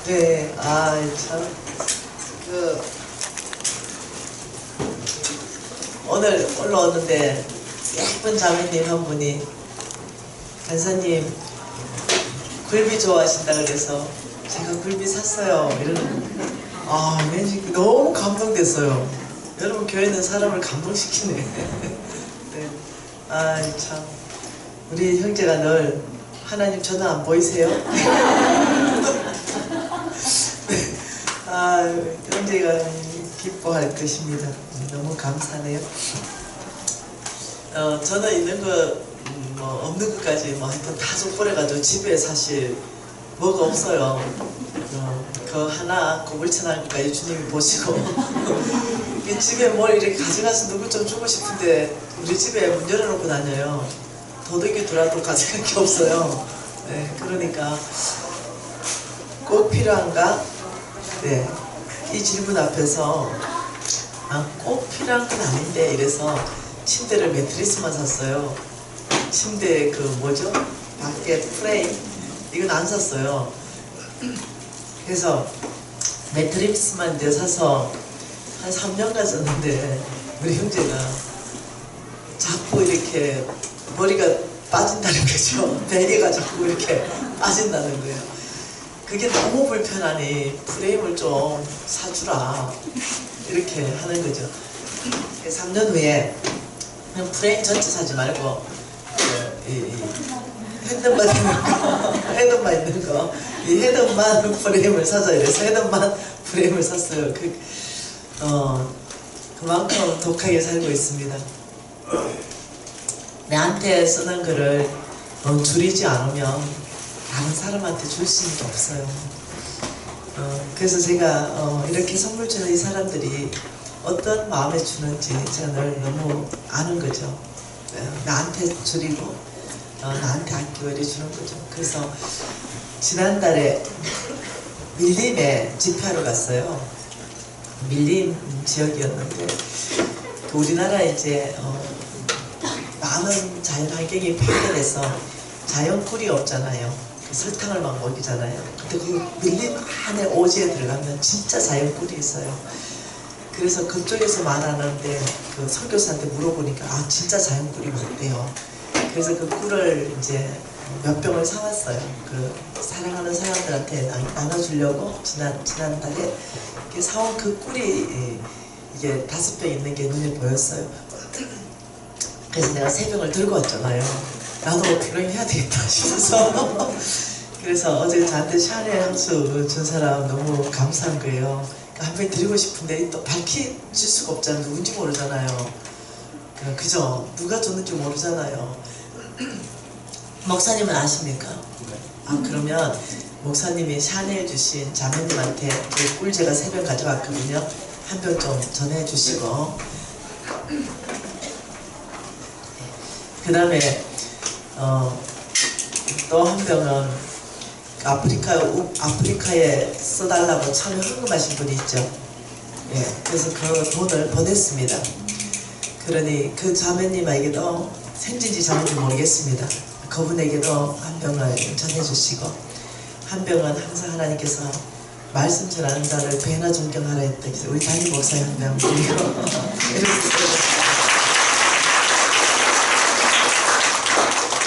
네, 아, 참, 오늘 올라오는데 예쁜 자매님 한 분이 간사님 굴비 좋아하신다 그래서 제가 굴비 샀어요 이러는. 아, 왠지 너무 감동됐어요. 여러분, 교회는 사람을 감동시키네. 네. 아, 참, 우리 형제가 늘 하나님 저는 안 보이세요? 아, 형제가 기뻐할 것입니다. 너무 감사하네요. 저는 있는 거, 없는 것까지 하여튼 다 족보래가지고 집에 사실 뭐가 없어요. 그 하나 고불천한 것까지 주님이 보시고 이 집에 뭘 이렇게 가져가서 누구 좀 주고 싶은데 우리 집에 문 열어놓고 다녀요. 도둑이 들어와도 가져갈 게 없어요. 네, 그러니까 꼭 필요한가? 네, 이 질문 앞에서 꼭 필요한 건 아닌데 이래서 침대를 매트리스만 샀어요. 침대 밖에 프레임 이건 안 샀어요. 그래서 매트리스만 이제 사서 한 3년간 썼는데 우리 형제가 자꾸 이렇게 머리가 빠진다는 거죠. 베개가 자꾸 이렇게 빠진다는 거예요. 그게 너무 불편하니 프레임을 좀 사주라 이렇게 하는 거죠. 3년 후에 그냥 프레임 전체 사지 말고 헤드만 있는 거, 헤드만 있는 거, 이 헤드만 프레임을 사자 이래서 헤드만 프레임을 샀어요. 그만큼 독하게 살고 있습니다. 내한테 쓰는 거를 줄이지 않으면 다른 사람한테 줄 수 있는 게 없어요. 그래서 제가 이렇게 선물 주는 이 사람들이 어떤 마음에 주는지 저는 너무 아는 거죠. 나한테 줄이고 나한테 아끼고 이래 주는 거죠. 그래서 지난달에 밀림에 집회하러 갔어요. 밀림 지역이었는데 우리나라에 이제 많은 자연 환경이 파괴돼서 자연꿀이 없잖아요. 설탕을 막 먹이잖아요. 근데 그 밀림 안에 오지에 들어가면 진짜 자연꿀이 있어요. 그래서 그쪽에서 말하는데 그 선교사한테 물어보니까 진짜 자연꿀이 많대요. 그래서 그 꿀을 이제 몇 병을 사왔어요. 그 사랑하는 사람들한테 나눠주려고 지난달에 사온 그 꿀이 이게 5병 있는 게 눈에 보였어요. 그래서 내가 3병을 들고 왔잖아요. 나도 그런 해야 되겠다 싶어서 그래서 어제 저한테 샤넬 향수 준 사람 너무 감사한 거예요. 한 병 드리고 싶은데 또 밝힐 수가 없잖아요. 누군지 모르잖아요. 그죠? 누가 줬는지 모르잖아요. 목사님은 아십니까? 그러면 목사님이 샤넬 주신 자매님한테 그 꿀 제가 3병 가져왔거든요. 한 병 좀 전해주시고 그 다음에 또 한 병은 아프리카에 써달라고 처음에 헌금하신 분이 있죠. 예, 그래서 그 돈을 보냈습니다. 그러니 그 자매님에게도 생진지 자매인지 모르겠습니다. 그분에게도 한 병을 전해주시고 한 병은 항상 하나님께서 말씀 전하는 자를 배나 존경하라 했다. 우리 담임 목사에 한 병 드리고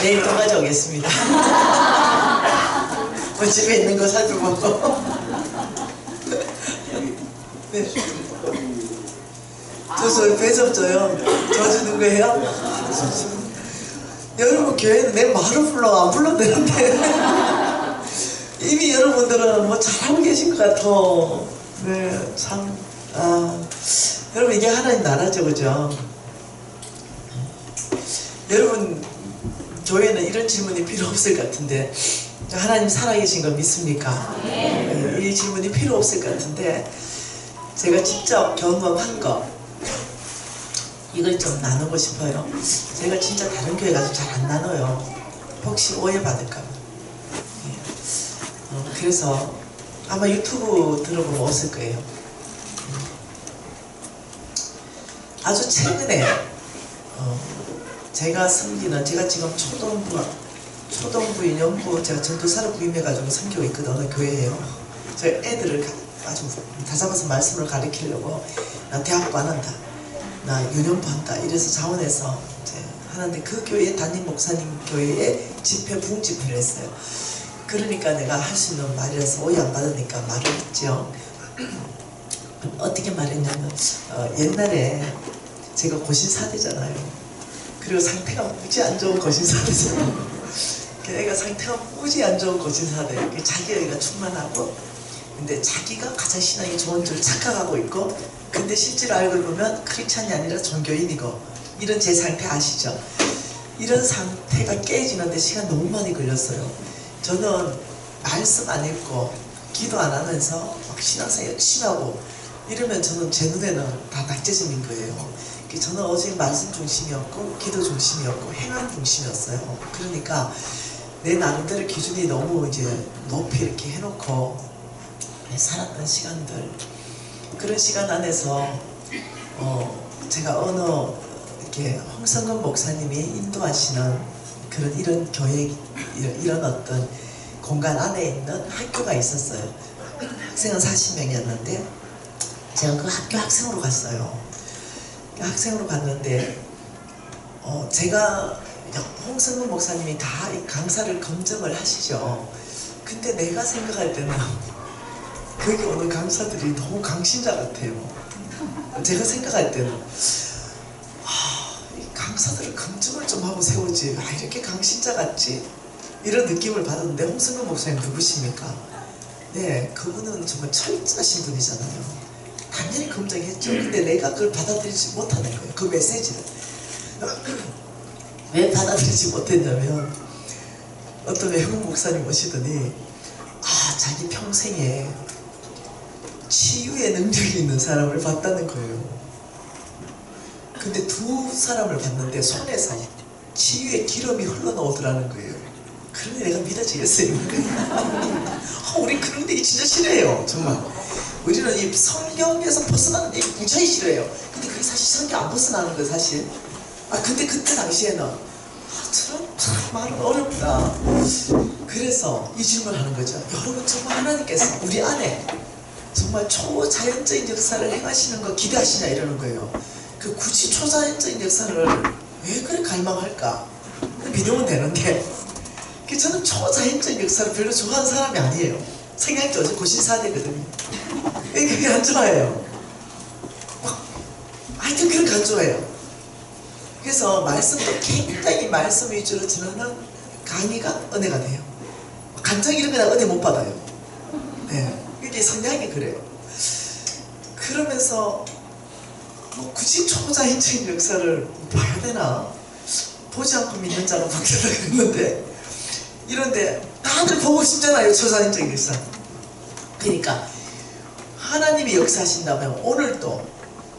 내일 또 가져오겠습니다. 집에 있는 거 살펴보고 네. 저 배접 줘요. 저 주는 거예요? 여러분 교회는 내 말을 불러 안 불러도 되는데 이미 여러분들은 잘하고 계신 것 같아. 네, 참 여러분 이게 하나님 나라죠, 그죠? 여러분 교회는 이런 질문이 필요 없을 것 같은데 하나님 살아계신 거 믿습니까? 네. 이 질문이 필요 없을 것 같은데 제가 직접 경험한 거 이걸 좀 나누고 싶어요. 제가 진짜 다른 교회 가서 잘 안 나눠요. 혹시 오해받을까 봐. 그래서 아마 유튜브 들어보면 없을 거예요. 아주 최근에 제가 지금 초동부, 유년부 제가 전도사로 부임해가지고 섬기고 있거든. 어느 교회예요. 저 애들을 아주 다잡아서 말씀을 가르치려고 나 대학도 안 한다, 나 유년부 한다 이래서 자원해서 이제 하는데 그 교회 담임 목사님 교회에 집회 부흥집회를 했어요. 그러니까 내가 할 수 있는 말이라서 오해 안 받으니까 말을 했죠. 어떻게 말했냐면 옛날에 제가 고신사대잖아요. 그리고 상태가 무지 안 좋은 고신사대잖아요. 애가 상태가 무지 안 좋은 고신사대. 자기 애가 충만하고 근데 자기가 가장 신앙이 좋은 줄 착각하고 있고 근데 실제로 알고 보면 크리스찬이 아니라 종교인이고 이런 제 상태 아시죠? 이런 상태가 깨지는데 시간 너무 많이 걸렸어요. 저는 말씀 안 읽고 기도 안 하면서 막 신앙생활 열심히 하고 이러면 저는 제 눈에는 다 낙제점인 거예요. 저는 오직 말씀 중심이었고 기도 중심이었고 행함 중심이었어요. 그러니까 내 나름대로 기준이 너무 이제 높이 이렇게 해놓고 살았던 시간들, 그런 시간 안에서 제가 어느 이렇게 홍성근 목사님이 인도하시는 그런 이런 교회 이런 어떤 공간 안에 있는 학교가 있었어요. 학생은 40명이었는데 제가 그 학교 학생으로 갔어요. 학생으로 갔는데 제가 홍성근 목사님이 다 이 강사를 검증을 하시죠. 근데 내가 생각할 때는 거기 오는 강사들이 너무 강신자 같아요. 제가 생각할 때는 이 강사들을 검증을 좀 하고 세우지 이렇게 강신자 같지? 이런 느낌을 받았는데 홍성근 목사님 누구십니까? 네, 그분은 정말 철저하신 분이잖아요. 당연히 검증했죠. 근데 내가 그걸 받아들이지 못하는 거예요. 그 메시지를. 왜 받아들이지 못했냐면 어떤 외국 목사님 오시더니 자기 평생에 치유의 능력이 있는 사람을 봤다는 거예요. 근데 두 사람을 봤는데 손에서 치유의 기름이 흘러나오더라는 거예요. 그러니 내가 믿어지겠어요. 우리 그런 얘기 진짜 싫어해요. 정말. 우리는 이 성경에서 벗어나는 얘기 무지하게 싫어해요. 근데 그게 사실 성경 안 벗어나는 거예요, 사실. 근데 그때 당시에는 참 말은 어렵다. 그래서 이 질문을 하는 거죠. 여러분 정말 하나님께서 우리 안에 정말 초자연적인 역사를 행하시는 거 기대하시냐 이러는 거예요. 그 굳이 초자연적인 역사를 왜 그렇게 갈망할까? 믿으면 되는데 저는 초자연적인 역사를 별로 좋아하는 사람이 아니에요. 성향이 어제 고신사대거든요. 그게 안 좋아해요. 하여튼 그렇게 안 좋아해요. 그래서 말씀도 굉장히 말씀 위주로 전하는 강의가 은혜가 돼요. 감정 이런 거나 은혜 못 받아요. 네, 이게 성향이 그래요. 그러면서 굳이 초자연적인 역사를 봐야 되나? 보지 않고 믿는 자는 박사라 그랬는데 이런데 다들 보고 싶잖아요. 초자연적인 역사. 그러니까 하나님이 역사하신다면 오늘도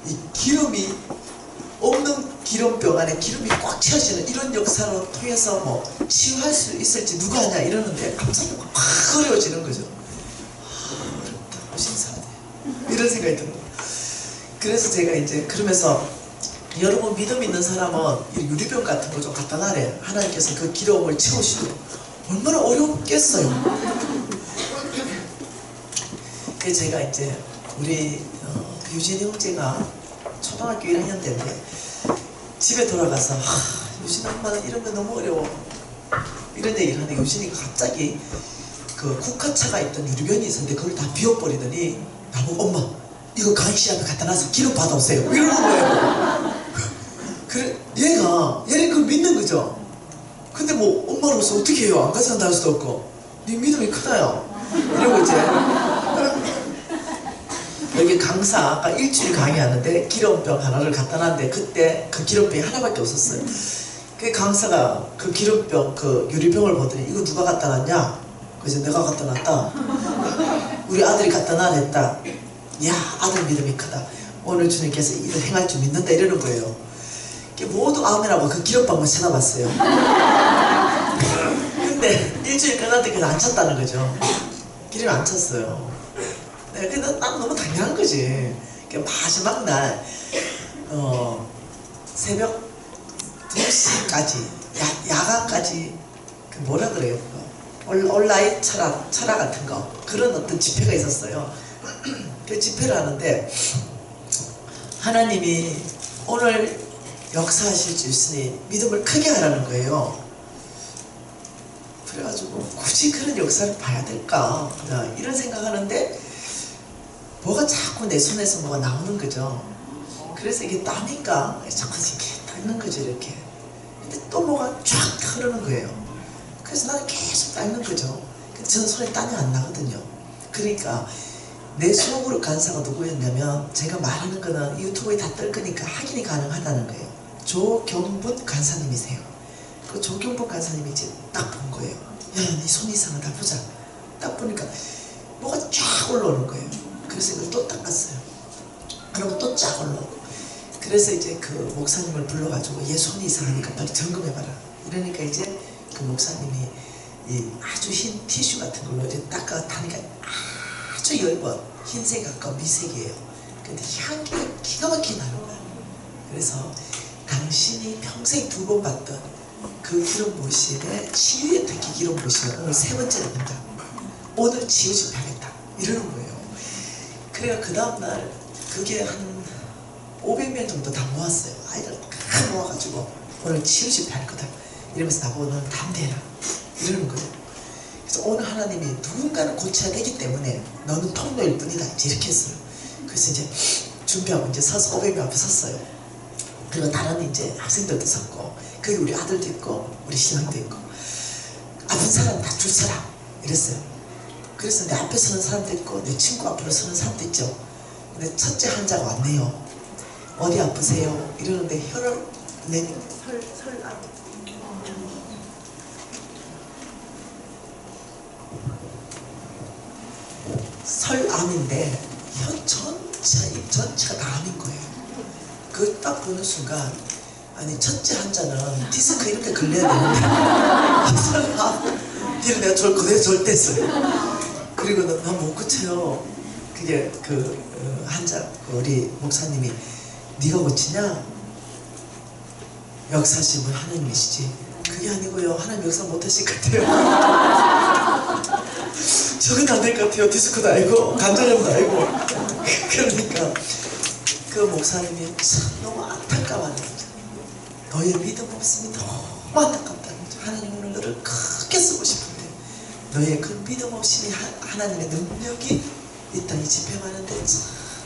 이 기름이 없는 기름병 안에 기름이 꽉 채워지는 이런 역사로 통해서 치유할 수 있을지 누가 아냐 이러는데 갑자기 막 어려워지는 거죠. 어렵다, 신사하네. 이런 생각이 들어요. 그래서 제가 이제 그러면서 여러분 믿음 있는 사람은 유리병 같은 거 좀 갖다 놔래. 하나님께서 그 기름을 채우시도록. 얼마나 어렵겠어요. 그래서 제가 이제 우리 유진이 형제가 초등학교 1학년 때인데 집에 돌아가서 유진이 엄마는 이런 거 너무 어려워 이런 얘기를 하는데 유진이가 갑자기 그 국화차가 있던 유리병이 있었는데 그걸 다 비워버리더니 나보고 엄마 이거 강희씨 앞에 갖다 놔서 기름 받아오세요 이러는 거예요. 그래 얘는 그걸 믿는 거죠. 근데 엄마로서 어떻게 해요? 안 가져간다 할 수도 없고 네 믿음이 크다요 이러고 이제 여기 강사 아까 일주일 강의하는데 기름병 하나를 갖다 놨는데 그때 그 기름병이 하나밖에 없었어요. 그 강사가 그 기름병 그 유리병을 보더니 이거 누가 갖다 놨냐? 그래서 내가 갖다 놨다. 우리 아들이 갖다 놔냈다. 야 아들 믿음이 크다. 오늘 주님께서 이를 행할 줄 믿는다 이러는 거예요. 모두 아멘하고 그 기름병만 쳐다봤어요. 근데 일주일 끝났더니 안 찼다는 거죠. 기름이 안 찼어요. 네, 근데 난 너무 당연한 거지. 마지막 날 새벽 2시까지 야간까지 뭐라 그래요? 온라인 철학 같은 거, 그런 어떤 집회가 있었어요. 그 집회를 하는데 하나님이 오늘 역사하실 수 있으니 믿음을 크게 하라는 거예요. 그래가지고 굳이 그런 역사를 봐야 될까 이런 생각하는데 뭐가 자꾸 내 손에서 뭐가 나오는 거죠. 그래서 이게 땀인가 자꾸 이렇게 닦는 거죠, 이렇게. 근데 또 뭐가 쫙 흐르는 거예요. 그래서 나는 계속 닦는 거죠. 근데 저는 손에 땀이 안 나거든요. 그러니까 내 수업으로 간사가 누구였냐면, 제가 말하는 거는 유튜브에 다 뜰 거니까 확인이 가능하다는 거예요. 조경분 간사님이세요. 그 조경분 간사님이 이제 딱 본 거예요. 야, 네 손 이상하다, 보자. 딱 보니까 뭐가 쫙 올라오는 거예요. 그래서 이걸 또 닦았어요. 그리고 또 쫙 올라오고. 그래서 이제 그 목사님을 불러가지고 얘 손이 이상하니까 빨리 점검해봐라. 이러니까 이제 그 목사님이 이 아주 흰 티슈 같은 걸로 이제 닦아다니까 아주 엷은 흰색 가까운 미색이에요. 근데 향기가 기가 막히게 나는 거야. 그래서 당신이 평생 2번 봤던 그 기름 부으심의 치유의 특기 기름 부으심을 오늘 3번째를 본다. 오늘 치유 집회하겠다. 이러는 거예요. 그래가 그 다음날 그게 한 500명 정도 다 모았어요. 아이들 다 모아가지고 오늘 치유 집회할 거다. 이러면서 나보고 너는 담대해라. 이러는 거예요. 그래서 오늘 하나님이 누군가는 고쳐야 되기 때문에 너는 통로일 뿐이다. 이제 이렇게 했어요. 그래서 이제 준비하고 이제 서서 500명 앞에 섰어요. 그리고 다른 이제 학생들도 섰고, 거기 우리 아들도 있고 우리 신랑도 있고, 아픈 사람 다 줄 서라 이랬어요. 그래서 내 앞에 서는 사람도 있고 내 친구 앞으로 서는 사람도 있죠. 근데 첫째 환자가 왔네요. 어디 아프세요? 이러는데 혈을 내니 설암인데 혀 전체, 입 전체가 다 암인 거예요. 그걸 딱 보는 순간, 아니 첫째 환자는 디스크 이렇게 걸려야 되는데 설암 뒤로 내가 그대로 절대했어요. 그리고는 난 못 고쳐요. 그게 환자 우리 목사님이 네가 고치냐? 역사하시는 하나님이시지. 그게 아니고요, 하나님 역사 못하실 것 같아요. 저건 안 될 것 같아요. 디스크도 아니고 관절염도 아니고. 그러니까 그 목사님이 참 너무 안타까워하는 거죠. 너의 믿음 없음이 너무 안타깝다는 거죠. 하나님 오늘 너를 크게 쓰고 싶은데 너의 그 믿음 없음이 하나님의 능력이 이 땅에 집행하는데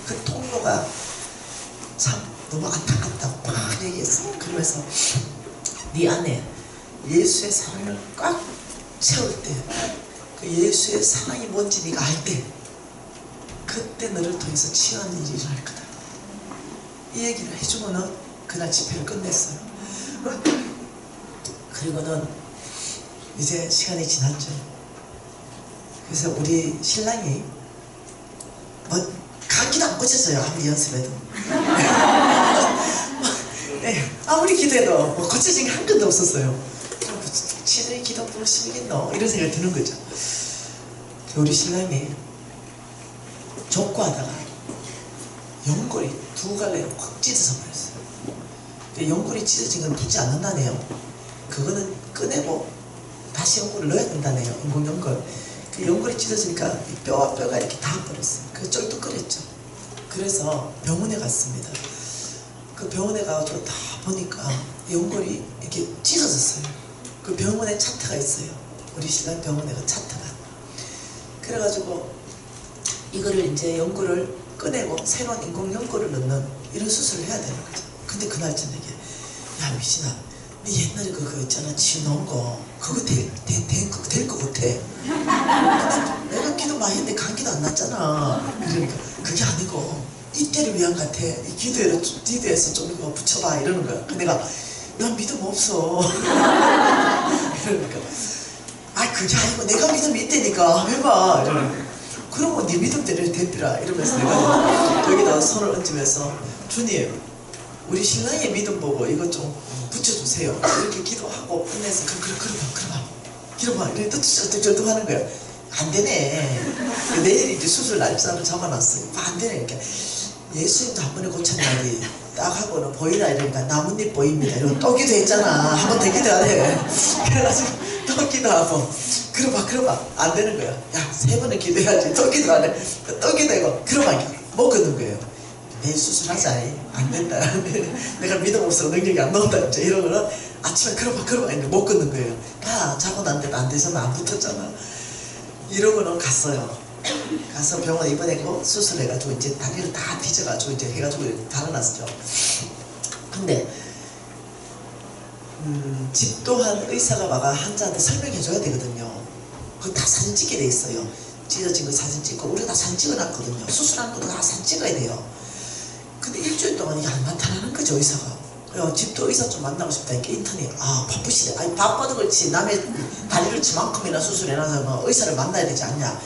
그 통로가 참 너무 안타깝다고 막 얘기했어요. 그러면서 네 안에 예수의 사랑을 꽉 채울 때, 그 예수의 사랑이 뭔지 네가 알 때, 그때 너를 통해서 치유하는 일이 일어날 거다. 이 얘기를 해주고는 그날 집회를 끝냈어요. 그리고는 이제 시간이 지났죠. 그래서 우리 신랑이 뭐 감기도 안 고쳤어요. 아무리 연습해도. 네, 아무리 기도해도 뭐 고쳐진 게 한 건도 없었어요. 치료의 기도 부르심이겠노? 이런 생각이 드는 거죠. 우리 신랑이 족구하다가 연골이 2갈래로 확 찢어져 버렸어요. 연골이 찢어진 건 붙지 않는다네요. 그거는 꺼내고 다시 연골을 넣어야 된다네요. 인공연골. 그 연골이 찢어지니까 뼈와 뼈가 이렇게 닿아버렸어요. 그래서 쫄뚝거렸죠. 그래서 병원에 갔습니다. 그 병원에 가서 다 보니까 연골이 이렇게 찢어졌어요. 그 병원에 차트가 있어요. 우리 신랑 병원에 그 차트가. 그래가지고 이거를 이제 연골을 꺼내고 새로운 인공연골을 넣는 이런 수술을 해야 되는 거죠. 근데 그날 저녁에 야 미진아, 네 옛날에 그거 있잖아, 치유 넣은 거 그거 될 거 같아. 내가 기도 많이 했는데 감기도 안 났잖아. 그러니까 그게 아니고 이때를 위한 것 같아. 이 기도에서 좀 이거 붙여봐 이러는 거야. 근데 내가 난 믿음 없어. 그러니까 아 그게 아니고 내가 믿음이 있다니까 해봐 이러는 거야. 그러면 네 믿음대로 됐더라 이러면서 내가 여기다 손을 얹으면서 주님 우리 신랑의 믿음 보고 이거 좀 붙여주세요. 이렇게 기도하고 끝내서 그러봐 이렇게 뚝뚝뚝뚝 하는 거야. 안 되네. 내일 이제 수술 날짜를 잡아놨어요. 안 되네. 그러니까 예수님도 한 번에 고쳤나니 딱 하고는 보이나 이러니까 나뭇잎 보입니다. 이러고 또 기도했잖아. 한 번 더 기도 안 해. 그래가지고 또 기도하고 그러봐 안 되는 거야. 야 3번은 기도해야지. 또 기도 안 해. 또 기도하고 그러봐 못 걷는 거예요. 내일 수술하자. 안 된다. 내가 믿음 없어 능력이 안 나온다. 이러고는 아침에 그러봐 했는데 못 걷는 거예요. 자고 난데도 안 돼서는 안 붙었잖아. 이러고는 갔어요. 가서 병원에 입원했고 수술해가지고 이제 다리를 다 뒤져가지고 이제 해가지고 달아났죠. 근데 집 또한 의사가 와가 환자한테 설명해줘야 되거든요. 그거 다 사진 찍게 돼 있어요. 찢어진 거 사진 찍고 우리가 다 사진 찍어놨거든요. 수술하는 것도 다 사진 찍어야 돼요. 근데 일주일 동안 이게 안 나타나는 거죠 의사가. 집도 의사 좀 만나고 싶다니까 인터넷 바쁘시대. 아니 바빠도 그렇지 남의 다리를 저만큼이나 수술해놔서 뭐 의사를 만나야 되지 않냐.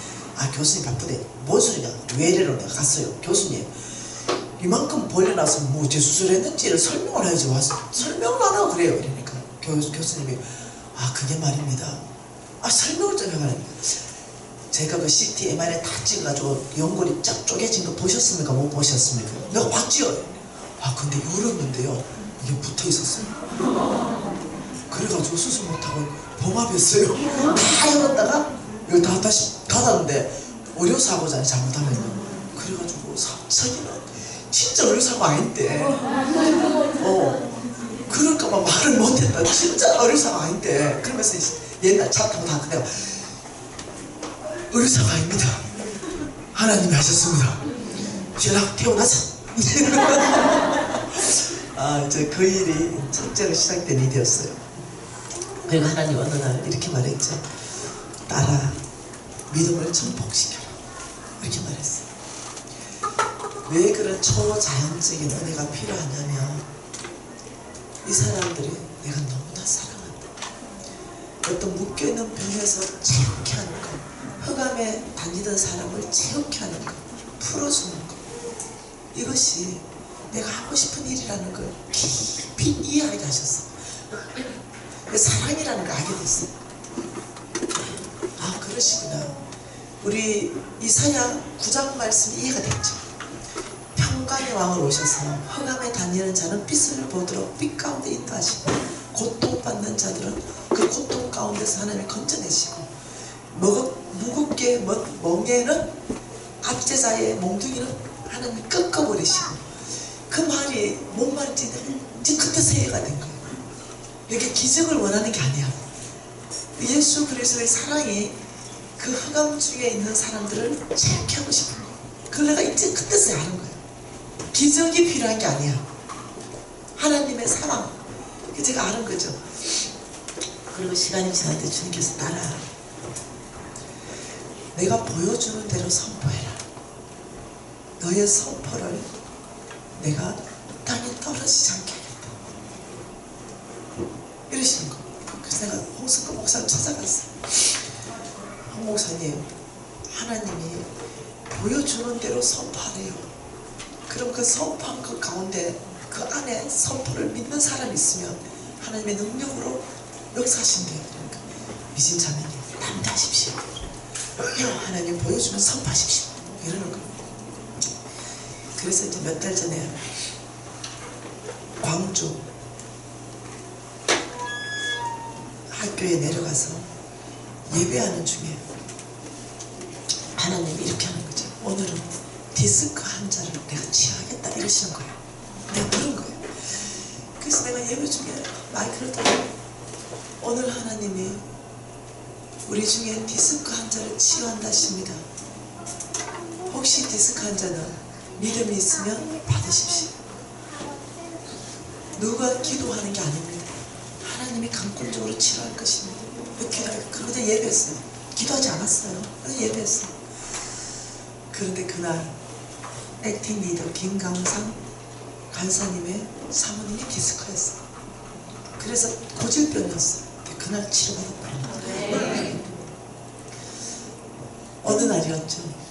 교수님 바쁘대. 뭔 소리냐. 외래로 내가 갔어요. 교수님 이만큼 벌려놔서 뭐 어째 수술했는지를 설명을 해야지 와서 설명을 안 하고 그래요. 이러니까 교수님이 그게 말입니다. 설명을 좀 해봐라. 제가 그 CT, MRI 다 찍어가지고 연골이 쫙 쪼개진 거 보셨습니까? 못 보셨습니까? 내가 봤지요. 근데 열었는데요 이게 붙어 있었어요. 그래가지고 수술 못하고 봉합했어요. 다 열었다가 이거 다시 닫았는데 의료사고잖아요 잘못하면. 그래가지고 서기는 진짜 의료사고 아닌데 그럴까봐 말을 못했다. 진짜 의료사고 아닌데. 그러면서 옛날 차 타고 다 내가 의료사고 아닙니다. 하나님이 하셨습니다. 제가 태어나자. 이제 그 일이 첫째로 시작된 일이었어요. 그리고 하나님 어느 날 이렇게 말했죠. 딸아 믿음을 전복시켜라. 이렇게 말했어요. 왜 그런 초자연적인 은혜가 필요하냐면 이 사람들이 내가 너무나 사랑한다. 어떤 묶여있는 병에서 채우게 하는 것, 흑암에 다니던 사람을 채우게 하는 것, 풀어주는 것, 이것이 내가 하고 싶은 일이라는 걸 깊이 이해하게 하셨어. 사랑이라는 걸 알게 됐어. 그러시구나. 우리 이사야 9장 말씀이 이해가 됐죠. 평강의 왕을 오셔서 흑암에 다니는 자는 빛을 보도록 빛 가운데 인도하시고 고통받는 자들은 그 고통 가운데서 하나님이 건져내시고 무겁게 멍에는 압제자의 몽둥이는 하나님이 꺾어버리시고 그 말이 뭔 말인지 그때서 이해가 된 거예요. 이게 기적을 원하는 게 아니야. 예수 그리스도의 사랑이 그 흑암 중에 있는 사람들을 채우게 하고 싶은 거예요. 그걸 내가 이제 그때서야 아는 거예요. 기적이 필요한 게 아니야. 하나님의 사랑. 제가 아는 거죠. 그리고 시간이 지날 때 주님께서 따라 내가 보여주는 대로 선포해라. 너의 선포를 내가 땅에 떨어지지 않게 하겠다. 이러시는 거. 그래서 내가 홍승근 목사를 찾아갔어요. 홍 목사님, 하나님이 보여주는 대로 선포하래요. 그럼 그 선포한 그 가운데 그 안에 선포를 믿는 사람이 있으면 하나님의 능력으로 역사하신대요. 그러니까 미진 자매님 담대하십시오. 하나님 보여주면 선포하십시오. 이러는 거예요. 그래서 이제 몇 달 전에 광주 학교에 내려가서 예배하는 중에 하나님이 이렇게 하는 거죠. 오늘은 디스크 환자를 내가 치유하겠다 이러시는 거예요. 내가 그런 거예요. 그래서 내가 예배 중에 마이크를 들고 오늘 하나님이 우리 중에 디스크 환자를 치유한다십니다. 혹시 디스크 환자는 믿음이 있으면 받으십시오. 누가 기도하는 게 아닙니다. 하나님이 강권적으로 치료할 것입니다. 이렇게 그러다 예배했어요. 기도하지 않았어요. 그래서 예배했어요. 그런데 그날 액팅 리더 김강상 간사님의 사모님이 디스크였어요. 그래서 고질병이었어요. 그날 치료받았답니다. 어느 날이었죠.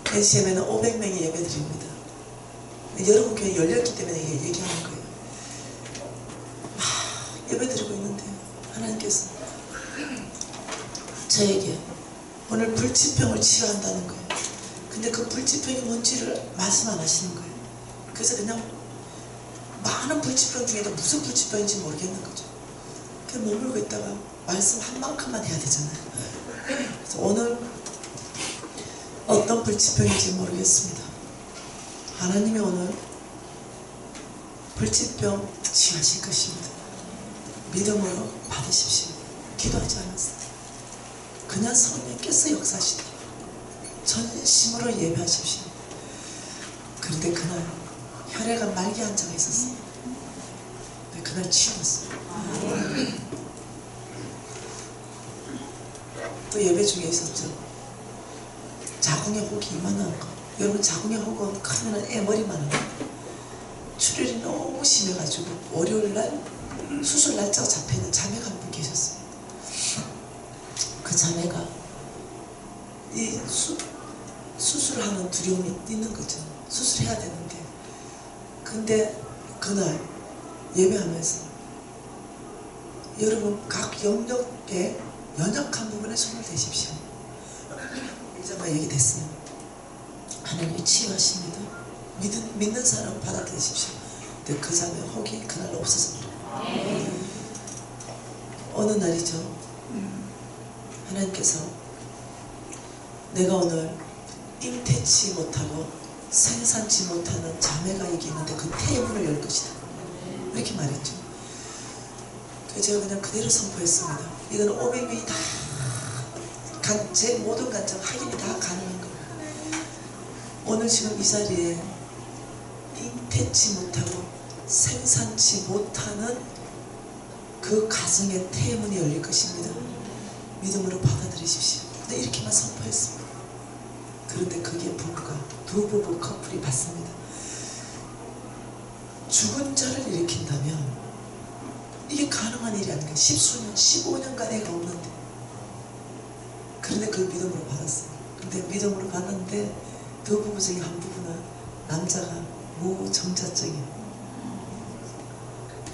NCM에는 500명이 예배드립니다. 여러분 교회 열렸기 때문에 얘기하는 거예요. 예배드리고 있는데 하나님께서 저에게 오늘 불치병을 치료한다는 거예요. 근데 그 불치병이 뭔지를 말씀 안 하시는 거예요. 그래서 그냥 많은 불치병 중에도 무슨 불치병인지 모르겠는 거죠. 그냥 머물고 있다가 말씀 한 만큼만 해야 되잖아요. 그래서 오늘 어떤 불치병인지 모르겠습니다. 하나님이 오늘 불치병 치유하실 것입니다. 믿음으로 받으십시오. 기도하지 않았어요. 그냥 성령께서 역사하시다. 전심으로 예배하십시오. 그런데 그날 혈액은 말기 앉아가 있었어요. 근데 그날 치웠어요. 또 예배 중에 있었죠. 자궁의 혹이 이만한 거. 여러분 자궁의 혹은 크면은 애 머리만 한 거. 출혈이 너무 심해가지고 월요일날 수술 날짜가 잡혀있는 자매가 한 분 계셨어요. 그 자매가 이 수술을 하는 두려움이 있는 거죠. 수술해야 되는데. 근데 그날 예배하면서 여러분 각 영역에 연약한 부분에 손을 대십시오. 이 자매가 얘기됐어요. 하나님이 치유하십니다. 믿는 사람은 받아들이십시오. 근데 그 자매 혹이 그날 없어집니다. 어느 날이죠. 하나님께서 내가 오늘 잉태치 못하고 생산치 못하는 자매가 여기 있는데 그 태의 문을 열 것이다. 이렇게 말했죠. 그래서 제가 그냥 그대로 선포했습니다. 이건 500명이 다 제 모든 간증 확인이 다 가능한 겁니다. 오늘 지금 이 자리에 잉태치 못하고 생산치 못하는 그 가정의 태의 문이 열릴 것입니다. 믿음으로 받아들이십시오. 근데 이렇게만 선포했습니다. 그런데 거기에 부부가 두 부부 커플이 받습니다. 죽은 자를 일으킨다면 이게 가능한 일이 아닌가. 10수년, 15년간 애가 없는데. 그런데 그걸 믿음으로 받았어요. 근데 믿음으로 받았는데 두 부부 중에 한 부부는 남자가 무정자증이에요.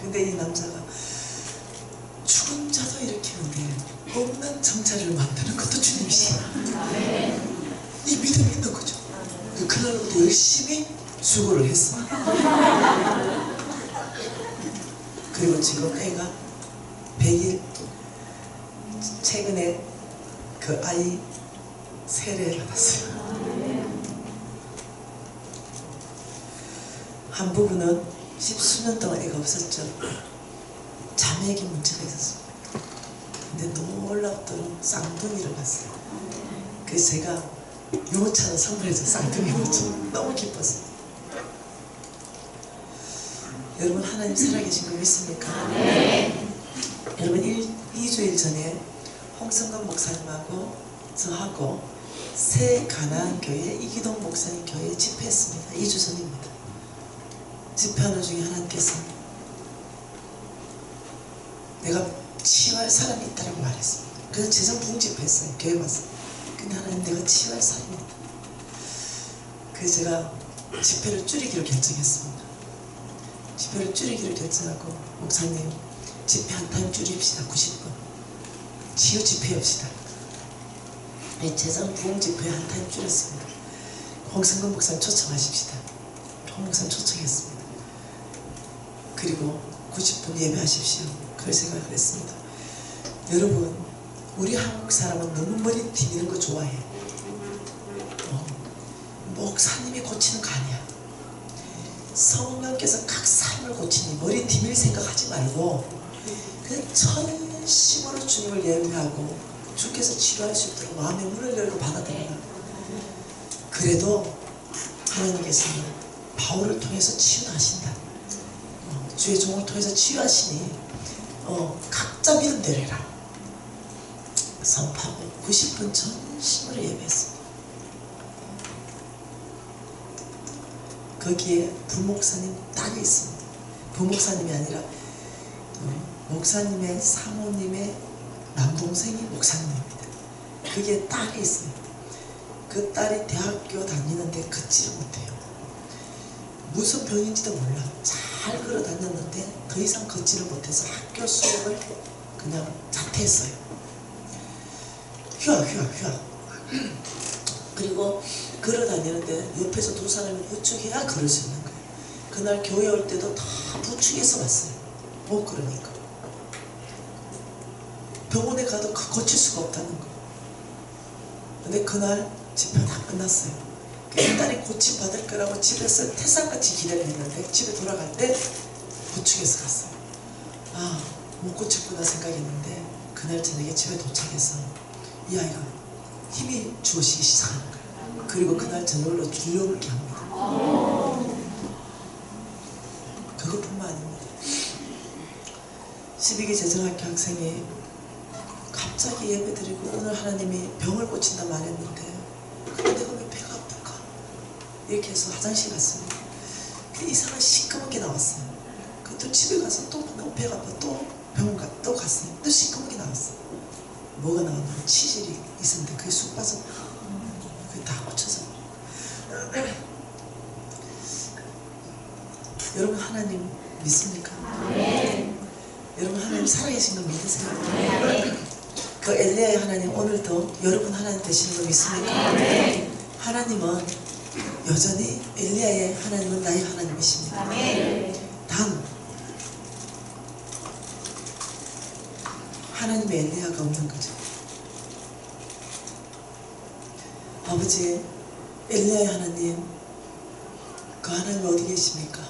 근데 이 남자가 죽은 자도 일으키는데 없는 정자를 만드는 것도 주님이시야. 이 믿음이 있는 거죠. 그날부터 열심히 수고를 했어. 그리고 지금 애가 100일 최근에 그 아이 세례 받았어요. 한 부부는 10수년 동안 애가 없었죠. 자매에게 문제가 있었어요. 근데 놀랍도록 쌍둥이를 봤어요. 그래서 제가 유모차를 선물해서 쌍둥이 유모차 너무 기뻤어요. 여러분 하나님 살아계신 거 믿습니까? 네. 여러분 2주일 전에 홍성근 목사님하고 저하고 새 가나안 교회 이기동 목사님 교회에 집회했습니다. 2주 전입니다. 집회하는 중에 하나님께서 내가 치유할 사람이 있다고 말했습니다. 그래서 재정 붕집했어요. 교회 와서. 근데 하나님 내가 치유할 사람이 있다. 그래서 제가 집회를 줄이기로 결정했습니다. 집회를 줄이기로 결정하고 목사님 집회 한 타임 줄입시다. 90분 치유 집회 합시다. 재정 부흥 집회 한 타임 줄였습니다. 홍성근 목사님 초청하십시다. 홍 목사님 초청했습니다. 그리고 90분 예배하십시오. 그래서 제가 그랬습니다. 여러분 우리 한국 사람은 너무 머리 디미는 거 좋아해. 목사님이 고치는 거 아니야. 성령께서 각 삶을 고치니 머리 디밀 생각하지 말고 그냥 전심으로 주님을 예배하고 주께서 치료할 수 있도록 마음의 문을 열고 받아들여라. 그래도 하나님께서는 바울을 통해서 치유하신다. 주의 종을 통해서 치유하시니 각자 믿음대로 해라. 선포하고 90분 전심으로 예배했습니다. 거기에 부목사님 딸이 있습니다. 부목사님이 아니라 목사님의 사모님의 남동생이 목사님입니다. 거기에 딸이 있어요. 그 딸이 대학교 다니는데 걷지를 못해요. 무슨 병인지도 몰라. 잘 걸어 다녔는데 더 이상 걷지를 못해서 학교 수업을 그냥 자퇴했어요. 휴학. 그리고 걸어 다니는데 옆에서 두 사람이 부축해야 걸을 수 있는 거예요. 그날 교회 올 때도 다 부축해서 왔어요. 못 걸으니까. 병원에 가도 고칠 수가 없다는 거. 근데 그날 집회가 다 끝났어요. 그 딸이 고침받을 거라고 집에서 태산같이 기대를 했는데 집에 돌아갈 때 부축해서 갔어요. 아, 못 고쳤구나 생각했는데 그날 저녁에 집에 도착해서 이 아이가 힘이 주어지기 시작하는 거예요. 그리고 그날 저녁으로 들려오게 합니다. 그것뿐만 아닙니다. 12기 재정학교 학생이 갑자기 예배드리고 오늘 하나님이 병을 고친다 말했는데 근데 내가 왜 배가 아플까? 이렇게 해서 화장실 갔습니다. 이상한 시꺼멓게 나왔어요. 또 집에 가서 또 너무 배가 아파 또 병원 또 갔어요. 또 시꺼멓게 나왔어요. 뭐가 나왔냐면 치질이 있었는데 그게 쑥 빠져 그게 다 고쳐서 여러분 하나님 믿습니까? 네. 여러분 하나님 살아계신 거 믿으세요? 네. 그 엘리야의 하나님 오늘도 여러분 하나님 되시는 거 믿습니까? 네. 하나님은 여전히 엘리야의 하나님은 나의 하나님이십니다. 네. 단 하나님의 엘리야가 없는 거죠. 아버지 엘리야의 하나님 그 하나님 어디 계십니까?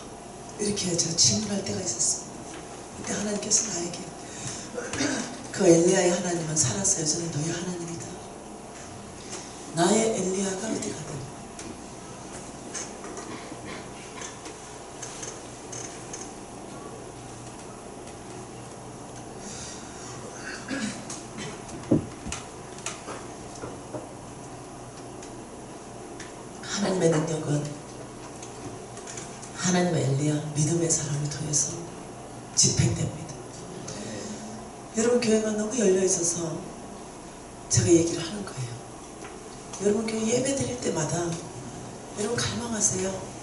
이렇게 제가 질문할 때가 있었어요. 그때 하나님께서 나에게 그 엘리야의 하나님은 살아서 여전히 너의 하나님이다. 나의 엘리야가 어디 가든 하나님의 능력은 하나님의 엘리야 믿음의 사람을 통해서 집행됩니다. 여러분 교회가 너무 열려있어서 제가 얘기를 하는 거예요. 여러분 교회 예배 드릴 때마다 여러분 갈망하세요.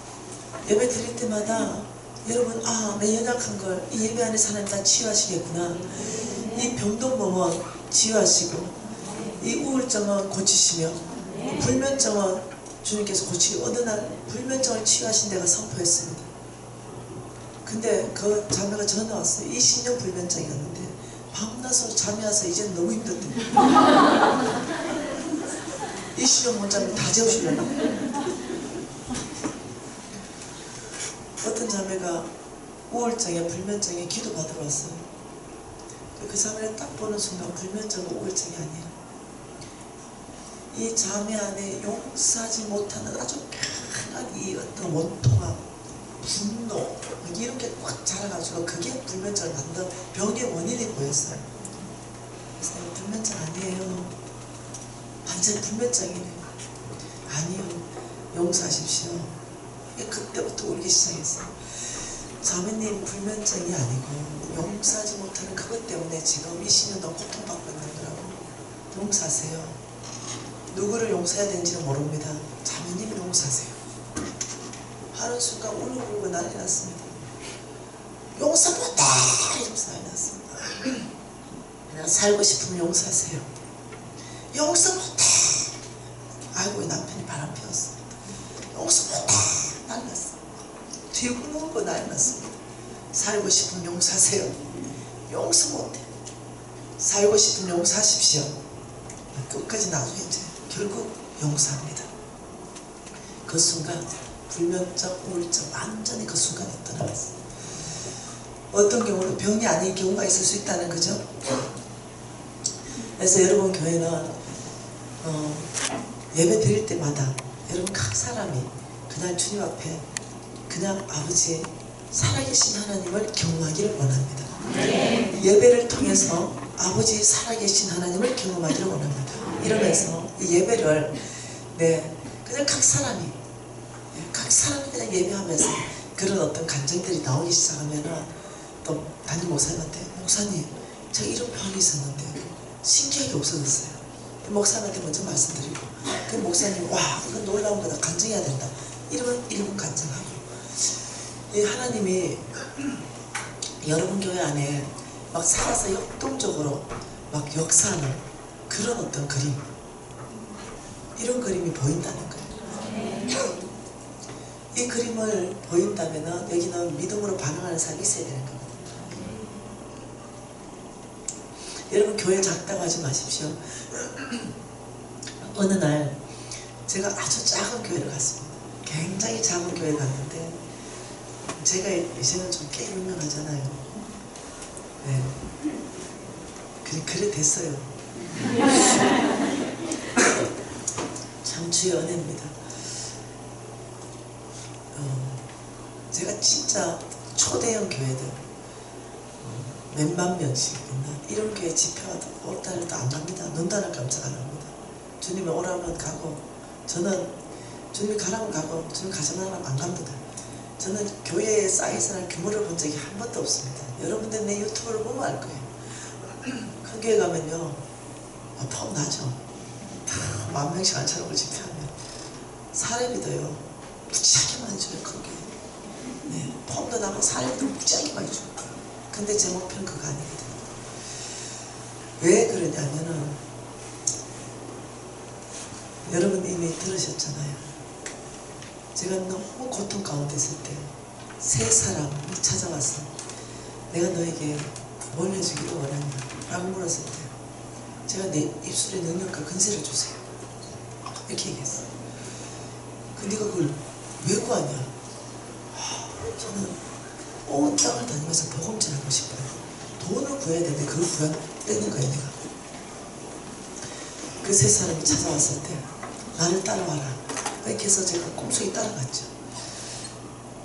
예배 드릴 때마다 여러분 내 연약한 걸 이 예배 안에서 하나님 다 치유하시겠구나. 이 병동범은 치유하시고 이 우울증은 고치시며 불면증은 주님께서 고치고 어느 날 불면증을 치유하신 데가 선포했습니다. 근데 그 자매가 전화 왔어요. 20년 불면증이었는데 밤낮으로 잠이 와서 이제는 너무 힘들대. 20년 못 자면 다 재우시려고. 어떤 자매가 우울증에 불면증에 기도 받으러 왔어요. 그 자매를 딱 보는 순간 불면증은 우울증이 아니라 이 자매 안에 용서하지 못하는 아주 강한 이 어떤 원통함, 분노 이런 게 꽉 자라가지고 그게 불면증을 만든 병의 원인이 보였어요. 그래서 불면증 아니에요. 완전 불면증이네요. 아니요. 용서하십시오. 그때부터 울기 시작했어요. 자매님 불면증이 아니고 용서하지 못하는 그것 때문에 지금 20년 동안 고통받고 있는 거라고. 용서하세요. 누구를 용서해야 되는지는 모릅니다. 자매님을 용서하세요. 하는 순간 울고 난리 났습니다. 용서 못해! 이러면서 난리 났습니다. 그냥 살고 싶으면 용서하세요. 용서 못해! 아이고 남편이 바람 피웠어. 용서 못해! 난리 났어. 뒤에 굴고 난리 났습니다. 살고 싶으면 용서하세요. 용서 못해. 살고 싶으면 용서하십시오. 끝까지 나중에 결국 용서합니다. 그 순간 불면증, 우울증 완전히 그 순간에 떠나갔어요. 어떤 경우는 병이 아닌 경우가 있을 수 있다는 거죠. 그래서 여러분 교회는 예배 드릴 때마다 여러분 각 사람이 그날 주님 앞에 그냥 아버지 살아계신 하나님을 경험하기를 원합니다. 예배를 통해서 아버지 살아계신 하나님을 경험하기를 원합니다. 이러면서 이 예배를 그냥 각 사람이 그냥 예배하면서 그런 어떤 감정들이 나오기 시작하면은 또 담임 목사님한테 목사님 제가 이런 병이 있었는데 신기하게 없어졌어요. 목사님한테 먼저 말씀드리고 그 목사님 와 이건 놀라운 거다 간증해야 된다 이러면 1분 간증하고 이 하나님이 여러분 교회 안에 막 살아서 역동적으로 막 역사하는 그런 어떤 그림 이런 그림이 보인다는 거예요. 이 그림을 보인다면 여기는 믿음으로 반응하는 사람이 있어야 되는 거거든요. 여러분 교회 작다고 하지 마십시오. 어느 날 제가 아주 작은 교회를 갔습니다. 굉장히 작은 교회 갔는데 제가 이제는 좀 꽤 유명하잖아요. 네. 그래 됐어요. 참 주의 은혜입니다. 제가 진짜 초대형 교회들 몇만 명씩 있나 이런 교회 집회가 없다해도 안 갑니다. 논단을 깜짝 안 합니다. 주님이 오라면 가고 저는 주님이 가라면 가고 주님 가자면 안 갑니다. 저는 교회의 사이즈나 규모를 본 적이 한 번도 없습니다. 여러분들 내 유튜브를 보면 알 거예요. 큰 교회 가면요 폼 나죠. 10,000명씩 안 차려고 집회하면 사례 믿어요. 무지하게 많이 줘요. 큰 교회. 네, 폼도 나고 사례도 무지하게 많이 줘요. 근데 제 목표는 그거 아니거든요. 왜 그러냐면은 여러분 이미 들으셨잖아요. 제가 너무 고통 가운데 있을 때 세 사람이 찾아와서 내가 너에게 뭘 해주기를 원하냐 라고 물었을 때 제가 내 입술에 능력과 근세를 주세요 이렇게 얘기했어요. 근데 그걸 왜 구하냐? 저는 온 땅을 다니면서 복음전하고 싶어요. 돈을 구해야 되는데 그걸 구하는 거예요. 내가 그 세 사람이 찾아왔을 때 나를 따라와라 이렇게 해서 제가 꿈속에 따라갔죠.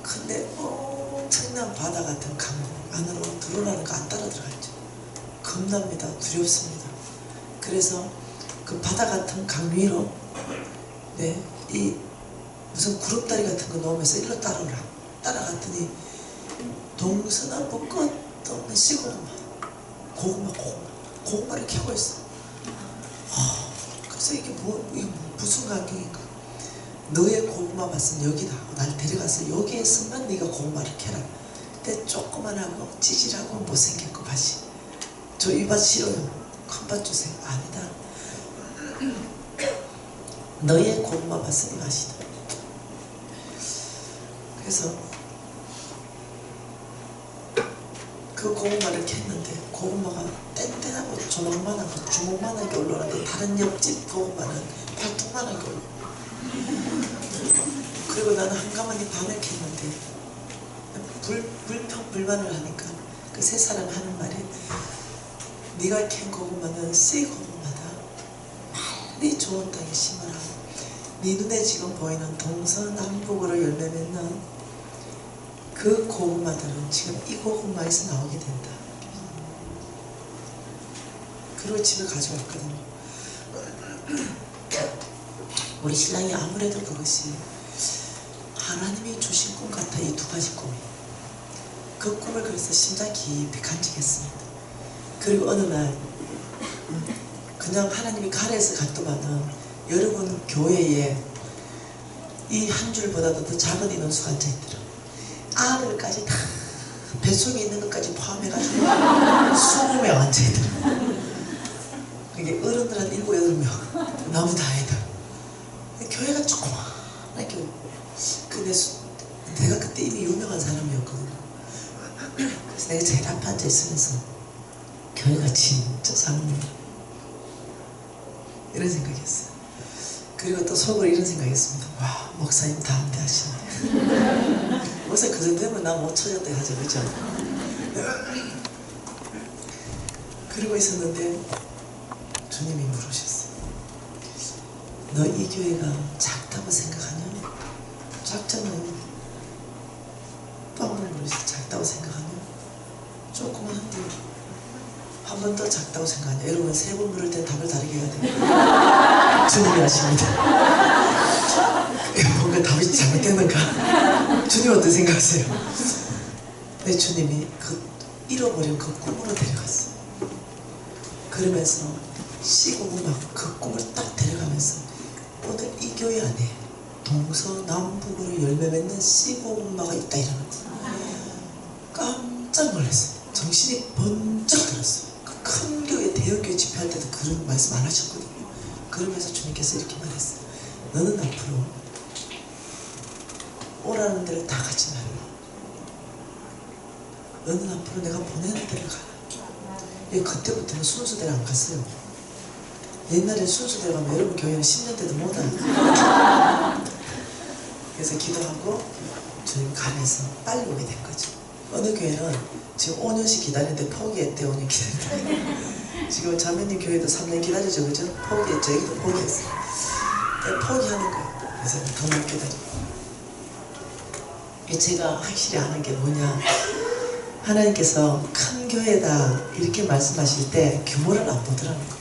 근데 엄청난 바다 같은 강물 안으로 들어오라는 거 안 따라 들어갔죠. 겁납니다. 두렵습니다. 그래서 그 바다 같은 강 위로 네, 이 무슨 구름다리 같은 거 놓으면서 일로 따라오라 따라갔더니 동서남북 끝도 없는 시고구마 고구마를 캐고 있어. 그래서 이게 무슨 광경인가? 너의 고구마 밭은 여기다 하고 날 데려가서 여기에서만 네가 고구마를 캐라. 근데 조그만하고 찌질하고 못생겼고 밭이 저 이 밭 싫어요. 큰 밭 주세요. 아니다. 너의 고구마 밭은 이 밭이다. 그래서 그 고구마를 캤는데 고구마가 땡땡하고 조망만하고 주먹만하게 올라오는데 다른 옆집 고구마는 발톱만하게 올라오고 그리고 나는 한가만히 밤에 캤는데 불평불만을 하니까 그 세 사람 하는 말이 네가 캔 고구마는 씨 고구마다 빨리 좋은 땅에 심으라. 네 눈에 지금 보이는 동서남북으로 열매 맺는 그 고구마들은 지금 이 고구마에서 나오게 된다. 그리고 집에 가져왔거든요. 우리 신랑이 아무래도 그것이 하나님이 주신 꿈 같아. 이 두 가지 꿈이 그 꿈을 그래서 심장 깊이 간직했습니다. 그리고 어느 날 그냥 하나님이 가래에서 갔더만은 여러분 교회에 이 한 줄보다도 더 작은 인원수가 앉아있더라. 아들까지 다 뱃속에 있는 것까지 포함해가지고 20명 앉아있더라. 그게 어른들 한 7, 8명 나무 다이다. 교회가 조그맣게 근데 내가 그때 이미 유명한 사람이었거든요. 그래서 내가 제일 앞에 앉아있으면서 교회가 진짜 작네 이런 생각이었어요. 그리고 또 속으로 이런 생각이었습니다. 와 목사님 다음대 하시네. 목사 그 정도면 나 못 쳐졌다 하죠. 그죠? 그러고 있었는데 주님이 물으셨어요. 너 이 교회가 작다고 생각하냐? 작잖아요. 또 한 번 물으셨어요. 작다고 생각하냐? 조그만한데 한 번 더 작다고 생각하냐? 여러분 세 번 물을 때 답을 다르게 해야 돼요. 주님이 아십니다. 뭔가 답이 잘못됐는가? 주님 어떻게 생각하세요? 네, 주님이 그 잃어버린 그 꿈으로 데려갔어요. 그러면서 씨고구마 그 꿈을 딱 데려가면서 오늘 이 교회 안에 동서남북으로 열매 맺는 씨고구마가 있다 이러는 거예요. 깜짝 놀랐어요. 정신이 번쩍 들었어요. 그 큰 교회 대형 교회 집회할 때도 그런 말씀 안 하셨거든요. 그러면서 주님께서 이렇게 말했어요. 너는 앞으로 오라는 데를 다 가지 말라. 너는 앞으로 내가 보내는 데를 가라. 그때부터는 순서대로 안 갔어요. 옛날에 순서대로 가면 여러분 교회는 10년 때도 못 와요. 그래서 기도하고 주님 가면서 빨리 오게 된 거죠. 어느 교회는 지금 5년씩 기다리는데 포기했대. 5년 기다리는데 지금 자매님 교회도 3년 기다리죠, 그죠? 포기했죠. 여기도 포기했어요. 포기하는 거예요. 그래서 더 못 기다리고. 제가 확실히 아는 게 뭐냐, 하나님께서 큰 교회다 이렇게 말씀하실 때 규모를 안 보더라는 거예요.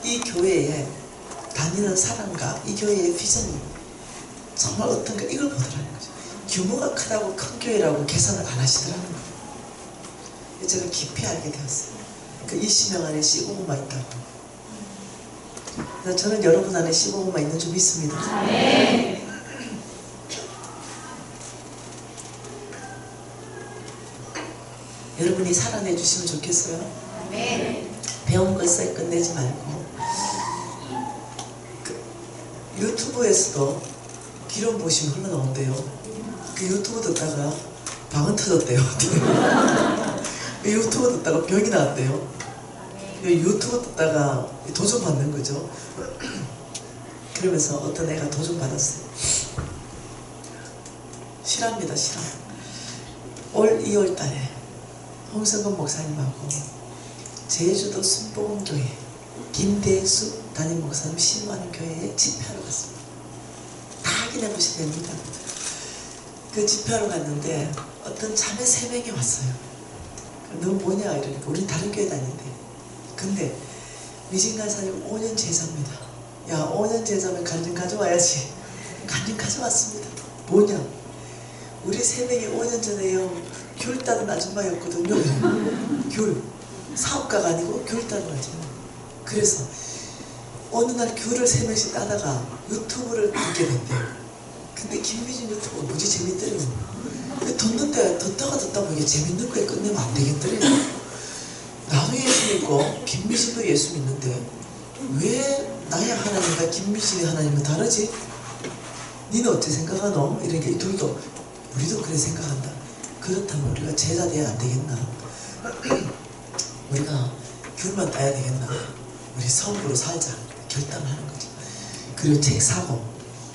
이 교회에 다니는 사람과 이 교회의 비전이 정말 어떤가 이걸 보더라는 거죠. 규모가 크다고 큰 교회라고 계산을 안 하시더라는 거예요. 제가 깊이 알게 되었어요. 그 20명 안에 15분만 있다고. 그래서 저는 여러분 안에 15분만 있는 줄 믿습니다. 네. 여러분이 살아내 주시면 좋겠어요. 네. 배운 것을 끝내지 말고. 유튜브에서도 기름 부으심이 흘러나온대요. 그 유튜브 듣다가 방언 터졌대요. 유튜브 듣다가 병이 나왔대요. 유튜브 듣다가 도전 받는 거죠. 그러면서 어떤 애가 도전 받았어요. 실화입니다, 실화. 올 2월 달에 홍성근 목사님하고 제주도 순복음교회 김대수 담임 목사님 신고하는 교회에 집회하러 갔습니다. 다 확인해 보셔야 됩니다. 그 집회하러 갔는데 어떤 자매 3명이 왔어요. 너 뭐냐 이러니까 우린 다른 교회 다니는데. 근데 미진간사님 5년 제자입니다. 야, 5년 제자면 간증 가져와야지. 간증 가져왔습니다. 뭐냐, 우리 3명이 5년 전에요 귤 따는 아줌마였거든요. 귤 사업가가 아니고 귤 따는 아줌마. 그래서 어느 날 귤을 3명씩 따다가 유튜브를 듣게 된대요. 근데 김미진 유튜브가 무지 재밌더래요. 듣는데 듣다가 보니까 재밌는 거에 끝내면 안 되겠더래요. 나도 예수 믿고 김미진도 예수 믿는데 왜 나의 하나님과 김미진의 하나님은 다르지? 니는 어떻게 생각하노? 이러니까 이 둘도 우리도 그래 생각한다. 그렇다면 우리가 제자 돼야 안 되겠나? 우리가 귤만 따야 되겠나? 우리 성부로 살자 결단하는 거죠. 그리고 책 사고,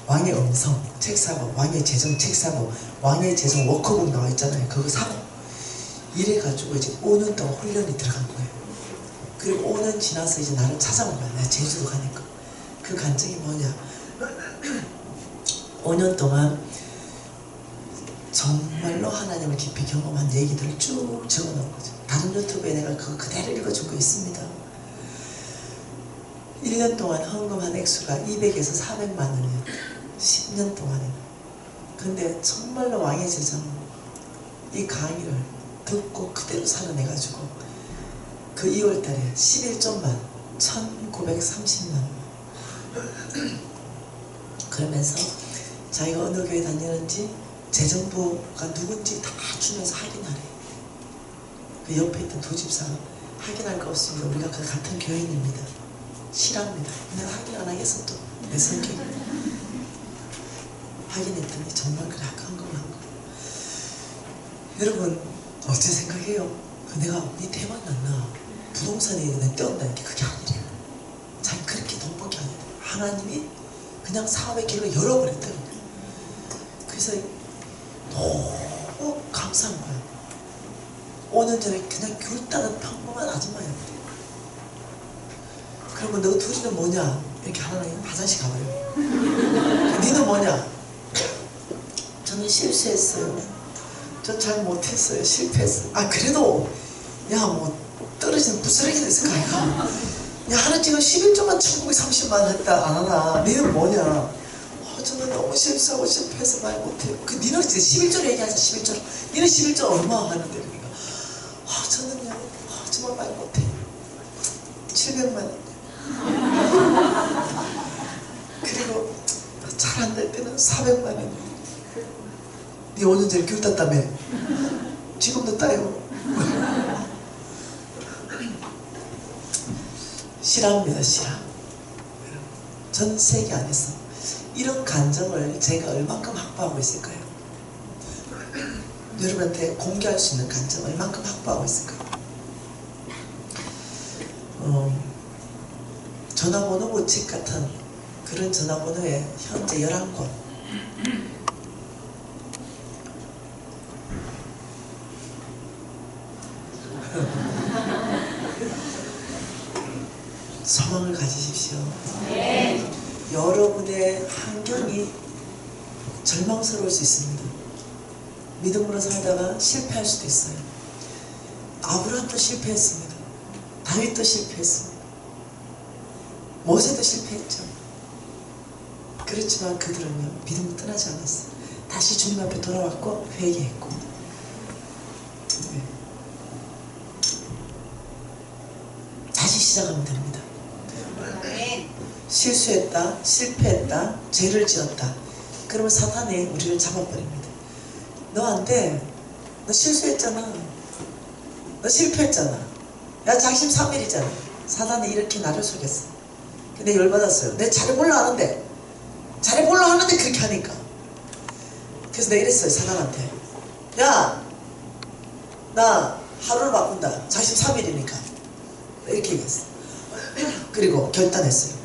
왕의 음성 책 사고, 왕의 재정 책 사고, 왕의 재정 워크북 나와 있잖아요. 그거 사고 이래가지고 이제 5년 동안 훈련이 들어간 거예요. 그리고 5년 지나서 이제 나를 찾아온 거야. 내가 제주도 가니까. 그 간증이 뭐냐, 5년 동안 정말로 하나님을 깊이 경험한 얘기들을 쭉 적어놓은 거죠. 다른 유튜브에 내가 그거 그대로 읽어준 거 있습니다. 1년 동안 헌금한 액수가 200에서 400만 원이었다. 10년 동안에. 근데 정말로 왕의 제정 이 강의를 듣고 그대로 살아내가지고 그 2월달에 11조만 1930만 원. 그러면서 자기가 어느 교회 다니는지 재정부가 누군지 다 주면서 확인하래. 그 옆에 있던 두 집사가 확인할 거 없습니다. 우리가 그 같은 교인입니다. 실합니다. 내가 확인 안 하겠어. 또 내 성격이. 확인했더니 정말 그래 헌금한 거. 여러분 어떻게 생각해요? 내가 니 대박 났나? 부동산에 내 떼었다는 게 그게 아니래요. 자기 그렇게 돈 번 게 아니라 하나님이 그냥 사업의 길을 열어버렸다는 거예요. 그래서 너무 감사한 거예요. 5년 전에 그냥 귤 따는 평범한 아줌마였는데, 그러면 너 둘이는 뭐냐? 이렇게 하나님 화장실 가버려요. 니는 뭐냐? 저는 실수했어요. 저 잘 못했어요. 실패했어요. 아 그래도 야 뭐 떨어지는 부스러기 됐을 거 아니야. 야 하나 지금 11조만 1930만 했다 안 하나. 니는 뭐냐? 저는 너무 실수하고 실패해서 말 못해요. 그 니는 11조로 얘기하자. 11조로. 니는 11조 얼마 하는데? 그러니까 저는요 정말 말 못해요. 700만 원. 그리고 잘 안 될 때는 400만 원. 니 5년 전에 귤 땄다며. 지금도 따요. 실화입니다. 실화. 전 세계 안에서 이런 감정을 제가 얼만큼 확보하고 있을까요? 여러분한테 공개할 수 있는 감정을 얼만큼 확보하고 있을까요? 전화번호 원칙 같은 그런 전화번호에 현재 11곳 소망을 가지십시오. 네. 여러분의 환경이 절망스러울 수 있습니다. 믿음으로 살다가 실패할 수도 있어요. 아브라함도 실패했습니다. 다윗도 실패했습니다. 모세도 실패했죠. 그렇지만 그들은요, 믿음을 떠나지 않았어요. 다시 주님 앞에 돌아왔고 회개했고. 네. 다시 시작하면 됩니다. 실수했다, 실패했다, 죄를 지었다. 그러면 사탄이 우리를 잡아버립니다. 너 안 돼. 너 실수했잖아. 너 실패했잖아. 야, 작심삼일이잖아. 사단이 이렇게 나를 속였어. 근데 열받았어요. 내 잘해볼라 하는데, 잘해볼라 하는데 그렇게 하니까. 그래서 내가 이랬어요, 사단한테. 야, 나 하루를 바꾼다. 작심삼일이니까. 이렇게 얘기했어. 그리고 결단했어요.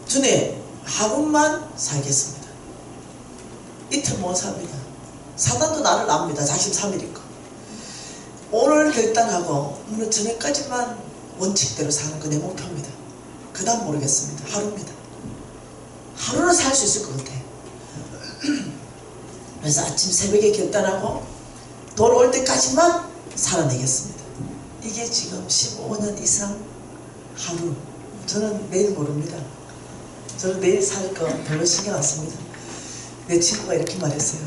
주님, 하루만 살겠습니다. 이틀 못 삽니다. 사단도 나를 압니다. 작심삼일이니까. 오늘 결단하고 오늘 저녁까지만 원칙대로 사는 거 내 목표입니다. 그 다음 모르겠습니다. 하루입니다. 하루는 살 수 있을 것 같아. 그래서 아침 새벽에 결단하고 돌아올 때까지만 살아내겠습니다. 이게 지금 15년 이상 하루. 저는 내일 모릅니다. 저는 내일 살 거 별로 신경 안 씁니다. 내 친구가 이렇게 말했어요.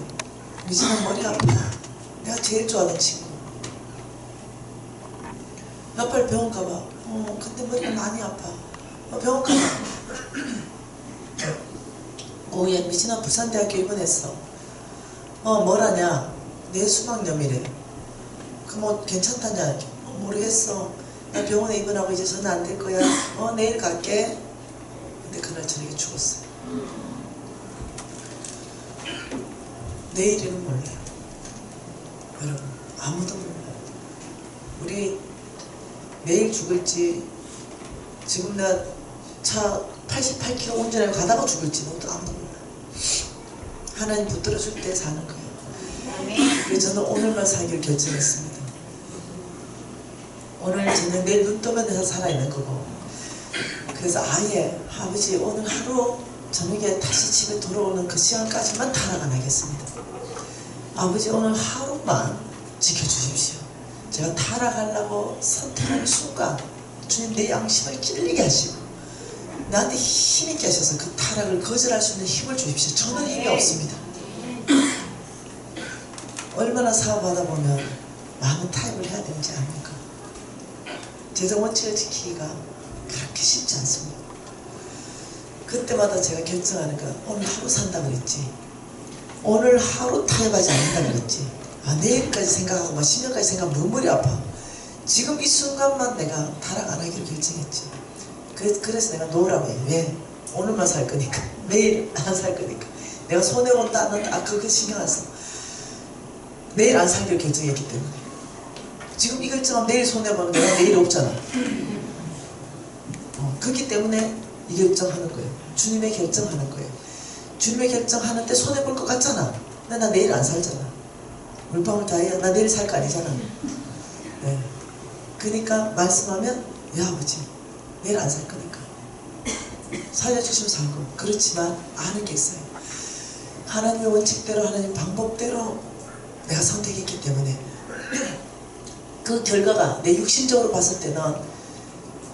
미진아, 머리 아파. 내가 제일 좋아하는 친구. 야, 빨리 병원 가봐. 근데 머리가 많이 아파. 병원 가봐. 오후에 미진아 부산대학교 입원했어. 뭐라냐? 뇌수막염이래. 그 뭐 괜찮다냐? 모르겠어. 나 병원에 입원하고 이제 전화 안 될 거야. 내일 갈게. 근데 그날 저녁에 죽었어요. 내일은 몰라요. 여러분, 아무도 몰라요. 우리 내일 죽을지, 지금 나 차 88km 운전하고 가다가 죽을지 또 아무도 몰라요. 하나님 붙들어줄 때 사는 거예요. 그래서 저는 오늘만 살기를 결정했습니다. 오늘 저는 내일 눈 뜨면 내가 살아있는 거고. 그래서 아예 아버지 오늘 하루 저녁에 다시 집에 돌아오는 그 시간까지만 타락 안 하겠습니다. 아버지 오늘 하루만 지켜주십시오. 제가 타락하려고 선택하는 순간 주님 내 양심을 찔리게 하시고 나한테 힘있게 하셔서 그 타락을 거절할 수 있는 힘을 주십시오. 저는 힘이 없습니다. 얼마나 사업하다 보면 많은 타협을 해야 되는지 압니까? 재정 원칙을 지키기가 그렇게 쉽지 않습니다. 그때마다 제가 결정하는 거, 오늘 하루 산다 그랬지. 오늘 하루 타협하지 않는다 그랬지. 내일까지 생각하고 막 10년까지 생각하면 너무 머리 아파. 지금 이 순간만 내가 타락 안 하기로 결정했지. 그래서 내가 놓으라고 해요. 왜? 오늘만 살 거니까. 내일 안 살 거니까. 내가 손해본다 안 한다. 그거 신경 안 써. 내일 안 살기로 결정했기 때문에. 지금 이 결정하면 내일 손해보면 내가 내일 없잖아. 그렇기 때문에 이 결정하는 거예요. 주님의 결정하는 거예요. 주님의 결정하는데 손해볼 것 같잖아. 근데 나 내일 안 살잖아. 물방울 다 해야 나 내일 살 거 아니잖아. 네. 그러니까 말씀하면 야 아버지 내일 안 살 거니까 살려주시면 살고. 그렇지만 아는 게 있어요. 하나님의 원칙대로 하나님 방법대로 내가 선택했기 때문에 그 결과가 내 육신적으로 봤을 때는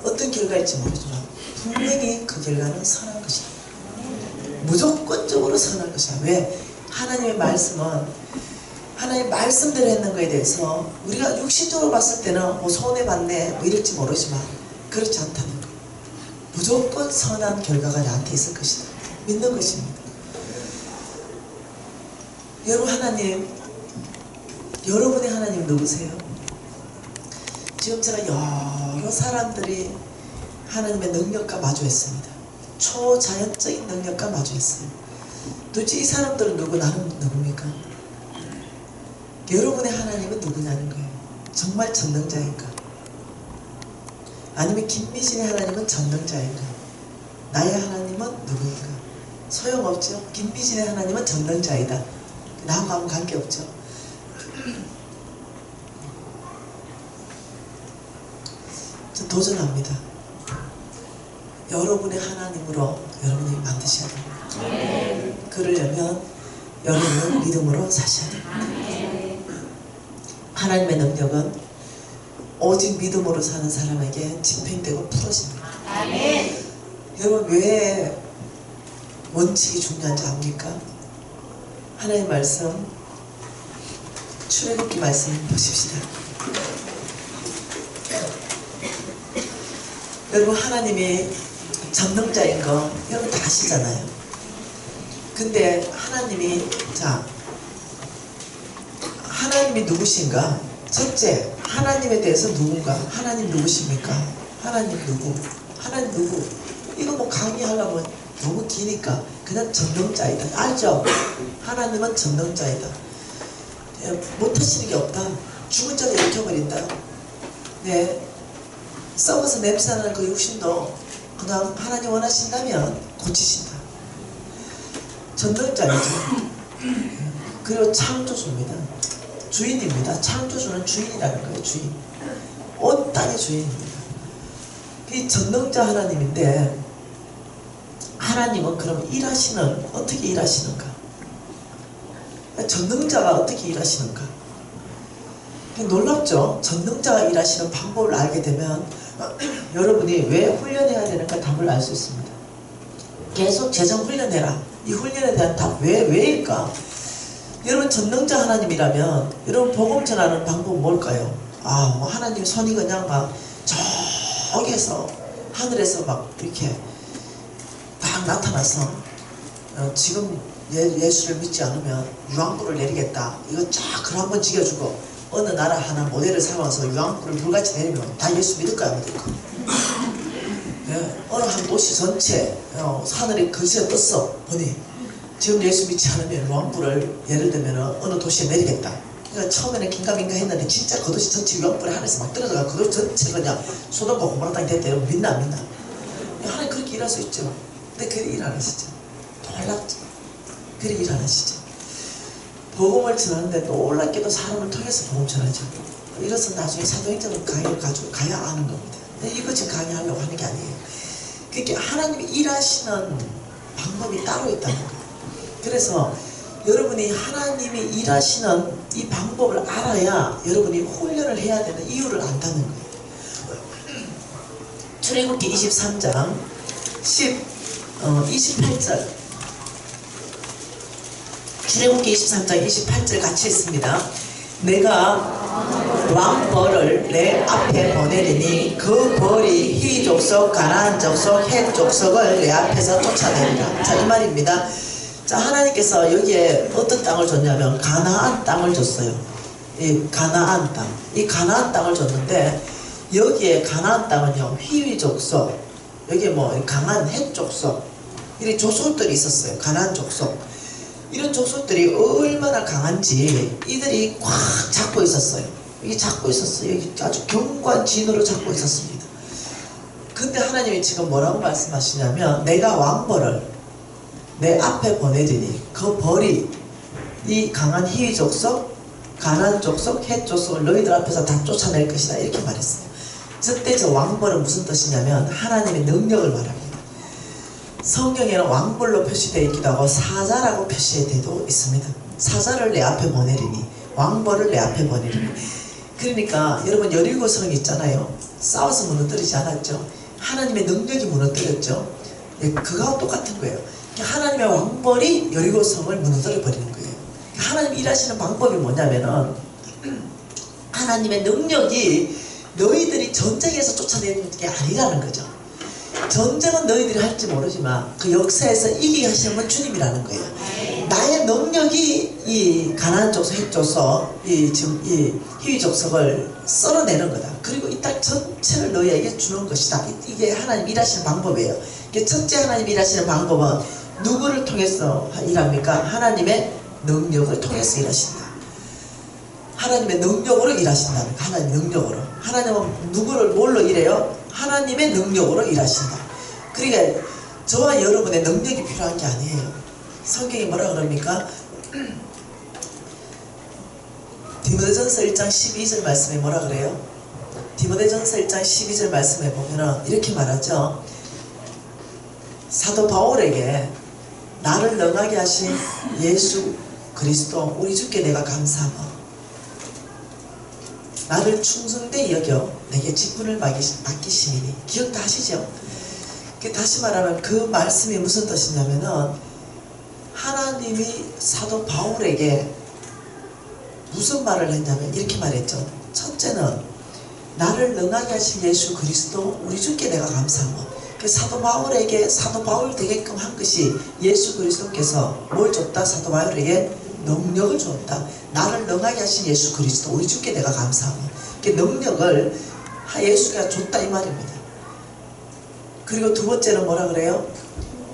어떤 결과일지 모르지만 분명히 그 결과는 선한 것이다. 무조건적으로 선한 것이다. 왜? 하나님의 말씀은 하나님의 말씀대로 했는 거에 대해서 우리가 육신적으로 봤을 때는 뭐 손해봤네 뭐 이럴지 모르지만 그렇지 않다는 거. 무조건 선한 결과가 나한테 있을 것이다. 믿는 것입니다. 여러분 하나님, 여러분의 하나님 누구세요? 지금 제가 여러 사람들이 하나님의 능력과 마주했습니다. 초자연적인 능력과 마주했어요. 도대체 이 사람들은 누구, 나는 누굽니까? 여러분의 하나님은 누구냐는 거예요. 정말 전능자인가? 아니면 김미진의 하나님은 전능자인가? 나의 하나님은 누구인가? 소용없죠. 김미진의 하나님은 전능자이다. 나하고 아무 관계없죠. 저 도전합니다. 여러분의 하나님으로 여러분이 만드셔야 됩니다. 그러려면 여러분은 믿음으로 사셔야 됩니다. 하나님의 능력은 오직 믿음으로 사는 사람에게 집행되고 풀어집니다. 여러분 왜 원칙이 중요한지 압니까? 하나님의 말씀, 출애굽기 말씀 보십시다. 여러분 하나님이 전능자인 거 여러분 다 아시잖아요. 근데 하나님이 하나님이 누구신가? 첫째, 하나님에 대해서 누군가? 하나님 누구십니까? 하나님 누구? 하나님 누구? 이거 뭐 강의하려면 너무 기니까 그냥 전능자이다. 알죠? 하나님은 전능자이다. 못하시는 게 없다. 죽은 자를 일으켜버린다. 네. 썩어서 냄새나는 그 육신도 그냥 하나님 원하신다면 고치신다. 전능자이죠. 그리고 창조주입니다. 주인입니다. 창조주는 주인이라는 거예요. 주인. 온 땅의 주인입니다. 이 전능자 하나님인데 하나님은 그럼 어떻게 일하시는가? 전능자가 어떻게 일하시는가? 놀랍죠? 전능자가 일하시는 방법을 알게 되면 여러분이 왜 훈련해야 되는가 답을 알 수 있습니다. 계속 재정 훈련해라. 이 훈련에 대한 답 왜일까? 여러분 전능자 하나님이라면 여러분 복음 전하는 방법은 뭘까요? 뭐 하나님 손이 그냥 막 저기에서 하늘에서 막 이렇게 딱 나타나서 지금 예수를 믿지 않으면 유황불을 내리겠다. 이거 쫙 글 한번 지겨주고 어느 나라 하나 모델을 삼아서 유황불을 불같이 내리면 다 예수 믿을까 안 믿을까? 어느 한 도시 전체 하늘이 거지에 떴어 보니 지금 예수 믿지 않으면 유황불을 예를 들면 어느 도시에 내리겠다. 그러니까 처음에는 긴가민가 했는데 진짜 그 도시 전체 유황불이 하늘에서 막 떨어져가 그 도시 전체가 그냥 소돔과 고모라 땅이 됐다. 여러분 믿나 안 믿나? 하나님 그렇게 일할 수 있죠. 근데 그렇게 일 안 하시죠. 놀랍죠. 그렇게 일 안 하시죠. 복음을 전하는데 놀랍게도 사람을 통해서 복음 전하죠. 이래서 나중에 사도행전을 강의를 가지고 가야 아는 겁니다. 이거 지금 강의하려고 하는 게 아니에요. 그러니까 하나님이 일하시는 방법이 따로 있다는 거예요. 그래서 여러분이 하나님이 일하시는 이 방법을 알아야 여러분이 훈련을 해야 되는 이유를 안다는 거예요. 출애굽기 23장 28절 출애굽기 23장 28절 같이 있습니다. 내가 왕벌을 내 앞에 보내리니 그 벌이 히 족속, 가나안 족속, 헷 족속을 내 앞에서 쫓아내리라. 자, 이 말입니다. 자, 하나님께서 여기에 어떤 땅을 줬냐면 가나안 땅을 줬어요. 이 가나안 땅. 이 가나안 땅을 줬는데 여기에 가나안 땅은요 히위 족속, 여기에 뭐 강한 헷 족속, 이런 족속들이 있었어요. 가나안 족속. 이런 족속들이 얼마나 강한지 이들이 꽉 잡고 있었어요. 여기 잡고 있었어요. 여기 아주 경관진으로 잡고 있었습니다. 근데 하나님이 지금 뭐라고 말씀하시냐면 내가 왕벌을 내 앞에 보내리니 그 벌이 이 강한 히위 족속, 가나안 족속, 헷 족속을 너희들 앞에서 다 쫓아낼 것이다. 이렇게 말했어요. 그때 저 왕벌은 무슨 뜻이냐면 하나님의 능력을 말합니다. 성경에는 왕벌로 표시되어 있기도 하고 사자라고 표시되어 있습니다. 사자를 내 앞에 보내리니 왕벌을 내 앞에 보내리니. 그러니까 여러분 여리고성 있잖아요. 싸워서 무너뜨리지 않았죠. 하나님의 능력이 무너뜨렸죠. 그거하고 똑같은 거예요. 하나님의 왕벌이 여리고성을 무너뜨려 버리는 거예요. 하나님 일하시는 방법이 뭐냐면은 하나님의 능력이 너희들이 전쟁에서 쫓아내는 게 아니라는 거죠. 전쟁은 너희들이 할지 모르지만 그 역사에서 이기게 하시는 건 주님이라는 거예요. 나의 능력이 이 가나안 족속, 헷 족속, 지금 이 히위 족속을 썰어내는 거다. 그리고 이 땅 전체를 너희에게 주는 것이다. 이게 하나님 일하시는 방법이에요. 첫째 하나님 일하시는 방법은 누구를 통해서 일합니까? 하나님의 능력을 통해서 일하신다. 하나님의 능력으로 일하신다는 거예요. 하나님 능력으로. 하나님은 누구를 뭘로 일해요? 하나님의 능력으로 일하신다. 그러니까 저와 여러분의 능력이 필요한 게 아니에요. 성경이 뭐라 그럽니까? 디모데전서 1장 12절 말씀에 뭐라 그래요? 디모데전서 1장 12절 말씀에 보면은 이렇게 말하죠. 사도 바울에게 나를 능하게 하신 예수 그리스도 우리 주께 내가 감사하고 나를 충성되이 여겨 내게 직분을 맡기시니. 기억 다 하시죠? 다시 말하면 그 말씀이 무슨 뜻이냐면은 하나님이 사도 바울에게 무슨 말을 했냐면 이렇게 말했죠. 첫째는 나를 능하게 하신 예수 그리스도 우리 주께 내가 감사하고, 사도 바울에게 사도 바울 되게끔 한 것이 예수 그리스도께서 뭘 줬다? 사도 바울에게 능력을 줬다. 나를 능하게 하신 예수 그리스도 우리 주께 내가 감사하고, 능력을 예수가 줬다 이 말입니다. 그리고 두 번째는 뭐라 그래요?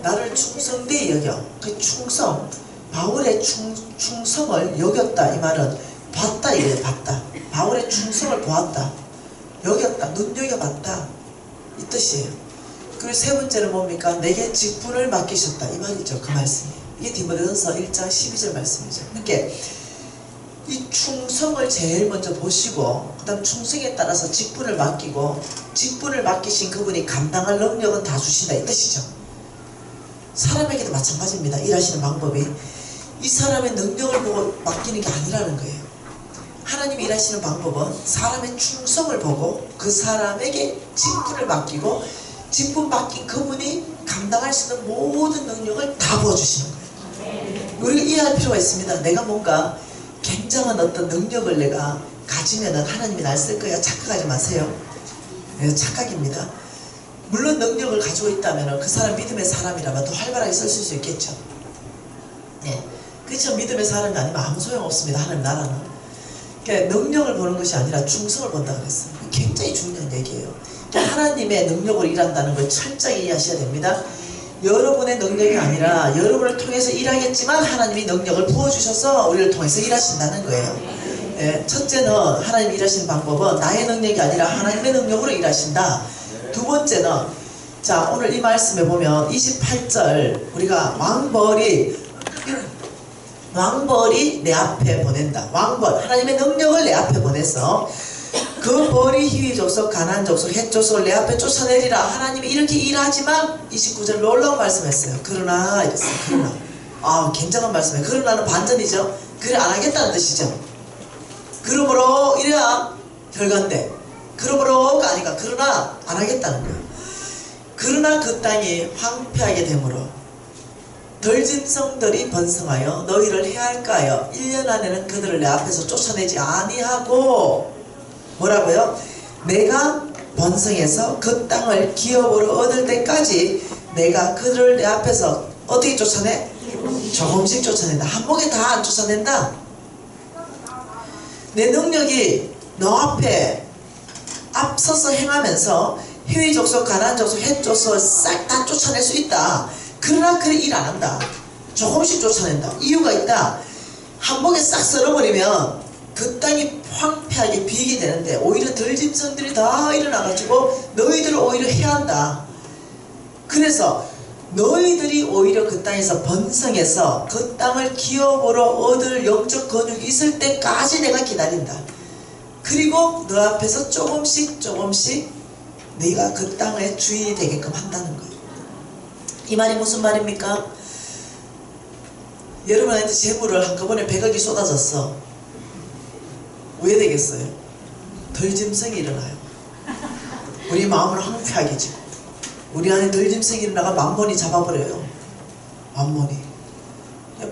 나를 충성되이 여겨. 그 충성, 바울의 충성을 여겼다 이 말은 봤다 이래요. 봤다. 바울의 충성을 보았다, 여겼다, 눈여겨봤다 이 뜻이에요. 그리고 세 번째는 뭡니까? 내게 직분을 맡기셨다 이 말이죠. 그 말씀이 이게 디모데전서 1장 12절 말씀이죠. 그러니까 이 충성을 제일 먼저 보시고 그 다음 충성에 따라서 직분을 맡기고, 직분을 맡기신 그분이 감당할 능력은 다 주신다 이 뜻이죠. 사람에게도 마찬가지입니다. 일하시는 방법이 이 사람의 능력을 보고 맡기는 게 아니라는 거예요. 하나님이 일하시는 방법은 사람의 충성을 보고 그 사람에게 직분을 맡기고, 직분 맡긴 그분이 감당할 수 있는 모든 능력을 다 부어주시는 거예요. 우리가 이해할 필요가 있습니다. 내가 뭔가 굉장한 어떤 능력을 내가 가지면은 하나님이 날 쓸 거야 착각하지 마세요. 네, 착각입니다. 물론 능력을 가지고 있다면 그 사람 믿음의 사람이라면 더 활발하게 쓸 수 있겠죠. 네. 그렇죠. 믿음의 사람이 아니면 아무 소용없습니다. 하나님 나라는. 그러니까 능력을 보는 것이 아니라 충성을 본다고 그랬어요. 굉장히 중요한 얘기예요. 그러니까 하나님의 능력으로 일한다는 걸 철저히 이해하셔야 됩니다. 여러분의 능력이 아니라 여러분을 통해서 일하겠지만 하나님이 능력을 부어주셔서 우리를 통해서 일하신다는 거예요. 네. 첫째는 하나님 일하시는 방법은 나의 능력이 아니라 하나님의 능력으로 일하신다. 두 번째는 자 오늘 이 말씀에 보면 28절 우리가 왕벌이 내 앞에 보낸다. 왕벌 하나님의 능력을 내 앞에 보내서 그 벌이 희위 족속 가나안 족속 헷 족속을 내 앞에 쫓아내리라. 하나님이 이렇게 일하지만 29절 놀라운 말씀했어요. 그러나 이랬어요. 그러나 굉장한 말씀이에요. 그러나는 반전이죠. 그래 안 하겠다는 뜻이죠. 그러므로 이래야 결과인데 그러므로가 아니라 그러나 안 하겠다는 거예요. 그러나 그 땅이 황폐하게 되므로 덜짐승들이 번성하여 너희를 해할까하여 1년 안에는 그들을 내 앞에서 쫓아내지 아니하고 뭐라고요? 내가 번성해서 그 땅을 기업으로 얻을 때까지 내가 그들을 내 앞에서 어떻게 쫓아내? 조금씩 쫓아낸다. 한 목에 다 안 쫓아낸다. 내 능력이 너 앞에 앞서서 행하면서 희위 족속, 가나안 족속, 헷 족속 싹 다 쫓아낼 수 있다. 그러나 그래 일 안 한다. 조금씩 쫓아낸다. 이유가 있다. 한 목에 싹 썰어버리면 그 땅이 황폐하게 비게 되는데 오히려 덜짐승들이 다 일어나가지고 너희들을 오히려 해한다. 그래서 너희들이 오히려 그 땅에서 번성해서 그 땅을 기업으로 얻을 영적 근육이 있을 때까지 내가 기다린다. 그리고 너 앞에서 조금씩 네가 그 땅의 주인이 되게끔 한다는 거예요. 이 말이 무슨 말입니까? 여러분한테 재물을 한꺼번에 100억이 쏟아졌어. 왜 되겠어요? 덜짐승이 일어나요. 우리 마음을 황폐하게 지고 우리 안에 덜짐승이 일어나가 만번이 잡아버려요. 만번이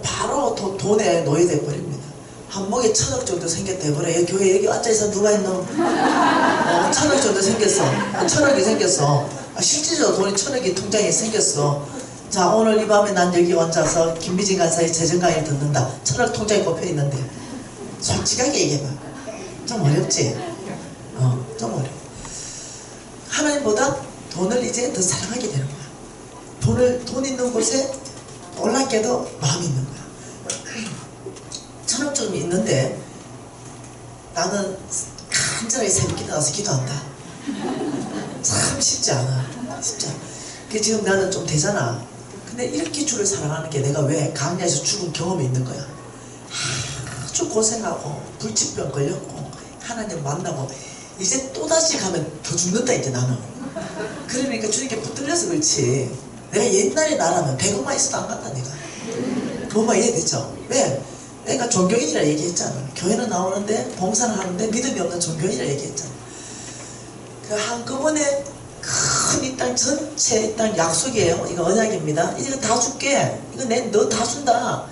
바로 돈에 노예돼 버립니다. 한 목에 1000억 정도 생겼다 해보래. 교회 여기 앉아있어 누가 있노? 1000억 정도 생겼어. 1000억이 생겼어. 실질적으로 돈이 1000억이 통장에 생겼어. 자 오늘 이 밤에 난 여기 앉아서 김미진 간사의 재정 강의를 듣는다. 1000억 통장에 꼽혀있는데 솔직하게 얘기해봐. 좀 어렵지? 좀 어려워. 하나님보다 돈을 이제 더 사랑하게 되는 거야. 돈 있는 곳에 놀랍게도 마음이 있는 거야. 1000억 좀 있는데 나는 간절하게 새벽에 나와서 기도한다. 참 쉽지 않아. 쉽지 않아. 그 지금 나는 좀 되잖아. 근데 이렇게 주를 사랑하는 게 내가 왜 강야에서 죽은 경험이 있는 거야. 아주 고생하고 불치병 걸렸고 하나님 만나고 이제 또다시 가면 더 죽는다 이제 나는. 그러니까 주님께 붙들려서 그렇지. 내가 옛날에 나라면 100억만 있어도 안 간다 내가. 뭐만 이해됐죠? 왜? 내가 종교인이라 얘기했잖아. 교회는 나오는데 봉사는 하는데 믿음이 없는 종교인이라 얘기했잖아. 그 한꺼번에 큰 이 땅 전체 이 땅 약속이에요. 이거 언약입니다. 이거 다 줄게. 이거 너 다 준다.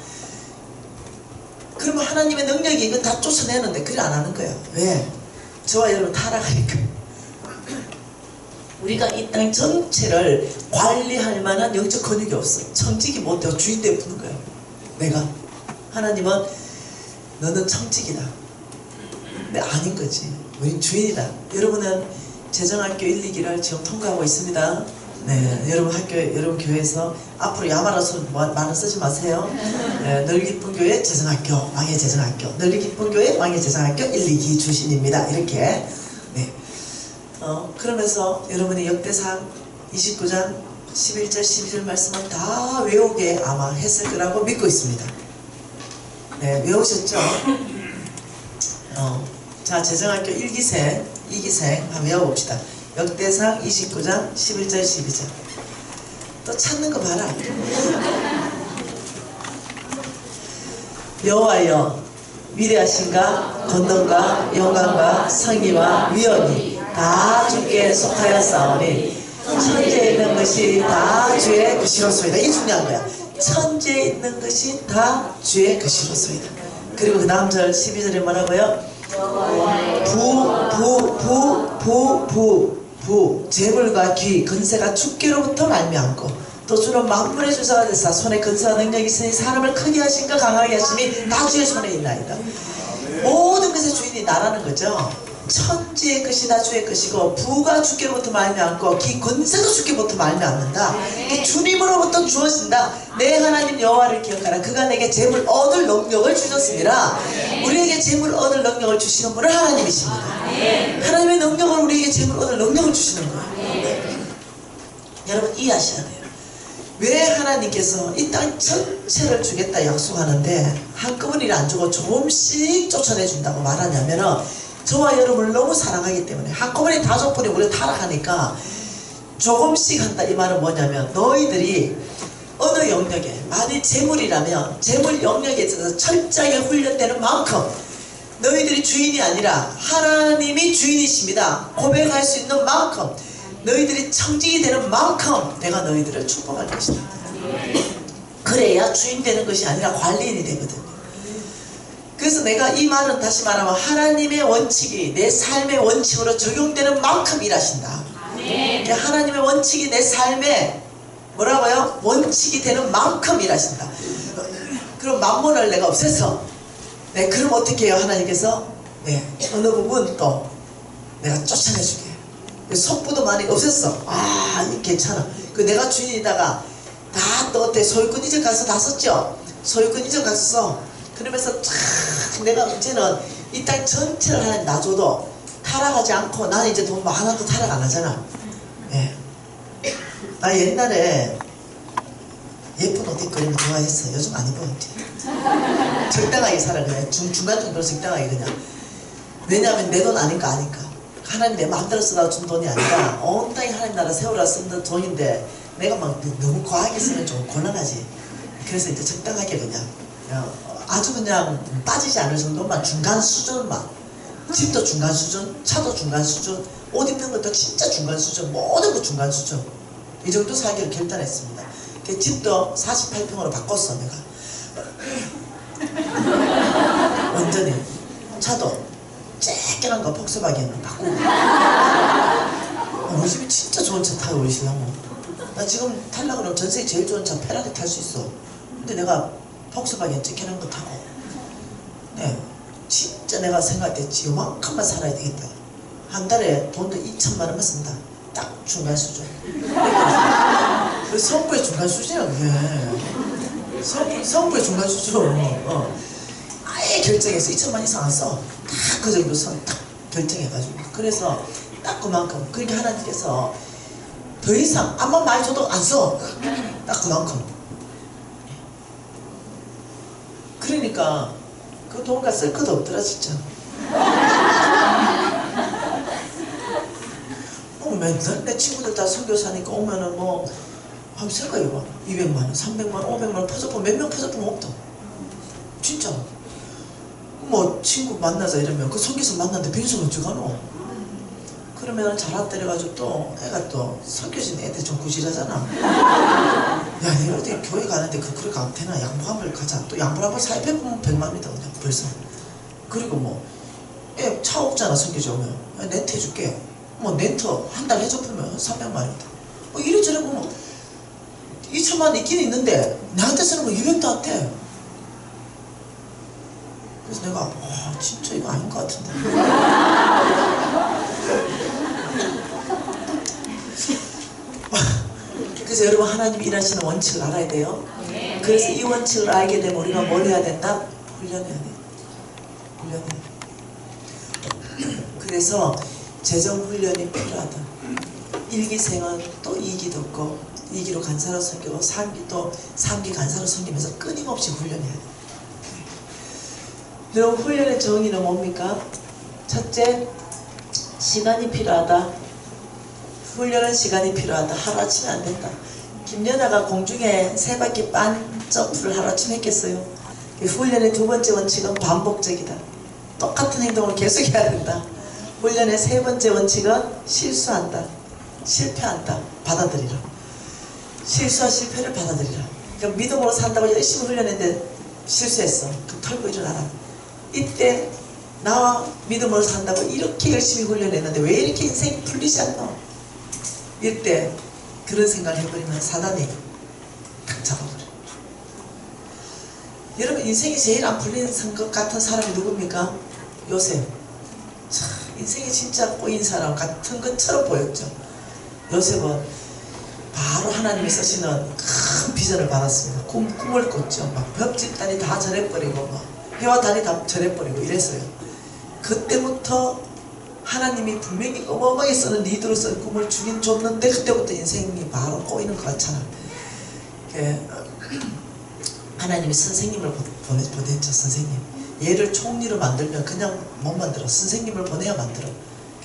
그러면 하나님의 능력이 이거 다 쫓아내는데 그래 안 하는 거야. 왜? 저와 여러분 타락하니까. 우리가 이 땅 전체를 관리할 만한 영적 권력이 없어. 청직이 못해요. 주인 되는 거야. 내가. 하나님은 너는 청직이다. 근데 아닌 거지. 우린 주인이다. 여러분은 재정학교 1, 2기를 지금 통과하고 있습니다. 네, 여러분 교회에서 앞으로 야마라서 말은 쓰지 마세요. 네, 늘 기쁜 교회 재정학교, 왕의 재정학교, 늘 기쁜 교회 왕의 재정학교 1, 2기 출신입니다. 이렇게. 네. 그러면서 여러분이 역대상 29장 11절 12절 말씀을 다 외우게 아마 했을 거라고 믿고 있습니다. 네, 외우셨죠? 자, 재정학교 1기생, 2기생 한번 외워봅시다. 역대상 29장 11절 12절. 또 찾는 거 봐라. 여호와여 위대하신가 권능과 영광과 성의와 위엄이 다 주께 속하였사오니 천지에 있는 것이 다 주의 것이로소이다. 이게 중요한 거야. 천지에 있는 것이 다 주의 것이로소이다. 그리고 그 다음 절 12절에 뭐라고요? 부 재물과 귀 근세가 주께로부터 말미암고 또 주는 만물의 주사가 되사 손에 근세와 능력이 있으니 사람을 크게 하신가 강하게 하심이 다 주의 손에 있나이다. 모든 것의 주인이 나라는 거죠. 천지의 것이 다 주의 것이고 부가 주께로부터 말미암고 기 권세도 주께로부터 말미암는다. 주님으로부터 주어진다. 내 하나님 여호와를 기억하라. 그가 내게 재물 얻을 능력을 주셨습니다. 우리에게 재물 얻을 능력을 주시는 분은 하나님이십니다. 하나님의 능력을 우리에게 재물 얻을 능력을 주시는 거예요. 여러분 이해하셔야 돼요. 왜 하나님께서 이 땅 전체를 주겠다 약속하는데 한꺼번에 안 주고 조금씩 쫓아내준다고 말하냐면은 저와 여러분을 너무 사랑하기 때문에 한꺼번에 다 줘버리고 우리가 타락하니까 조금씩 한다. 이 말은 뭐냐면 너희들이 어느 영역에 만일 재물이라면 재물 영역에 있어서 철저하게 훈련되는 만큼 너희들이 주인이 아니라 하나님이 주인이십니다. 고백할 수 있는 만큼 너희들이 청직이 되는 만큼 내가 너희들을 축복할 것이다. 그래야 주인 되는 것이 아니라 관리인이 되거든요. 그래서 내가 이 말은 다시 말하면 하나님의 원칙이 내 삶의 원칙으로 적용되는 만큼 일하신다. 하나님의 원칙이 내 삶에 뭐라고요? 원칙이 되는 만큼 일하신다. 그럼 만몬을 내가 없애서 네, 그럼 어떻게 해요? 하나님께서 네, 어느 부분 또 내가 쫓아내주게. 속부도 많이 없앴어. 아, 괜찮아. 그 내가 주인이다가 다 또 어때? 소유권 이전 가서 다 썼죠? 소유권 이전 갔어. 그러면서 쫙 내가 이제는 이 땅 전체를 하나님 놔줘도 타락하지 않고 나는 이제 돈 많아도 타락 안 하잖아. 예. 나 옛날에 예쁜 옷 입고 이런 거 좋아했어. 요즘 안 입어 이제. 적당하게 살아 그냥. 중간 정도로 적당하게 그냥. 왜냐하면 내 돈 아닌 거 아니까. 하나님 내 마음대로 쓰라고 준 돈이 아니라 온 땅에 하나님 나라 세우라 쓴 돈인데 내가 막 너무 과하게 쓰면 좀 곤란하지. 그래서 이제 적당하게 그냥 아주 그냥 빠지지 않을 정도만 중간 수준만. 집도 중간 수준, 차도 중간 수준, 옷 입는 것도 진짜 중간 수준, 모든 거 중간 수준. 이 정도 살기로 결단했습니다. 그 집도 48평으로 바꿨어 내가. 완전히. 차도 쬐끈한 거 폭스바겐으로 바꾸고. 우리 집이 진짜 좋은 차 타요 우리 신랑은. 나 지금 타려고 그러면 전세계 제일 좋은 차 페라리 탈 수 있어. 근데 내가 폭스바겐 쬐끈한 거 타고 네, 진짜 내가 생각했지. 요만큼만 살아야 되겠다. 한 달에 돈도 2천만 원만 쓴다. 딱 중간 수준. 그 성부의 중간 수준이야 그게. 성부의 중간 수준. 아예 결정해서 2천만 이상 안 써. 딱 그 정도 선. 딱 결정해가지고. 그래서 딱 그만큼. 그러니까 하나님께서 더 이상 아무 말 줘도 안 써. 딱 그만큼. 그러니까 그 돈가 쓸 것도 없더라 진짜. 맨날 내 친구들 다 선교사니까 오면은 뭐 한번 생각해봐. 200만원, 300만원, 500만원 퍼져보면 몇 명 퍼져보면 없다. 진짜. 뭐 친구 만나자 이러면 그 선교사 만났는데 빈손 어쩌가노? 그러면 잘안 때려가지고 또 애가 또 선교신 애들 좀 구실하잖아. 야 내가 어디 교회 가는데 그렇게 가면 되나? 양복 한 벌 가자. 또 양복 한 벌 사입 해보면 100만원이다 그냥 벌써. 그리고 뭐 애 차 없잖아 선교지 오면. 렌트 해줄게. 뭐 렌터 한 달 해줘보면 300만원이다. 뭐 이래저래 보면 2천만 있긴 있는데 나한테 쓰는 거 200도 안 돼. 그래서 내가 와 진짜 이거 아닌 것 같은데. 그래서 여러분 하나님이 일하시는 원칙을 알아야 돼요. 그래서 이 원칙을 알게 되면 우리가 뭘 해야 된다? 훈련해야 돼. 훈련해야 돼. 그래서 재정훈련이 필요하다. 1기생은 또 2기 듣고 2기로 간사로 섬기고 3기 또 3기 간사로 섬기면서 끊임없이 훈련해야 돼. 여러분 훈련의 정의는 뭡니까? 첫째, 시간이 필요하다. 훈련은 시간이 필요하다. 하루아침에 안 된다. 김연아가 공중에 3바퀴 반 점프를 하루아침에 했겠어요? 훈련의 두 번째 원칙은 반복적이다. 똑같은 행동을 계속해야 된다. 훈련의 세 번째 원칙은 실수한다. 실패한다. 받아들이라. 실수와 실패를 받아들이라. 그럼 믿음으로 산다고 열심히 훈련했는데 실수했어. 그럼 털고 일어나라. 이때 나와 믿음으로 산다고 이렇게 열심히 훈련했는데 왜 이렇게 인생이 풀리지 않나? 이때 그런 생각을 해버리면 사단이 탁 잡아버려. 여러분 인생이 제일 안 풀리는 것 같은 사람이 누굽니까? 요셉. 참 인생이 진짜 꼬인 사람 같은 것처럼 보였죠. 요셉은 바로 하나님이 쓰시는 큰 비전을 받았습니다. 꿈을 꿨죠. 막 벽집단이 다 절해버리고 막 해와 달이 다 절해버리고 이랬어요. 그때부터 하나님이 분명히 어마어마하게 쓰는 리더로서 꿈을 주긴 줬는데 그때부터 인생이 바로 꼬이는 것 같잖아. 하나님이 선생님을 보냈죠. 선생님. 얘를 총리로 만들면 그냥 못 만들어. 선생님을 보내야 만들어.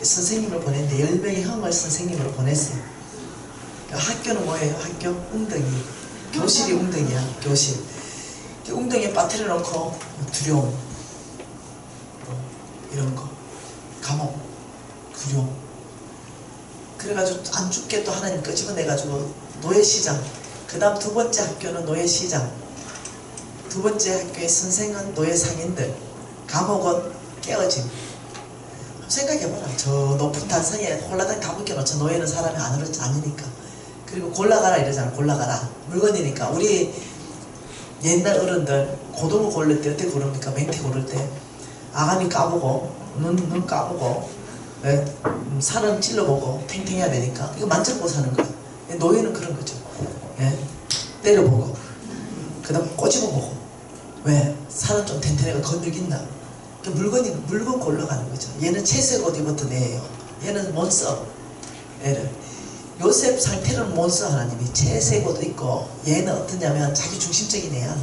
선생님을 보냈는데 10명의 형을 선생님으로 보냈어요. 학교는 뭐예요? 학교? 웅덩이. 교실이 웅덩이야. 교실. 웅덩이에 빠뜨려 놓고 두려움 이런 거. 감옥. 두려움. 그래가지고 안 죽게 또 하나님 끄집어내가지고 노예시장. 그 다음 두 번째 학교는 노예시장. 두 번째 학교의 선생은 노예상인들. 감옥은 깨어짐. 생각해봐라. 저 높은 단상에 홀라당 다 묶여놓죠. 노예는 사람이 아니니까. 그리고 골라가라 이러잖아. 골라가라. 물건이니까. 우리 옛날 어른들 고등어 고를 때 어떻게 고릅니까? 맹태 고를 때 아가미 까보고 눈 까보고 살은 찔러보고 탱탱해야 되니까 이거 만져보고 사는 거야. 노예는 그런 거죠. 때려보고 그 다음 꼬집어보고 왜? 살은 좀 튼튼해가 건드긴다. 물건 골라가는 거죠. 얘는 채색 옷 입었던 애예요. 얘는 못 써. 애를. 요셉 상태는 못 써. 하나님이 채색 옷 입고 얘는 어떠냐면 자기 중심적인 애야.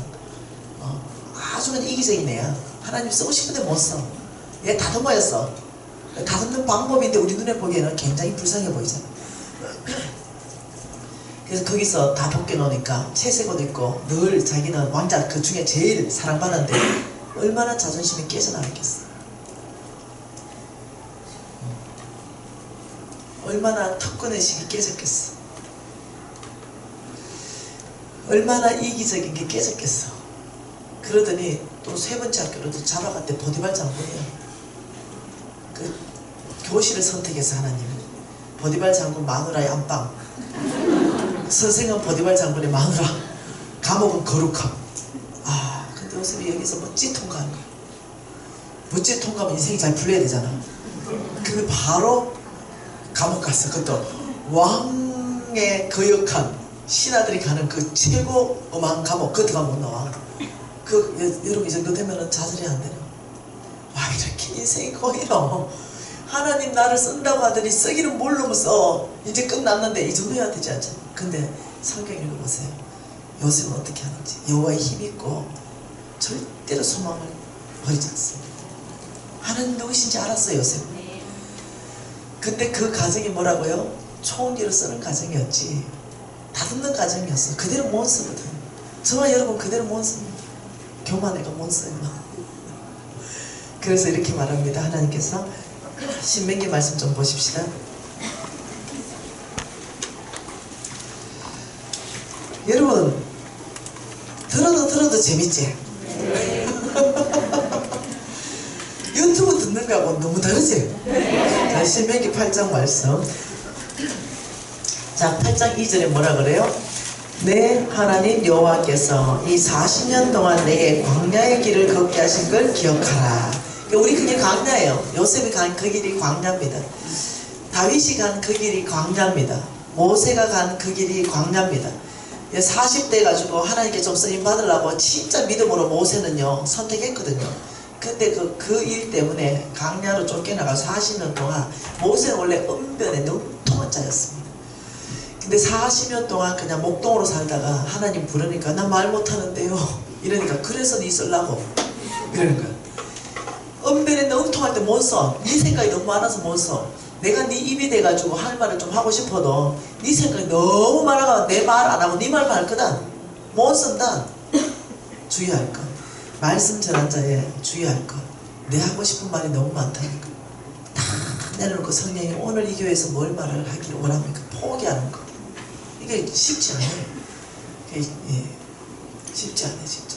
아주 그냥 이기적인 애야. 하나님 쓰고 싶은데 못 써. 얘 다듬어였어. 다듬는 방법인데 우리 눈에 보기에는 굉장히 불쌍해 보이잖아. 그래서 거기서 다 벗겨놓으니까 채색 옷 입고 늘 자기는 왕자 그 중에 제일 사랑받는데 얼마나 자존심이 깨져나갔겠어. 얼마나 턱권의식이 깨졌겠어. 얼마나 이기적인 게 깨졌겠어. 그러더니 또 세 번째 학교로도 잡아갔대. 보디발 장군이야. 그 교실을 선택해서 하나님 보디발 장군 마누라의 안방, 선생은 보디발 장군의 마누라, 감옥은 거룩함. 근데 요셉이 여기서 멋지 통과하는 거야. 멋지 통과하면 인생이 잘 풀려야 되잖아. 근데 바로 감옥 갔어. 그것도 왕의 거역한 신하들이 가는 그 최고 엄한 감옥. 그거 들어가면 못 나와. 여러분 이 정도 되면은 자살이 안 되나? 와 이렇게 인생이 꼬이노. 하나님 나를 쓴다고 하더니 쓰기는 뭘로 써? 이제 끝났는데 이 정도 해야 되지 않잖아. 근데 성경 읽어보세요. 요셉은 어떻게 하는지. 여호와의 힘이 있고 절대로 소망을 버리지 않습니다. 하나님 누구신지 알았어요, 요셉은. 근데 그 가정이 뭐라고요? 총리로 쓰는 가정이었지 다듬는 가정이었어. 그대로 못 쓰거든. 저와 여러분 그대로 못 씁니다. 교만해가 못 써요. 그래서 이렇게 말합니다. 하나님께서 신명기 말씀 좀 보십시다. 여러분 들어도 재밌지? 유튜브 듣는 거하고 너무 다르지? 자, 신명기 8장 말씀. 자, 8장 2절에 뭐라 그래요? 내 하나님 여호와께서 이 40년 동안 내게 광야의 길을 걷게 하신 걸 기억하라. 우리 그게 광야예요. 요셉이 간 그 길이 광야입니다. 다윗이 간 그 길이 광야입니다. 모세가 간 그 길이 광야입니다. 40대 가지고 하나님께 좀 쓰임 받으려고 진짜 믿음으로 모세는요 선택했거든요. 근데 그 일 때문에 광야로 쫓겨나가 40년 동안 모세는 원래 은변에 능통한 자였습니다. 근데 40년 동안 그냥 목동으로 살다가 하나님 부르니까 나 말 못하는데요 이러니까 그래서 네 쓰려고 이러는 거야. 은변에 능통할 때 못 써. 네 생각이 너무 많아서 못 써. 내가 네 입이 돼가지고 할 말을 좀 하고 싶어도 네 생각이 너무 많아가 내 말 안 하고 네 말만 할 거다. 못 쓴다. 주의할 것. 말씀 전한 자에 주의할 것. 내 하고 싶은 말이 너무 많다는 거. 다 내려놓고 성령이 오늘 이 교회에서 뭘 말을 하기를 원합니까? 포기하는 거. 이게 쉽지 않아요. 이게, 쉽지 않아요 진짜.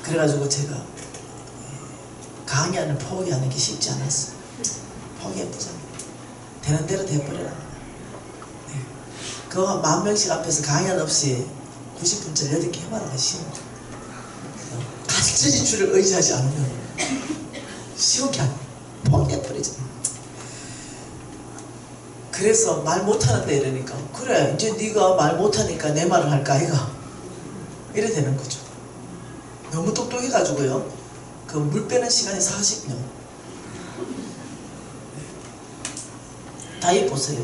그래가지고 제가 강의하는 포기하는 게 쉽지 않았어요. 포기해보자. 되는 대로 돼버려라. 네. 그거 10,000명씩 앞에서 강연 없이 90분짜리 8개 해봐라. 쉬운 거. 가르쳐진 줄을 의지하지 않으면 쉬운 게 아니야. 포기해버리자. 그래서 말 못하는데 이러니까 그래 이제 네가 말 못하니까 내 말을 할까 아이가 이래 되는 거죠. 너무 똑똑해가지고요 그 물 빼는 시간이 40년. 다윗 보세요.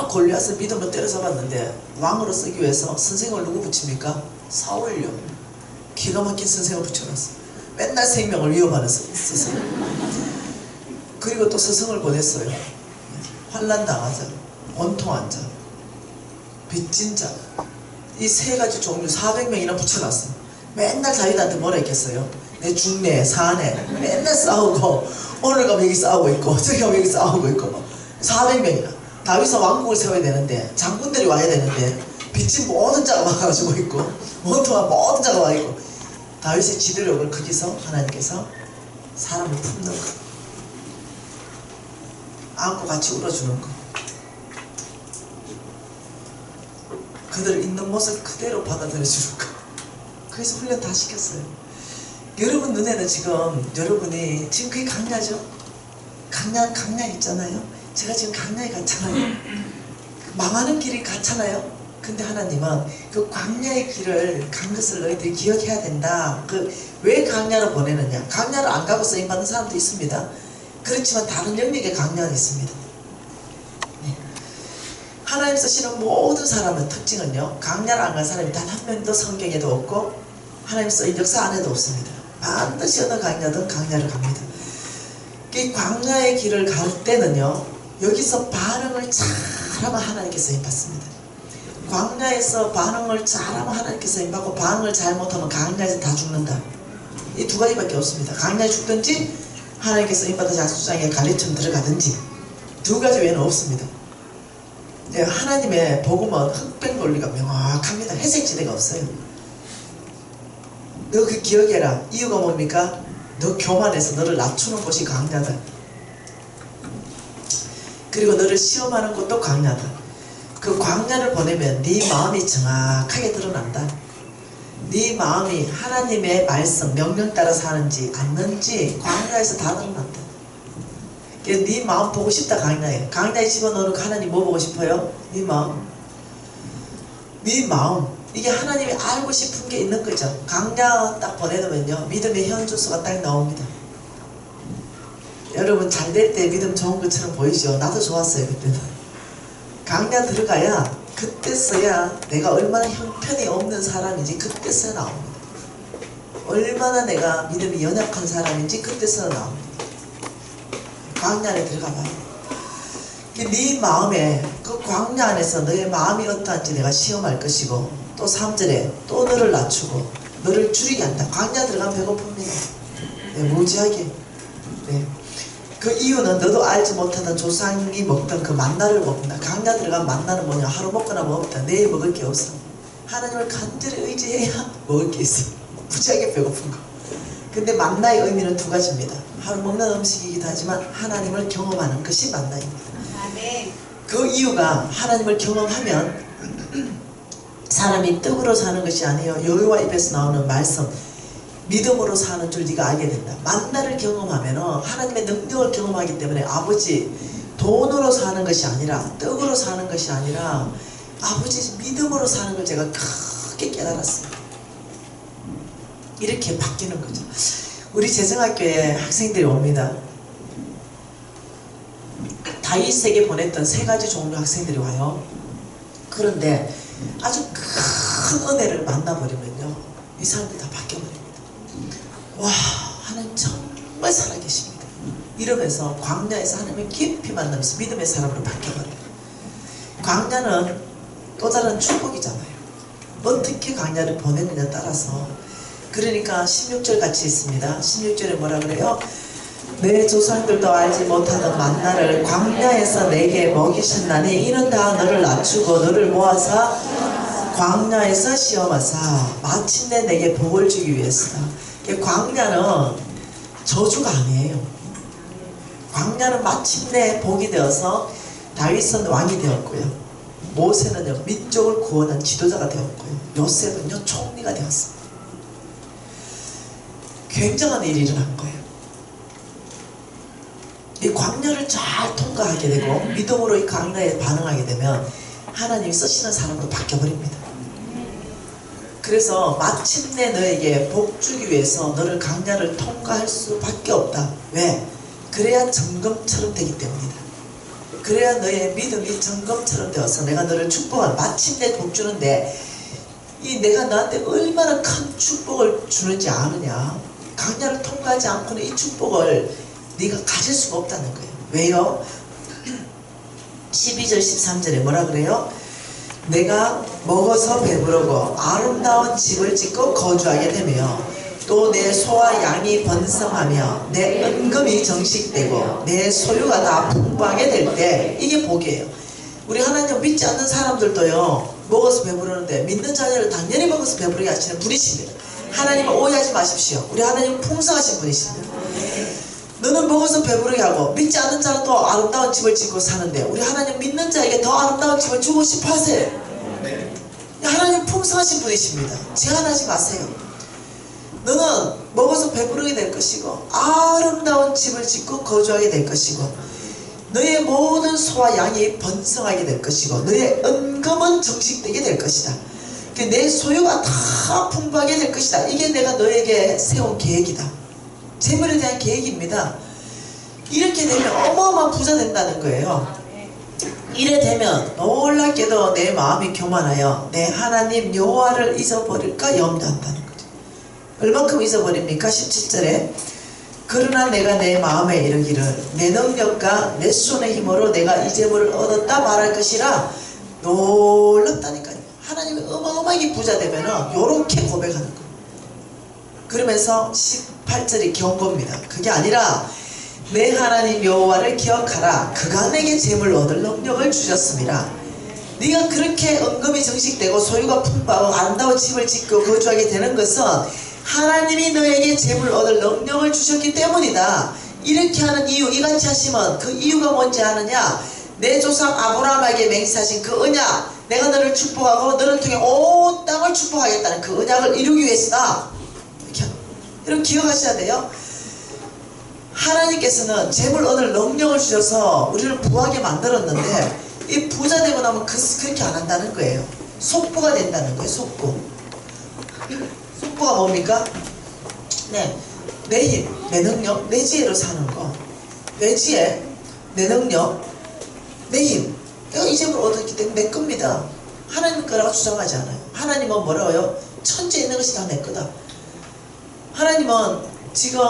골리앗을 믿음으로 때려잡았는데 왕으로 쓰기 위해서 선생을 누구 붙입니까? 사울요. 기가 막힌 선생을 붙여놨어. 맨날 생명을 위협하는 스승. 그리고 또 스승을 보냈어요. 환난 당하자, 원통한 자, 빚진 자. 이 세 가지 종류 400명이나 붙여놨어. 맨날 다윗한테 뭐라 했겠어요? 내 죽네, 사네. 맨날 싸우고 오늘 가면 여기 싸우고 있고 저기 가면 여기 싸우고 있고 400명이나. 다윗은 왕국을 세워야 되는데 장군들이 와야 되는데 빚진 모든 자가 와가지고 있고 원통한 모든 자가 와 있고 다윗의 지도력을 거기서 하나님께서 사람을 품는 거. 안고 같이 울어주는 거. 그들 있는 모습 그대로 받아들여주는 거. 그래서 훈련 다 시켰어요. 여러분 눈에는 지금 여러분이 지금 그게 강야죠. 강야 있잖아요. 제가 지금 강야에 갔잖아요. 망하는 길이 갔잖아요. 근데 하나님은 그 광야의 길을 간 것을 너희들이 기억해야 된다. 왜 강야로 보내느냐. 강야를 안 가고 쓰임받는 사람도 있습니다. 그렇지만 다른 영역의 강야가 있습니다. 네. 하나님 쓰시는 모든 사람의 특징은요 강야를 안 간 사람이 단 한 명도 성경에도 없고 하나님 쓰인 역사 안에도 없습니다. 반드시 어느 강야든 강야를 갑니다. 이 광야의 길을 갈 때는요 여기서 반응을 잘하면 하나님께 쓰임받습니다. 광야에서 반응을 잘하면 하나님께 쓰임받고 반응을 잘못하면 강야에서 다 죽는다. 이 두 가지밖에 없습니다. 강야에 죽든지 하나님께 쓰임받아 자수장에 갈리처럼 들어가든지 두 가지 외에는 없습니다. 하나님의 복음은 흑백 논리가 명확합니다. 회색지대가 없어요. 너 그 기억해라. 이유가 뭡니까? 너 교만해서 너를 낮추는 곳이 강야다. 그리고 너를 시험하는 곳도 강야다. 그 광야를 보내면 네 마음이 정확하게 드러난다. 네 마음이 하나님의 말씀, 명령 따라 사는지 않는지 광야에서 다 드러난다. 네 마음 보고 싶다 강야에. 강야에 집어넣는 하나님 뭐 보고 싶어요? 네 마음. 네 마음. 이게 하나님이 알고 싶은 게 있는 거죠. 강야 딱 보내놓으면요 믿음의 현주소가 딱 나옵니다. 여러분 잘 될 때 믿음 좋은 것처럼 보이죠? 나도 좋았어요 그때는. 강야 들어가야 그때서야 내가 얼마나 형편이 없는 사람인지 그때서야 나옵니다. 얼마나 내가 믿음이 연약한 사람인지 그때서야 나옵니다. 광야 안에 들어가 봐요. 네 마음에 그 광야 안에서 너의 마음이 어떠한지 내가 시험할 것이고, 또 3절에 또 너를 낮추고 너를 줄이게 한다. 광야 들어가면 배고픕니다. 네, 무지하게. 네. 그 이유는 너도 알지 못하던 조상이 먹던 그 만나를 먹는다. 광야 들어가면 만나는 뭐냐? 하루 먹거나 먹었다. 내일 먹을 게 없어. 하나님을 간절히 의지해야 먹을 게 있어. 무지하게 배고픈 거. 근데 만나의 의미는 두 가지입니다. 하루 먹는 음식이기도 하지만 하나님을 경험하는 것이 만나입니다. 그 이유가 하나님을 경험하면 사람이 떡으로 사는 것이 아니에요. 여호와 입에서 나오는 말씀, 믿음으로 사는 줄 네가 알게 된다. 만나를 경험하면 하나님의 능력을 경험하기 때문에 아버지 돈으로 사는 것이 아니라, 떡으로 사는 것이 아니라 아버지 믿음으로 사는 걸 제가 크게 깨달았어요. 이렇게 바뀌는 거죠. 우리 재정학교에 학생들이 옵니다. 다윗에게 보냈던 3가지 종류 학생들이 와요. 그런데 아주 큰 은혜를 만나버리면요, 이 사람들이 다 바뀌어버립니다. 와, 하나님 정말 살아계십니다 이러면서 광야에서 하나님을 깊이 만나면서 믿음의 사람으로 바뀌어버려요. 광야는 또 다른 축복이잖아요. 어떻게 광야를 보내느냐에 따라서. 그러니까 16절 같이 있습니다. 16절에 뭐라 그래요? 내 조상들도 알지 못하던 만나를 광야에서 내게 먹이셨나니 이는 다 너를 낮추고 너를 모아서 광야에서 시험하사 마침내 내게 복을 주기 위해서다. 광야는 저주가 아니에요. 광야는 마침내 복이 되어서 다윗은 왕이 되었고요, 모세는요 민족을 구원한 지도자가 되었고요, 요셉은요 총리가 되었습니다. 굉장한 일이 일어난 거예요. 이 광야를 잘 통과하게 되고 믿음으로 이 광야에 반응하게 되면 하나님이 쓰시는 사람으로 바뀌어버립니다. 그래서 마침내 너에게 복 주기 위해서 너를 광야를 통과할 수밖에 없다. 왜? 그래야 점검처럼 되기 때문이다. 그래야 너의 믿음이 점검처럼 되어서 내가 너를 축복한, 마침내 복 주는데 이 내가 너한테 얼마나 큰 축복을 주는지 아느냐? 광야를 통과하지 않고는 이 축복을 네가 가질 수가 없다는 거예요. 왜요? 12절 13절에 뭐라 그래요? 내가 먹어서 배부르고 아름다운 집을 짓고 거주하게 되며 또 내 소와 양이 번성하며 내 은금이 정식되고 내 소유가 다 풍부하게 될 때, 이게 복이에요. 우리 하나님 믿지 않는 사람들도요 먹어서 배부르는데 믿는 자녀를 당연히 먹어서 배부르게 하시는 분이십니다. 하나님을 오해하지 마십시오. 우리 하나님은 풍성하신 분이십니다. 너는 먹어서 배부르게 하고 믿지 않는 자는 또 아름다운 집을 짓고 사는데 우리 하나님 믿는 자에게 더 아름다운 집을 주고 싶어 하세요. 하나님 풍성하신 분이십니다. 제한하지 마세요. 너는 먹어서 배부르게 될 것이고 아름다운 집을 짓고 거주하게 될 것이고 너의 모든 소와 양이 번성하게 될 것이고 너의 은금은 정식되게 될 것이다. 내 소유가 다 풍부하게 될 것이다. 이게 내가 너에게 세운 계획이다. 재물에 대한 계획입니다. 이렇게 되면 어마어마한 부자 된다는 거예요. 이래 되면 놀랍게도 내 마음이 교만하여 내 하나님 여호와를 잊어버릴까 염려한다는 거죠. 얼만큼 잊어버립니까? 17절에 그러나 내가 내 마음에 이르기를 내 능력과 내 손의 힘으로 내가 이 재물을 얻었다 말할 것이라. 놀랍다니까요. 하나님이 어마어마하게 부자 되면은 요렇게 고백하는 거예요. 그러면서 18절이 경고입니다. 그게 아니라 내 하나님 여호와를 기억하라. 그가 내게 재물 얻을 능력을 주셨습니다. 네가 그렇게 은금이 정식되고 소유가 풍부하고 아름다운 집을 짓고 거주하게 되는 것은 하나님이 너에게 재물 얻을 능력을 주셨기 때문이다. 이렇게 하는 이유, 이같이 하시면 그 이유가 뭔지 아느냐? 내 조상 아브라함에게 맹세하신 그 언약, 내가 너를 축복하고 너를 통해 온 땅을 축복하겠다는 그 언약을 이루기 위해서다. 여러분 기억하셔야 돼요. 하나님께서는 재물 얻을 능력을 주셔서 우리를 부하게 만들었는데 이 부자 되고 나면 그렇게 안 한다는 거예요. 속부가 된다는 거예요. 속부. 속부가 뭡니까? 네, 내 힘, 내 능력, 내 지혜로 사는 거. 내 지혜, 내 능력, 내 힘, 내가 이 점을 얻었기 때문에 내 겁니다. 하나님 거라고 주장하지 않아요. 하나님은 뭐라고요? 천지에 있는 것이 다 내 거다. 하나님은 지금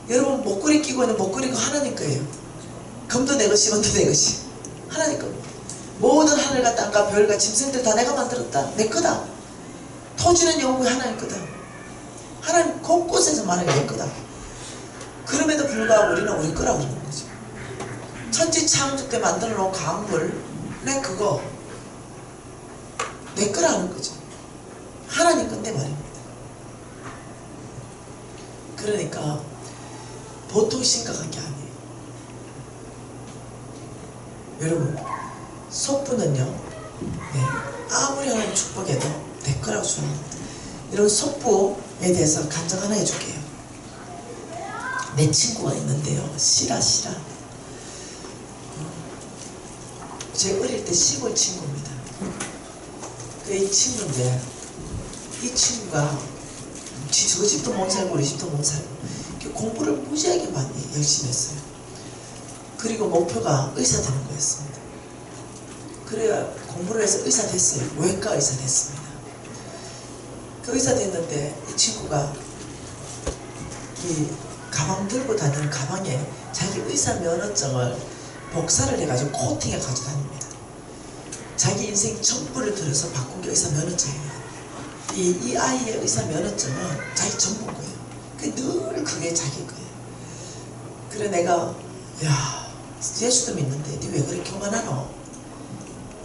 여러분 목걸이 끼고 있는 목걸이가 하나님 거예요. 금도 내 것이, 은도 내 것이 하나님 겁니다. 모든 하늘과 땅과 별과 짐승들 다 내가 만들었다. 내 거다. 토지는 영원히 하나님 거다. 하나님 곳곳에서 말하는 내 거다. 그럼에도 불구하고 우리는 우리 거라고 그러는 거죠. 천지 창조 때 만들어 놓은 강물, 내 그거 내 거라는 거죠. 하나님 건데 말입니다. 그러니까 보통 심각한 게 아니에요. 여러분, 속부는요, 네, 아무리 하나님 축복해도 내 거라고 주장합니다. 이런 속부에 대해서 간증 하나 해줄게요. 내 친구가 있는데요, 시라. 제 어릴 때 시골 친구입니다. 이 친구인데, 이 친구가 저 집도 못 살고 우리 집도 못 살고 공부를 무지하게 많이 열심히 했어요. 그리고 목표가 의사 되는 거였습니다. 그래야 공부를 해서 의사 됐어요. 외과 의사 됐습니다. 그 의사 됐는데 이 친구가 이 가방 들고 다니는 가방에 자기 의사 면허증을 복사를 해가지고 코팅해 가지고 다닙니다. 자기 인생 전부를 들여서 바꾼 게 의사 면허증이에요. 이 아이의 의사 면허증은 자기 전부인 거예요. 늘 그게 자기 거예요. 그래 내가 야 예수도 믿는데 니 왜 그렇게 교만하노?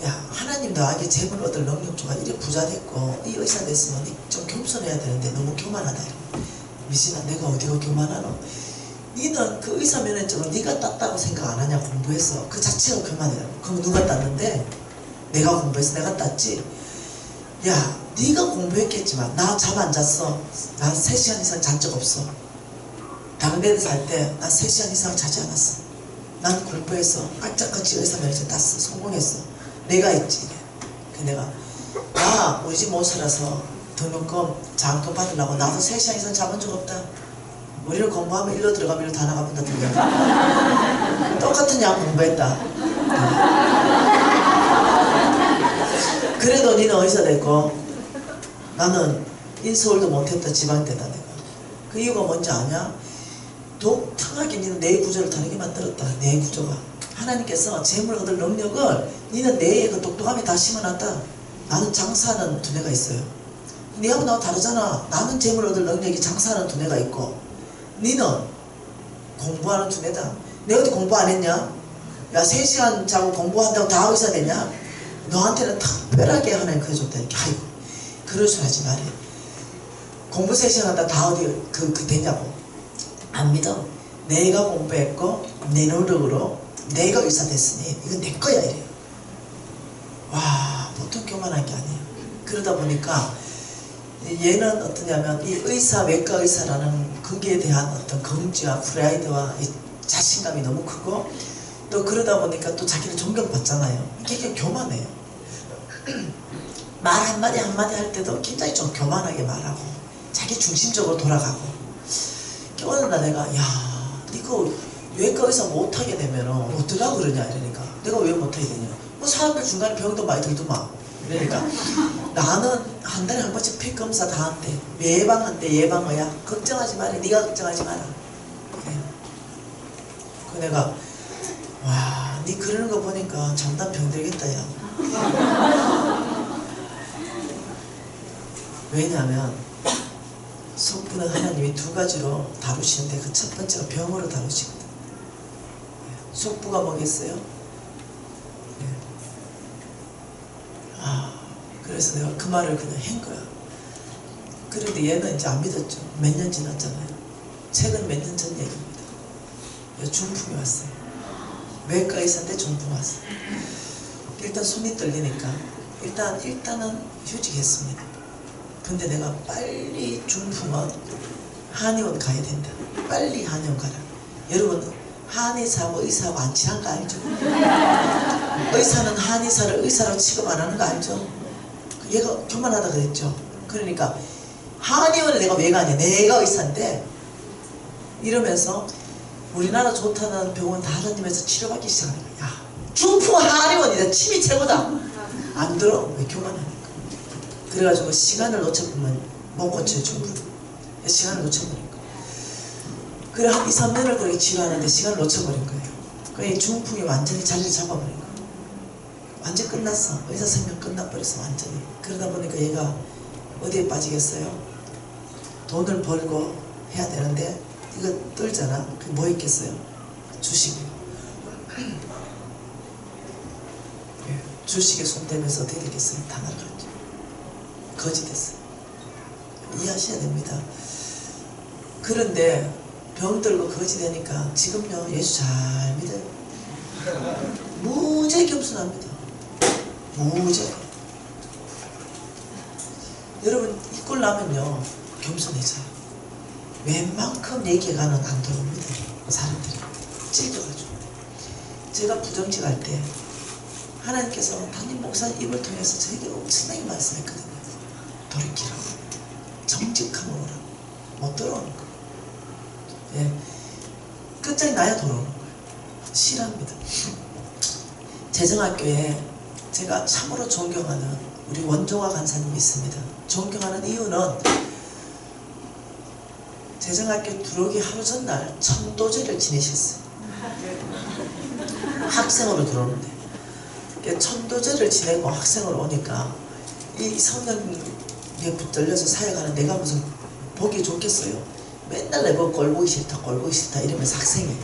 야 하나님 너에게 재물 얻을 능력 줘가 이래 부자 됐고 이 의사 됐으면 니 좀 겸손해야 되는데 너무 교만하다. 미신아 내가 어디가 교만하노? 니는 그 의사 면허증을 니가 땄다고 생각 안 하냐? 공부해서 그 자체가 교만이라고. 그럼 누가 땄는데? 내가 공부해서 내가 땄지. 야 네가 공부했겠지만 나 잠 안 잤어. 나 3시간 이상 잔 적 없어. 다른 애들 살 때 나 3시간 이상 자지 않았어. 난 공부해서 악착같이 의사 면허증 땄어. 성공했어. 내가 했지. 그 내가 우리 집 못 살아서 등록금 장학금 받으려고 나도 3시간 이상 자본 적 없다. 우리를 공부하면 일로 들어가면 일로 다 나가본다 들려. 똑같은 양 공부했다. 그래도 니는 의사 됐고 나는 인서울도 못했다. 지방대다 내가. 그 이유가 뭔지 아냐? 독특하게 니는 뇌의 구조를 다르게 만들었다. 뇌의 구조가 하나님께서 재물 얻을 능력을 니는 뇌의 그 똑똑함에 다 심어놨다. 나는 장사하는 두뇌가 있어요. 니하고 나하고 다르잖아. 나는 재물 얻을 능력이 장사하는 두뇌가 있고 니는 공부하는 두뇌다. 내가 어디 공부 안 했냐? 야 3시간 자고 공부한다고 다 의사 되냐? 너한테는 특별하게 하나님 그려줬다. 이렇게 아이고 그럴 줄 알지 말해. 공부 3시간 한다 다 어디 그 되냐고. 안 믿어. 내가 공부했고 내 노력으로 내가 의사 됐으니 이건 내 거야 이래요. 와 보통 교만한 게 아니에요. 그러다 보니까 얘는 어떠냐면 이 의사 외과 의사라는 거기에 대한 어떤 긍지와 프라이드와 이 자신감이 너무 크고 또 그러다 보니까 또 자기를 존경받잖아요. 이게 교만해요. 말 한마디 한마디 할 때도 굉장히 좀 교만하게 말하고 자기 중심적으로 돌아가고. 어느 날 내가 야 니가 외과 의사 못하게 되면 어떡하고 그러냐 이러니까 내가 왜 못하게 되냐. 뭐 사람들 중간에 병도 많이 들더만. 그러니까 나는 한 달에 한 번씩 피 검사 다 한대. 예방한대. 예방의야. 걱정하지 마라. 네가 걱정하지 마라. 그래요. 그 내가 와, 니 그러는 거 보니까 장단 병들겠다 야. 왜냐하면 속부는 하나님이 2가지로 다루시는데 그 첫 번째가 병으로 다루시거든. 속부가 뭐겠어요? 그래서 내가 그 말을 그냥 한 거야. 그런데 얘는 이제 안 믿었죠. 몇 년 지났잖아요. 최근 몇 년 전 얘기입니다. 중풍이 왔어요. 외과 의사인데 중풍 왔어요. 일단 손이 떨리니까 일단은 휴직했습니다. 근데 내가 빨리 중풍은 한의원 가야 된다. 빨리 한의원 가라. 여러분 한의사하고 의사하고 안 친한 거 알죠? 의사는 한의사를 의사로 취급 안 하는 거 알죠? 얘가 교만하다 그랬죠. 그러니까 한의원에 내가 왜 가냐. 내가 의사인데 이러면서 우리나라 좋다는 병원 다 다니면서 치료받기 시작하는 거야. 야, 중풍 한의원이다. 침이 최고다. 안 들어. 왜 교만하니까. 그래가지고 시간을 놓쳐보면 못 고쳐요. 중풍. 시간을 놓쳐버린 거야. 그래 한 2, 3년을 그렇게 치료하는데 시간을 놓쳐버린 거예요. 그래 중풍이 완전히 자리를 잡아버린 거야. 완전히 끝났어. 의사 생명 끝나버렸어. 완전히. 그러다 보니까 얘가 어디에 빠지겠어요? 돈을 벌고 해야 되는데 이거 떨잖아. 그게 뭐 있겠어요? 주식이요. 주식에 손대면서 어떻게 되겠어요? 다 날아갔죠. 거지 됐어요. 이해하셔야 됩니다. 그런데 병들고 거지 되니까 지금요 예수 잘 믿어요. 무지하게 겸손합니다. 무지하게. 여러분 이꼴 나면요 겸손해져요. 웬만큼 얘기가는 안 들어옵니다. 사람들이 찔겨가지고. 제가 부정직할 때 하나님께서 담임 목사님 입을 통해서 저에게 엄청나게 말씀했거든요. 돌이키라고, 정직함으로 오라고. 못 들어오는 거. 예, 끝장이 나야 돌아오는 거예요. 싫어합니다. 재정학교에 제가 참으로 존경하는 우리 원종화 간사님이 있습니다. 존경하는 이유는 재정학교 들어오기 하루 전날 천도제를 지내셨어요. 학생으로 들어오는데 천도제를 지내고 학생으로 오니까 이 성령에 붙들려서 사역하는 내가 무슨 보기 좋겠어요. 맨날 내가 꼴보기 싫다 꼴보기 싫다 이러면서 학생이.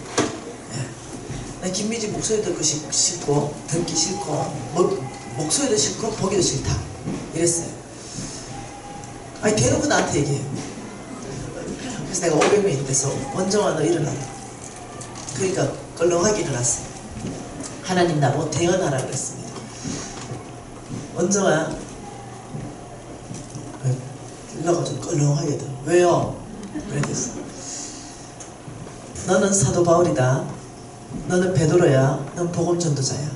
예. 김미지 목소리 듣기 싫고 듣기 싫고 목소리도 싫고 보기도 싫다 이랬어요. 아니 대놓고 나한테 얘기해요. 그래서 내가 500명이 돼서 원정아 너 일어나. 그러니까 껄렁하게 일어났어. 하나님 나보고 대언하라 그랬습니다. 원정아 일러가 좀 껄렁하게 들. 왜요? 그랬어. 너는 사도 바울이다. 너는 베드로야. 넌 복음 전도자야.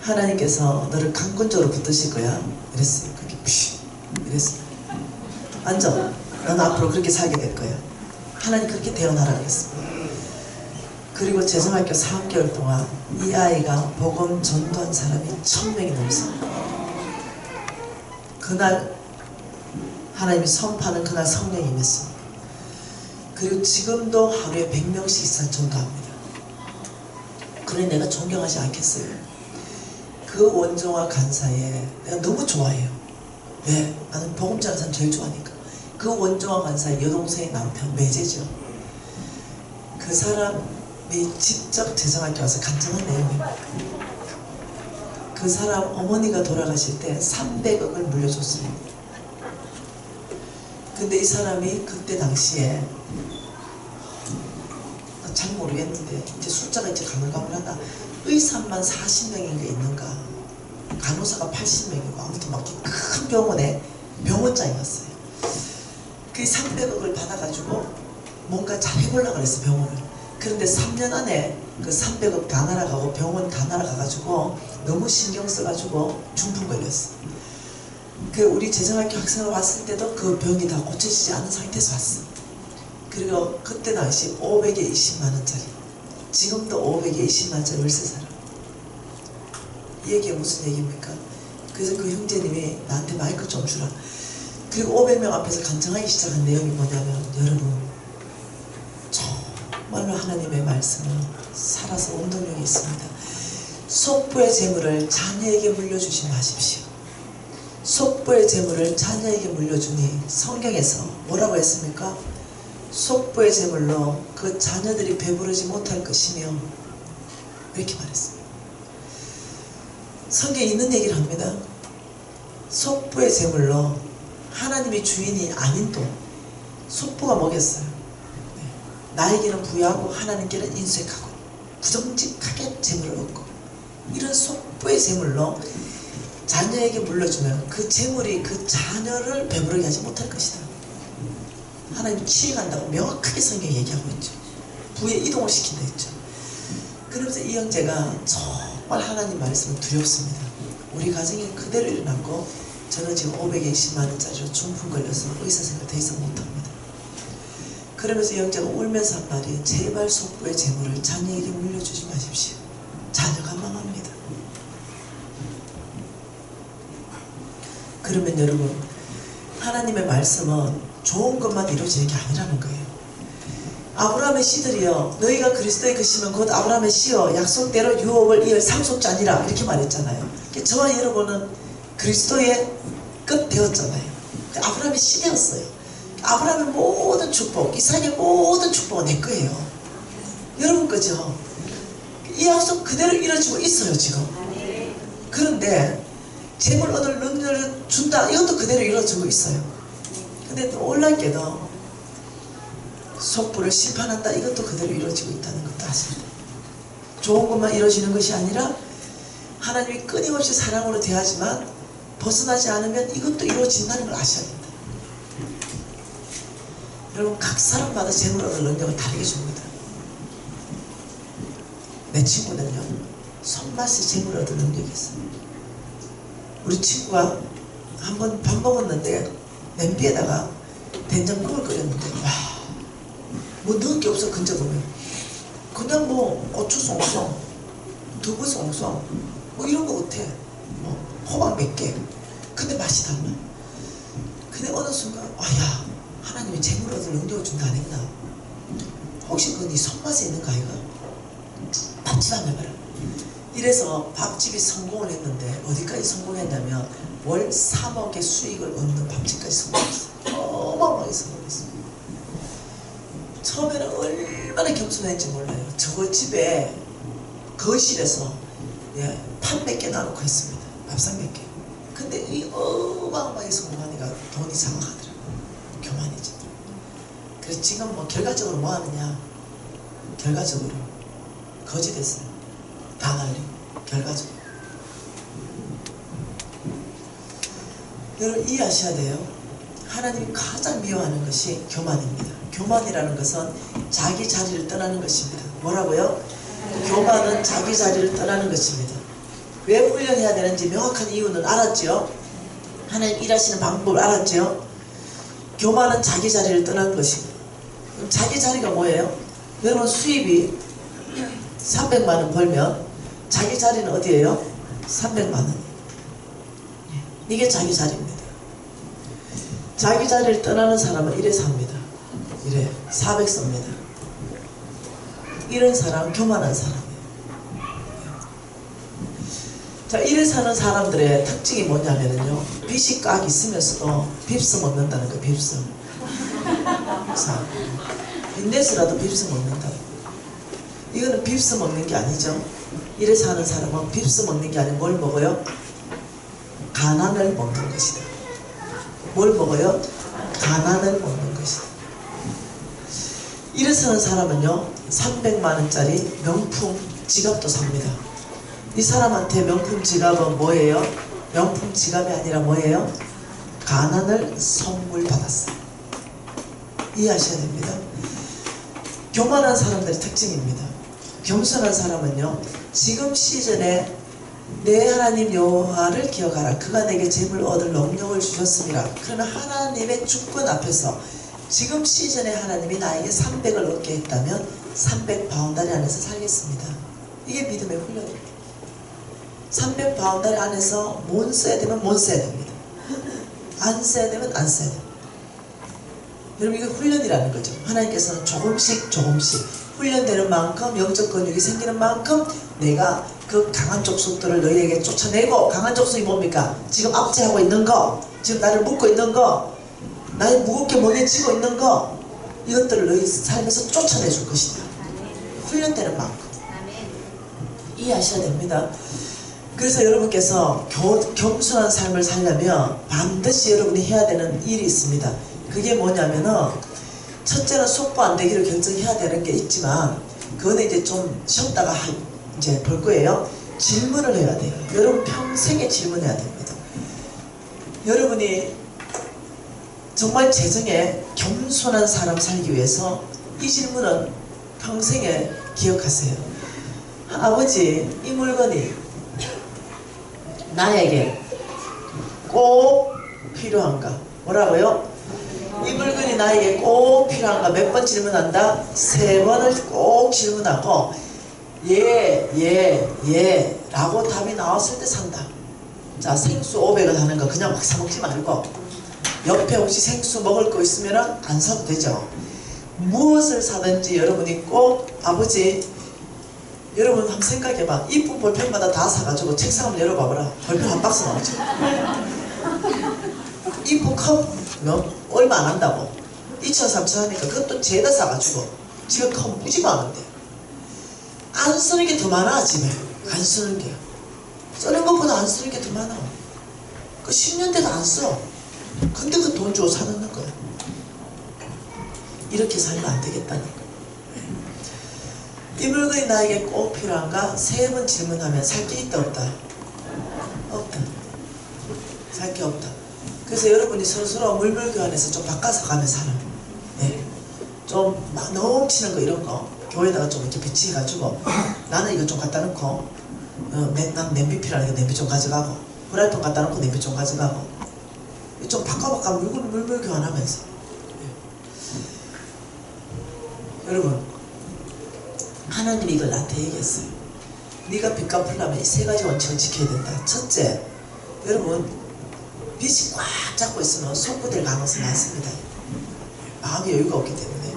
하나님께서 너를 강권적으로 붙드실 거야. 이랬어요. 그게 피 이랬어요. 앉아. 너는 앞으로 그렇게 살게 될 거야. 하나님 그렇게 대언하라 그랬습니다. 그리고 재정학교 3개월 동안 이 아이가 복음 전도한 사람이 1000명이 넘습니다. 그날 하나님이 선포하는 그날 성령이 임했습니다. 그리고 지금도 하루에 100명씩 이상 전도합니다. 그래 내가 존경하지 않겠어요? 그 원정화 간사에 내가 너무 좋아해요. 왜? 나는 복음 전하는 사람 제일 좋아하니까. 그 원정화 간사의 여동생의 남편 매제죠. 그 사람이 직접 재정학교 와서 간증한 내용입니다. 그 사람 어머니가 돌아가실 때 300억을 물려줬습니다. 근데 이 사람이 그때 당시에 잘 모르겠는데 이제 숫자가 이제 가물가물하다. 의사만 40명인가 있는가, 간호사가 80명이고 아무튼 막 큰 병원에 병원장이었어요. 그 300억을 받아가지고 뭔가 잘 해보려고 그랬어 병원을. 그런데 3년 안에 그 300억 다 날아가고 병원 다 날아가가지고 너무 신경 써가지고 중풍 걸렸어. 그 우리 재정학교 학생을 왔을 때도 그 병이 다 고쳐지지 않은 상태에서 왔어. 그리고 그때 당시 500에 20만원짜리, 지금도 500에 20만원짜리 월세 살아. 이 얘기가 무슨 얘기입니까? 그래서 그 형제님이 나한테 마이크 좀 주라. 그리고 500명 앞에서 간증하기 시작한 내용이 뭐냐면, 여러분 정말로 하나님의 말씀은 살아서 운동력이 있습니다. 속부의 재물을 자녀에게 물려주지 마십시오. 속부의 재물을 자녀에게 물려주니 성경에서 뭐라고 했습니까? 속부의 재물로 그 자녀들이 배부르지 못할 것이며, 이렇게 말했습니다. 성경에 있는 얘기를 합니다. 속부의 재물로 하나님이 주인이 아닌 돈, 속부가 뭐겠어요? 나에게는 부여하고 하나님께는 인색하고 부정직하게 재물을 얻고, 이런 속부의 재물로 자녀에게 물려주면 그 재물이 그 자녀를 배부르게 하지 못할 것이다. 하나님 취해간다고 명확하게 성경이 얘기하고 있죠. 부에 이동을 시킨다 했죠. 그러면서 이 형제가 정말 하나님 말씀은 두렵습니다. 우리 가정이 그대로 일어났고, 저는 지금 520만원짜리로 중풍 걸려서 의사 생활 더 이상 못합니다. 그러면서 영자가 울면서 한 말이 제발 속부의 재물을 자녀에게 물려주지 마십시오. 자녀가 망합니다. 그러면 여러분, 하나님의 말씀은 좋은 것만 이루어지는 게 아니라는 거예요. 아브라함의 씨들이여 너희가 그리스도의 것이면 곧 아브라함의 씨여 약속대로 유업을 이을 상속자니라 이렇게 말했잖아요. 저와 여러분은 그리스도의 끝 되었잖아요. 아브라함의 씨 되었어요. 아브라함의 모든 축복, 이삭의 모든 축복은 내 거예요. 여러분 거죠. 이 약속 그대로 이루어지고 있어요 지금. 그런데 재물 얻을 능력을 준다, 이것도 그대로 이루어지고 있어요. 근데 놀랍게도 속부를 심판한다, 이것도 그대로 이루어지고 있다는 것도 아십니다. 좋은 것만 이루어지는 것이 아니라 하나님이 끊임없이 사랑으로 대하지만 벗어나지 않으면 이것도 이루어진다는 걸 아셔야 된다. 여러분, 각 사람마다 재물 얻을 능력을 다르게 줍니다. 내 친구는요, 손맛이 재물 얻을 능력이 있어요. 우리 친구가 한번 밥 먹었는데 냄비에다가 된장국을 끓였는데 와, 뭐 넣은 게 없어. 건져보면 그냥 뭐 고추 송송, 두부 송송 뭐 이런 거 같아. 뭐 호박 몇 개. 근데 맛이 달라. 근데 어느 순간 야, 하나님이 재물 얻을 능력을 준다 안 했나? 혹시 그거 네 손맛에 있는 거 아이가? 밥집 한번 해봐라. 이래서 밥집이 성공을 했는데 어디까지 성공했냐면 월 3억의 수익을 얻는 밥집까지 성공했어요. 어마어마하게 성공했어요. 처음에는 얼마나 겸손했는지 몰라요. 저거 집에 거실에서 판 몇 개 놔놓고 했습니다. 밥상 몇 개. 근데 이 어마어마하게 성공하니까 돈이 장악하더라고요. 교만이죠. 그래서 지금 뭐 결과적으로 뭐 하느냐, 결과적으로 거지 됐어요. 다 날리고 결과적으로. 여러분 이해하셔야 돼요. 하나님이 가장 미워하는 것이 교만입니다. 교만이라는 것은 자기 자리를 떠나는 것입니다. 뭐라고요? 교만은 자기 자리를 떠나는 것입니다. 왜 훈련해야 되는지 명확한 이유는 알았죠? 하나님 일하시는 방법을 알았죠? 교만은 자기 자리를 떠나는 것입니다. 그럼 자기 자리가 뭐예요? 여러분 수입이 300만원 벌면 자기 자리는 어디예요? 300만원. 이게 자기 자리입니다. 자기 자리를 떠나는 사람은 이래 삽니다. 이래 400 씁니다. 이런 사람은 교만한 사람이에요. 자, 이래 사는 사람들의 특징이 뭐냐면요, 빚이 꽉 있으면서도 빕스 먹는다는 거예요. 빕스. 자, 빚내서라도 빕스 먹는다. 이거는 빕스 먹는 게 아니죠. 이래 사는 사람은 빕스 먹는 게 아니고 뭘 먹어요? 가난을 먹는 것이다. 뭘 먹어요? 가난을 먹는 것이다. 이래 사는 사람은요, 300만원짜리 명품 지갑도 삽니다. 이 사람한테 명품 지갑은 뭐예요? 명품 지갑이 아니라 뭐예요? 가난을 선물 받았어요. 이해하셔야 됩니다. 교만한 사람들의 특징입니다. 겸손한 사람은요, 지금 시즌에 내 하나님 여호와를 기억하라. 그가 내게 재물 얻을 능력을 주셨습니다. 그러나 하나님의 주권 앞에서 지금 시즌에 하나님이 나에게 300을 얻게 했다면 300바운다리 안에서 살겠습니다. 이게 믿음의 훈련입니다. 300바운다리 안에서 못 써야 되면 못 써야 됩니다. 안 써야 되면 안 써야 됩니다. 여러분 이게 훈련이라는 거죠. 하나님께서는 조금씩 훈련되는 만큼 영적 근육이 생기는 만큼 내가 그 강한 족속들을 너희에게 쫓아내고, 강한 족속이 뭡니까? 지금 압제하고 있는 거, 지금 나를 묶고 있는 거, 나를 무겁게 목에 쥐고 있는 거, 이것들을 너희 삶에서 쫓아내 줄 것이다. 훈련되는 만큼. 이해하셔야 됩니다. 그래서 여러분께서 겸손한 삶을 살려면 반드시 여러분이 해야 되는 일이 있습니다. 그게 뭐냐면은, 첫째는 속보 안 되기를 결정해야 되는 게 있지만, 그거는 이제 좀 쉬었다가 이제 볼 거예요. 질문을 해야 돼요. 여러분 평생에 질문해야 됩니다. 여러분이 정말 재정에 겸손한 사람 살기 위해서 이 질문은 평생에 기억하세요. 아버지, 이 물건이 나에게 꼭 필요한가? 뭐라고요? 이 물건이 인물건이 나에게 꼭 필요한가 몇 번 질문한다? 3번을 꼭 질문하고 예 라고 답이 나왔을 때 산다. 자, 생수 500원 하는 거 그냥 막 사먹지 말고 옆에 혹시 생수 먹을 거 있으면 안 사도 되죠. 무엇을 사든지 여러분이 꼭 아버지 여러분 한번 생각해봐. 이쁜 볼펜마다 다 사가지고 책상 한번 열어봐봐라. 볼펜 한 박스 나오죠. 이쁜 컵 얼마 안 한다고 2천 3천 하니까 그것도 죄다 사가지고 지금 컵 무지 많은데 안 쓰는 게 더 많아. 집에 안 쓰는 게 쓰는 것보다 안 쓰는 게 더 많아. 그 10년 돼도 안 써. 근데 그 돈 주고 사놓는 거야. 이렇게 살면 안 되겠다는 거야. 이 물건이 나에게 꼭 필요한가? 3번 질문하면 살 게 있다 없다? 없다. 살 게 없다. 그래서 여러분이 서로 물물교환해서 좀 바꿔서 가면 살아. 네. 좀 막 넘치는 거 이런 거 교회에다가 좀 이렇게 배치해가지고 나는 이거 좀 갖다 놓고 난 냄비 필요하니까 냄비 좀 가져가고 프라이팬 갖다 놓고 냄비 좀 가져가고 좀 바꿔 물물 교환하면서 여러분 하나님이 이걸 나한테 얘기했어요. 네가 빚 갚으려면 이 3가지 원칙을 지켜야 된다. 첫째, 여러분 빚이 꽉 잡고 있으면 속부될 가능성이 많습니다. 마음이 여유가 없기 때문에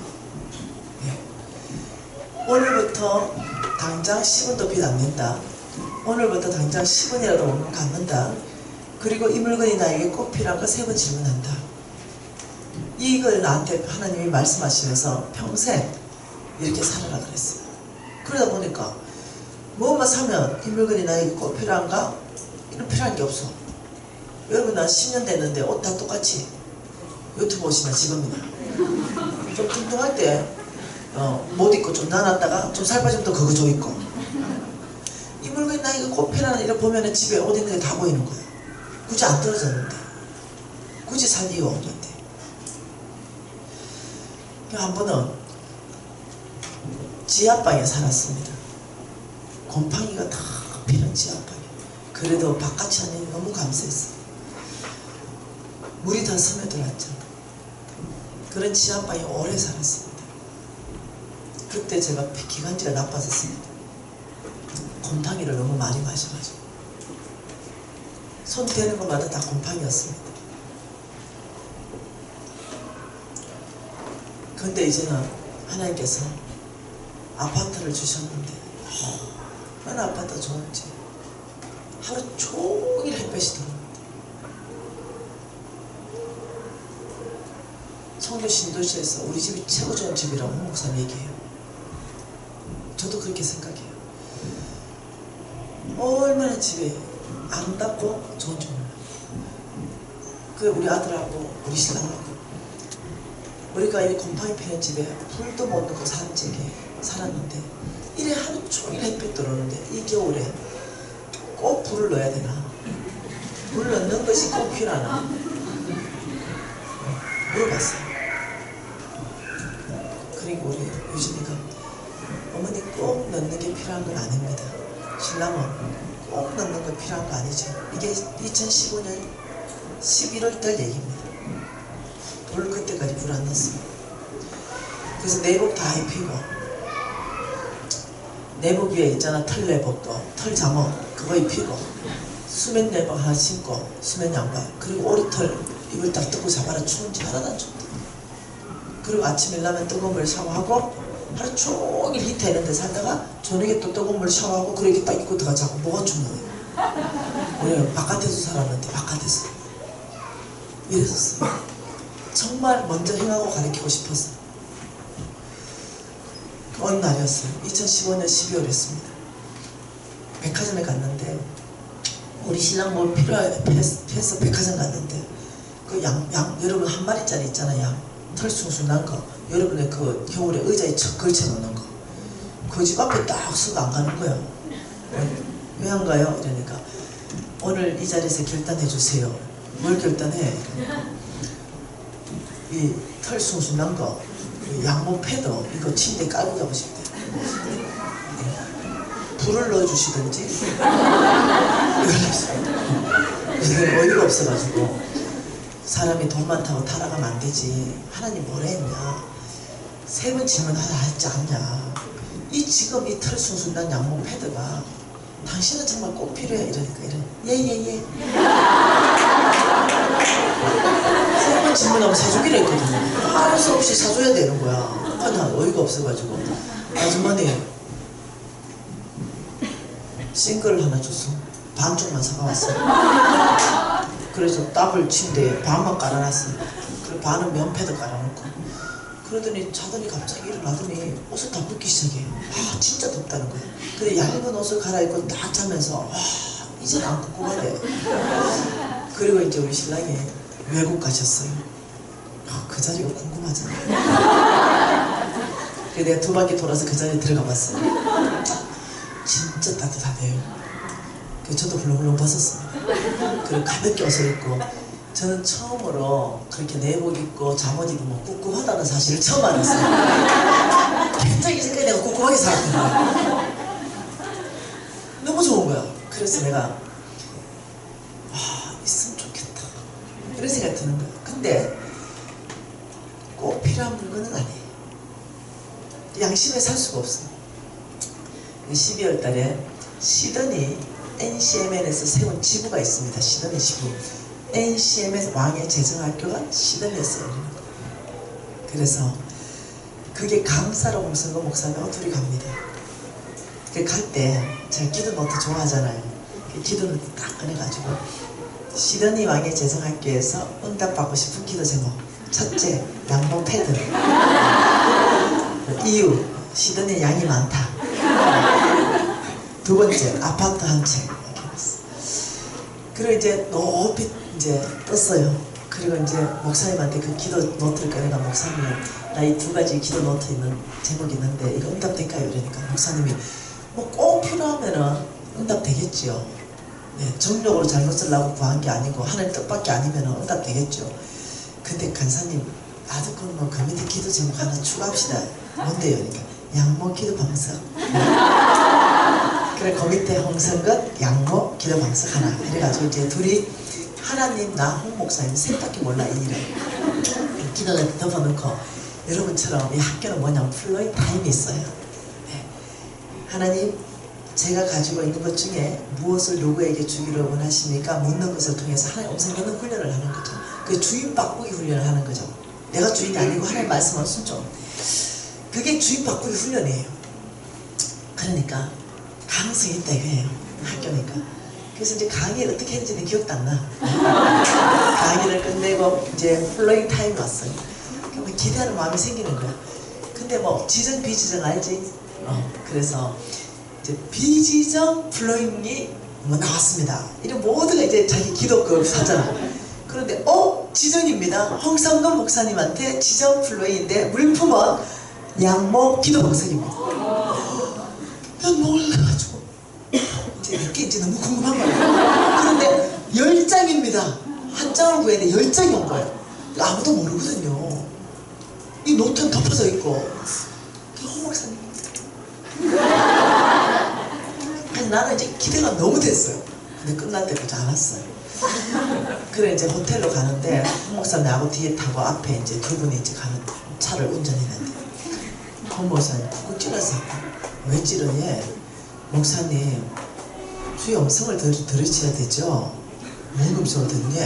오늘부터 당장 10원도 빚 안 낸다. 오늘부터 당장 10원이라도 못 갚는다. 그리고 이 물건이 나에게 꼭 필요한 거 3번 질문한다. 이걸 나한테 하나님이 말씀하시면서 평생 이렇게 살아라 그랬어요. 그러다 보니까 뭐만 사면 이 물건이 나에게 꼭 필요한가? 이런 필요한 게 없어. 여러분 나 10년 됐는데 옷 다 똑같이 유튜브 옷이나 지금이나 좀 뚱뚱할 때 못 입고 좀 나눴다가 좀 살 빠지면 또 그거 좀 입고 이 물건이 나에게 꼭 필요한 이렇게 보면은 집에 옷 있는 게 다 보이는 거야. 굳이 안 떨어졌는데 굳이 살 이유가 없는데 한 번은 지하방에 살았습니다. 곰팡이가 다 피는 지하방에. 그래도 바깥이 아니니 너무 감사했어. 물이 다 스며들었죠. 그런 지하방에 오래 살았습니다. 그때 제가 기관지가 나빠졌습니다. 곰팡이를 너무 많이 마셔가지고 손 대는 것마다 다 곰팡이였습니다. 근데 이제는 하나님께서 아파트를 주셨는데 얼마나 아파트가 좋은지 하루 종일 햇볕이 들어옵니다. 성교 신도시에서 우리 집이 최고 좋은 집이라고 목사님 얘기해요. 저도 그렇게 생각해요. 얼마나 집에 아름답고 좋은 줄 몰라요. 그 우리 아들하고 우리 신랑하고 우리가 이 곰팡이 피는 집에 불도 못 넣고 사는 집에 살았는데 이래 하루 종일 햇빛 들어오는데 이 겨울에 꼭 불을 넣어야 되나? 불 넣는 것이 꼭 필요하나? 물어봤어요. 그리고 우리 유진이가 어머니 꼭 넣는 게 필요한 건 아닙니다. 신랑은 꼭 넣는 거 필요한 거 아니죠. 이게 2015년 11월 달 얘기입니다. 불 그때까지 불 안 넣었어요. 그래서 내복 다 입히고 내복 위에 있잖아 털 내복도 털 잠옷 그거 입히고 수면 내복 하나 신고 수면 양말 그리고 오리털 입을 딱 뜯고 잡아라. 추운지 하나도 안 춥다. 그리고 아침 일어나면 뜨거운 물 샤워하고 하루 종일 히터 있는 데 살다가 저녁에 또 뜨거운 물 샤워하고 그렇게 딱 입고 들어가자고. 뭐가 춥는 거예요? 우리는 바깥에서 살았는데 바깥에서 이랬었어요. 정말 먼저 행하고 가르치고 싶었어요. 어느 날이었어요. 2015년 12월이었습니다. 백화점에 갔는데 우리 신랑 뭘 필요해서 백화점 갔는데 그 여러분 한 마리짜리 있잖아요. 양 털 숭숭 난 거 여러분의 그 겨울에 의자에 척 걸쳐 놓는 거 그 집 앞에 딱 서고 안 가는 거예요. 왜 안 가요? 이러니까 오늘 이 자리에서 결단해 주세요. 뭘 결단해? 이 털 숭숭 난 거 양몸 패드 이거 침대에 깔고 자고 싶대. 불을 넣어주시든지 이게 어이가 없어가지고 사람이 돈 많다고 타락하면 안 되지. 하나님 뭐라 했냐? 3번 질문하라 했지 않냐? 이 지금 이 털순순한 양목 패드가 당신은 정말 꼭 필요해. 이러니까 예예예. 3번 질문하면 사주기로 했거든요. 하루 수 없이 사줘야 되는 거야. 난 어이가 없어가지고 아주머니 싱글을 하나 줬어. 반쪽만 사가왔어. 그래서 더블 침대에 반만 깔아놨어. 그리고 반은 면패드 깔아놓고. 그러더니 자더니 갑자기 일어나더니 옷을 다 벗기 시작해. 아 진짜 덥다는 거야. 근데 얇은 옷을 갈아입고 딱 자면서 이젠 안 꿉꿉하대. 그리고 이제 우리 신랑이 외국 가셨어요. 그 자리가 궁금하잖아. 그래서 내가 2바퀴 돌아서 그 자리에 들어가 봤어요. 진짜 따뜻하대요. 그래서 저도 훌렁훌렁 벗었습니다. 그리고 가볍게 옷을 입고 저는 처음으로 그렇게 내복 입고 잠옷 입으면 꿉꿉하다는 사실을 처음 알았어요. 굉장히 이제까지 내가 꿉꿉하게 살았거든요. 너무 좋은 거야. 그래서 내가 있으면 좋겠다 이런 생각이 드는 거야. 근데 꼭 필요한 물건은 아니에요. 양심에 살 수가 없어요. 12월 달에 시드니 NCMN에서 세운 지부가 있습니다. 시드니 지부. NCMN 왕의 재정학교가 시드니에서 열리는 거예요. 그래서 그게 감사로 홍성거 목사님하고 둘이 갑니다. 갈 때 제가 기도 노트 좋아하잖아요. 기도 노트 딱 꺼내가지고 시드니 왕의 재정학교에서 응답받고 싶은 기도 제목. 첫째, 양복 패드. 이유, 시드니 양이 많다. 2번째, 아파트 한 채. 이렇게 했어. 그리고 이제 높이 이제 떴어요. 그리고 이제 목사님한테 그 기도 노트를 꺼내가 목사님, 나 이 2가지 기도 노트 있는 제목이 있는데 이거 응답될까요? 이러니까 목사님이 뭐 꼭 필요하면은 응답되겠지요. 네, 정력으로 잘못 쓰려고 구한 게 아니고 하나님 뜻밖에 아니면은 응답되겠죠. 근데 간사님, 아주 뭐 그 밑에 기도 제목 하나 추가합시다. 뭔데요? 그러니까 양모 기도 방석. 그래 그 밑에 홍성것 양모 기도 방석 하나. 그래가지고 이제 둘이 하나님 나 홍 목사님 셋밖에 몰라 이 일을 기도를 덮어놓고 여러분처럼 이 학교는 뭐냐면 플로잉 타임이 있어요. 네. 하나님 제가 가지고 있는 것 중에 무엇을 누구에게 주기를 원하십니까? 묻는 것을 통해서 하나님 음성 듣는 훈련을 하는 거죠. 그 주인 바꾸기 훈련을 하는 거죠. 내가 주인이 아니고 하나님 말씀을 순종. 그게 주인 바꾸기 훈련이에요. 그러니까 가능성이 있다 이거예요. 학교니까. 그래서 이제 강의 어떻게 했는지는 기억도 안 나. 강의를 끝내고 이제 플로잉 타임이 왔어요. 그러면 기대하는 마음이 생기는 거야. 근데 뭐 지정 비지정 알지? 그래서 이제 비지정 플로잉이 뭐 나왔습니다. 이런 모두가 이제 자기 기도 그걸 사잖아. 그런데 지정입니다. 홍성건 목사님한테 지정 플로잉인데 물품은 양모 기도 방석입니다. 난 놀라가지고 이제 몇 개인지 너무 궁금한 거예요. 그런데 10장입니다. 한 장을 구했는데 10장이 온 거예요. 아무도 모르거든요. 이 노트는 덮어져 있고 홍 목사님. 그래서 나는 이제 기대가 너무 됐어요. 근데 끝날 때까지 안 왔어요. 그래 이제 호텔로 가는데 홍 목사님 나하고 뒤에 타고 앞에 이제 2분이 이제 가는 차를 운전했는데 홍 목사님 꾹 찔러서 왜 찌르니? 목사님 주의 음성을 들으셔야 되죠. 뭔 음성을 듣니?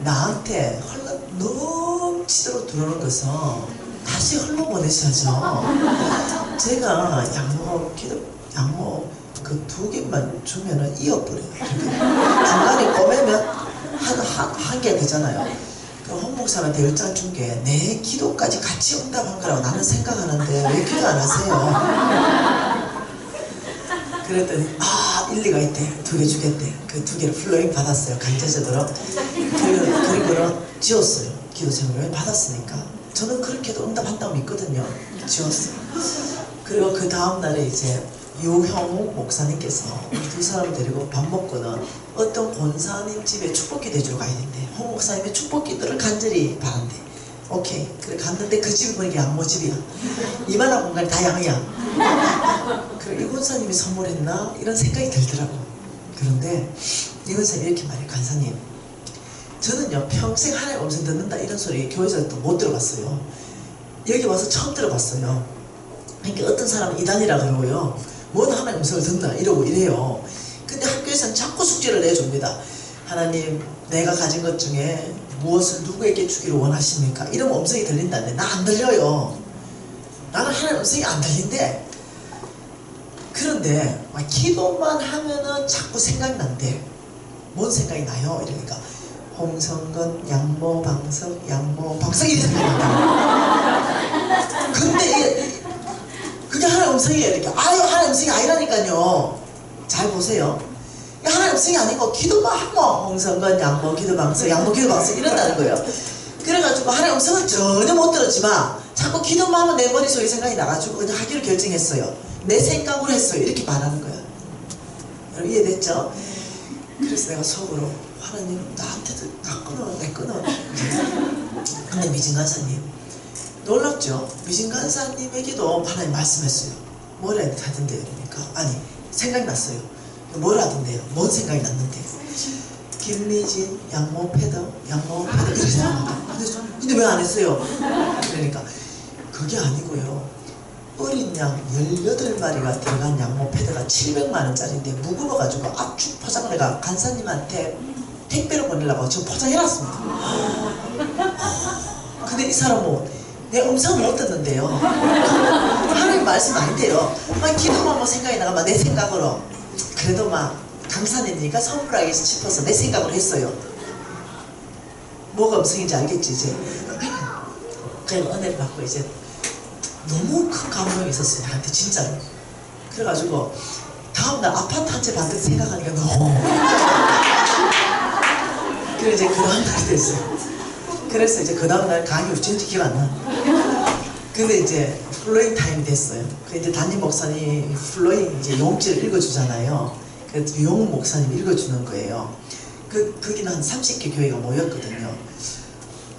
나한테 넘치도록 들어오는 것은 다시 흘러보내셔야죠. 제가 양모 그 2개만 주면은 이어버려요. 중간에 꼬매면 한 개 되잖아요. 그 홍 목사한테 10장 준 게 내 기도까지 같이 응답한 거라고 나는 생각하는데 왜 기도 안 하세요? 그랬더니 일리가 있대. 2개 주겠대. 그 2개를 플로잉 받았어요. 강제적으로. 그리고는 지웠어요. 기도 제목을 왜 받았으니까. 저는 그렇게도 응답한다고 믿거든요. 지웠어요. 그리고 그 다음날에 이제 유형욱 목사님께서 우리 2사람을 데리고 밥 먹고는 어떤 권사님 집에 축복기 대주러 가야 된대. 홍 목사님의 축복기들을 간절히 바란대. 오케이. 그래 갔는데 그 집을 보니까 양모집이야. 이만한 공간이 다 양이야. 그래 이 권사님이 선물했나? 이런 생각이 들더라고. 그런데 이 권사님이 이렇게 말해. 간사님 저는요 평생 하나님 음성 듣는다 이런 소리 교회에서 또 못 들어봤어요. 여기 와서 처음 들어봤어요. 그러니까 어떤 사람은 이단이라 그러고요, 뭔 하나님 음성을 듣나 이러고 이래요. 근데 학교에서는 자꾸 숙제를 내줍니다. 하나님, 내가 가진 것 중에 무엇을 누구에게 주기를 원하십니까? 이러면 음성이 들린다는데 나 안 들려요. 나는 하나님 음성이 안 들린대. 그런데 기도만 하면은 자꾸 생각난대. 뭔 생각이 나요? 이러니까 홍성건, 양모방석 이렇게 생각난다. 근데 그게 하나님 음성이에요. 이렇게 하나님 음성이 아니라니까요. 잘 보세요. 하나님 음성이 아니고 기도만 하고 홍성건, 양모 기도방석 이런다는 거예요. 그래가지고 하나님 음성은 전혀 못 들었지만 자꾸 기도만 하면 내 머릿속에 생각이 나가지고 그냥 하기로 결정했어요. 내 생각으로 했어요. 이렇게 말하는 거예요. 여러분 이해됐죠? 그래서 내가 속으로 하나님 나한테도 내 끊어. 근데 미진간사님 놀랍죠? 미진간사님에게도 하나님 말씀했어요. 뭐라 하던데요? 그러니까 아니 생각이 났어요. 뭘 하던데요? 뭔 생각이 났는데 김미진 양모 패더 이렇게 생각한다. 근데 왜 안 했어요? 그러니까 그게 아니고요, 어린 양 18마리가 들어간 양모 패드가 700만원짜리인데 무거워가지고 압축 포장을 내가 간사님한테 택배로 보내려고 지금 포장해놨습니다. 근데 이 사람은 내 음성을 못 듣는데요. 하나님 말씀 아닌데요. 막 기도만 생각이 나가 내 생각으로. 그래도 막 강사님이니까 선물하기 싶어서 내 생각으로 했어요. 뭐가 음성인지 알겠지 이제. 그래서 은혜를 받고 이제 너무 큰 감동이 있었어요. 나한테 진짜로. 그래가지고 다음날 아파트 한 채 받을 생각하니까 너무 그래서 이제 그 다음날이 됐어요. 그래서 이제 그 다음날 강의 진짜 기억 안 나. 근데 이제 플로잉 타임이 됐어요. 그 이제 담임 목사님 플로잉 이제 용지를 읽어주잖아요. 그래서 용 목사님 읽어주는 거예요. 거기는 한 30개 교회가 모였거든요.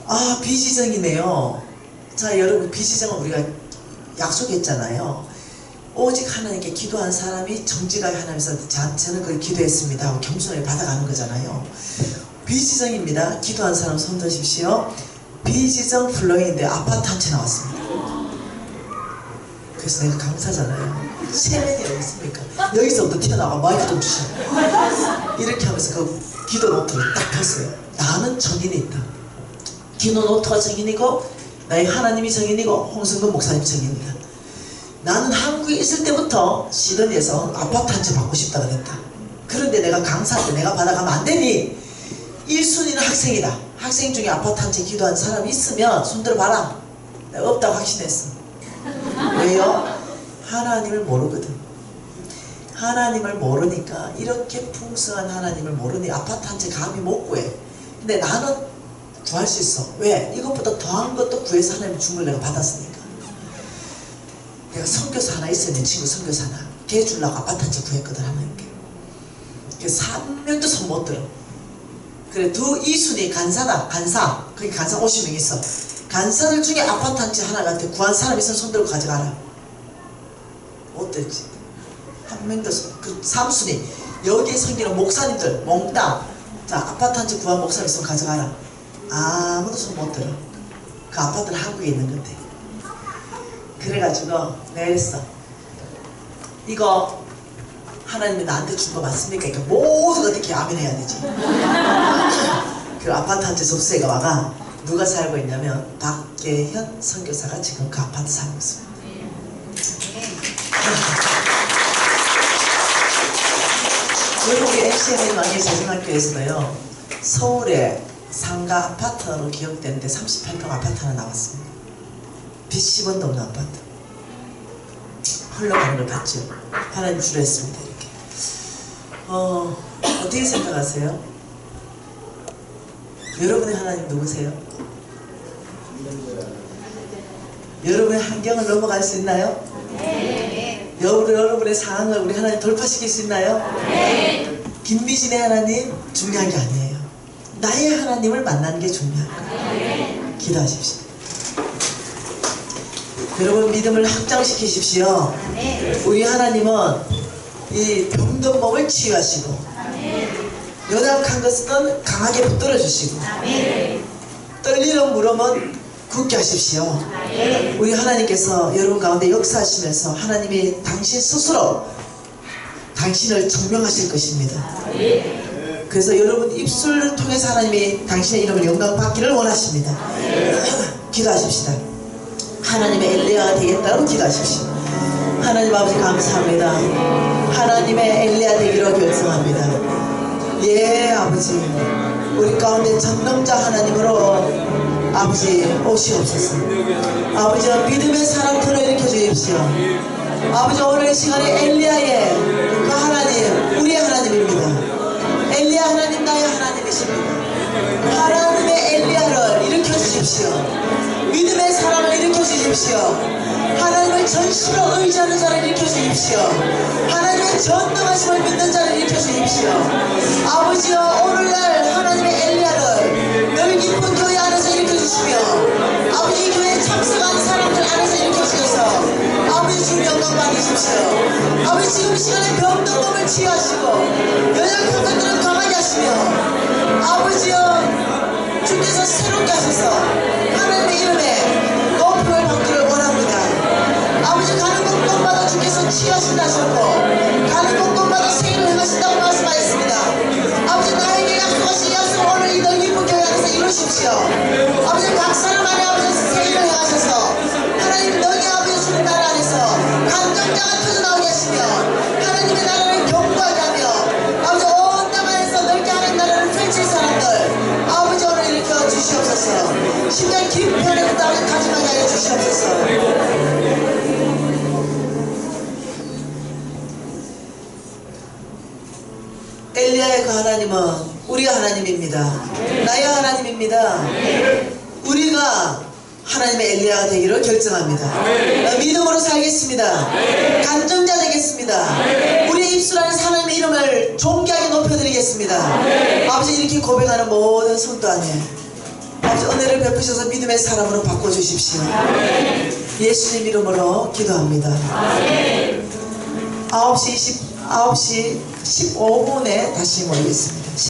아, 비지정이네요. 자, 여러분, 비지정은 우리가 약속했잖아요. 오직 하나님께 기도한 사람이 정직하게 하나님께서 저는 그걸 기도했습니다 하고 겸손하게 받아가는 거잖아요. 비지정입니다. 기도한 사람 손 드십시오. 비지정 플로잉인데 아파트 한 채 나왔습니다. 그래서 내가 강사잖아요. 체면이 어디 있습니까? 여기서부터 튀어나와 마이크 좀 주시오. 이렇게 하면서 그 기도 노트를 딱 폈어요. 나는 정인이 있다. 기도 노트가 정인이고 나의 하나님이 정인이고 홍성근 목사님이 정인이다. 나는 한국에 있을 때부터 시드니에서 아파트 한 채 받고 싶다 그랬다. 그런데 내가 강사한테 내가 받아가면 안 되니 1순위는 학생이다. 학생 중에 아파트 한 채 기도한 사람이 있으면 손들어 봐라. 내가 없다고 확신했어. 왜요? 하나님을 모르거든. 하나님을 모르니까 이렇게 풍성한 하나님을 모르니 아파트 한 채 감히 못 구해. 근데 나는 구할 수 있어. 왜? 이것보다 더한 것도 구해서 하나님 준 걸 내가 받았으니까. 내가 선교사 하나 있어요. 내 친구 선교사 하나. 걔 주려고 아파트 한 채 구했거든 하나님께. 그래서 3명도 손 못 들어. 그래 이순이 간사다. 간사. 거기 간사 50명 있어. 간사들 중에 아파트 한 채 하나한테 구한 사람 있으면 손 들고 가져가라. 어땠지? 한 명도 그 3순위 여기에 섬기는 목사님들 몽땅 자 아파트 한 채 구한 목사님 있으면 가져가라. 아무도 손 못 들어. 그 아파트는 한국에 있는 건데. 그래가지고 내가 했어. 이거 하나님이 나한테 준 거 맞습니까? 그러니까 모두가 어떻게 아멘해야 되지. 그 아파트 한 채 접수해가 와가 누가 살고 있냐면 박계현 선교사가 지금 그 아파트 살고 있습니다. 여기 MCM의 왕의 재생학교에서도요 서울에 상가 아파트로 기억되는데 38평 아파트 하나 나왔습니다. 빚 10원도 없는 아파트. 흘러가는 걸 봤죠. 하나님 주로 했습니다. 이렇게. 어떻게 생각하세요? 여러분의 하나님 누구세요? 여러분의 환경을 넘어갈 수 있나요? 네. 여러분의 상황을 우리 하나님 돌파시킬 수 있나요? 네. 김미진의 하나님 중요한 게 아니에요. 나의 하나님을 만나는 게 중요한 거예요. 네. 기도하십시오. 여러분 믿음을 확장시키십시오. 네. 우리 하나님은 이 병든 몸을 치유하시고 연약한 것은 강하게 붙들어 주시고 떨리는 무릎은 굳게 하십시오. 우리 하나님께서 여러분 가운데 역사하시면서 하나님이 당신 스스로 당신을 증명하실 것입니다. 그래서 여러분 입술을 통해서 하나님이 당신의 이름을 영광 받기를 원하십니다. 기도하십시다. 하나님의 엘리야가 되겠다고 기도하십시오. 하나님 아버지 감사합니다. 하나님의 엘리야 되기로 결정합니다. 예 아버지, 우리 가운데 전능자 하나님으로 아버지 오시옵소서. 아버지 믿음의 사람들을 일으켜 주십시오. 아버지 오늘 이 시간에 엘리야의 그 하나님, 우리의 하나님입니다. 엘리야 하나님 나의 하나님이십니다. 하나님의 엘리야를 일으켜 주십시오. 믿음의 사람을 일으켜 주십시오. 하나님을 전심으로 의지하는 자를 일으켜 주십시오. 하나님의 전능하심을 믿는 자를 일으켜 주십시오. 아버지여 오늘날 하나님의 엘리야를 늘 깊은 교회 안에서 일으켜 주시며 아버지 이 교회에 참석하는 사람들 안에서 일으켜 주셔서 아버지 주님 영광 받으십시오. 아버지 지금 이 시간에 병든 몸을 치유하시고 연약한 것들을 강하게 하시며 아버지여 주께서 새롭게 하셔서 하나님의 이름에 높임을 받기를 원합니다. 아버지 가는 곳곳마다 주께서 치유하신다 하셨고 가는 곳곳마다 세일을 행하신다고 말씀하셨습니다. 아버지 나에게 약속하신 약속 오늘 이 넓은 교회 안에서 이루십시오. 아버지 각 사람 안에 아버지 세일을 행하셔서 하나님 너희 아버지 주님 나라 안에서 간정자가 터져나오게 하시며 하나님의 나라를 경고하게 하며 아버지 온 땅 안에서 넓게 하는 나라를 펼칠 사람들 아버지 오늘 일으켜 주시옵소서. 심장 깊이 하는 땅을 다짐하게 하여 주시옵소서. 엘리야의 그 하나님은 우리가 하나님입니다. 나의 하나님입니다. 우리가 하나님의 엘리야가 되기를 결정합니다. 믿음으로 살겠습니다. 간증자 되겠습니다. 우리의 입술 안에서 하나님의 이름을 존귀하게 높여드리겠습니다. 아버지 이렇게 고백하는 모든 성도 안에 아버지 은혜를 베푸셔서 믿음의 사람으로 바꿔주십시오. 예수님 이름으로 기도합니다. 9시 15분에 다시 모이겠습니다.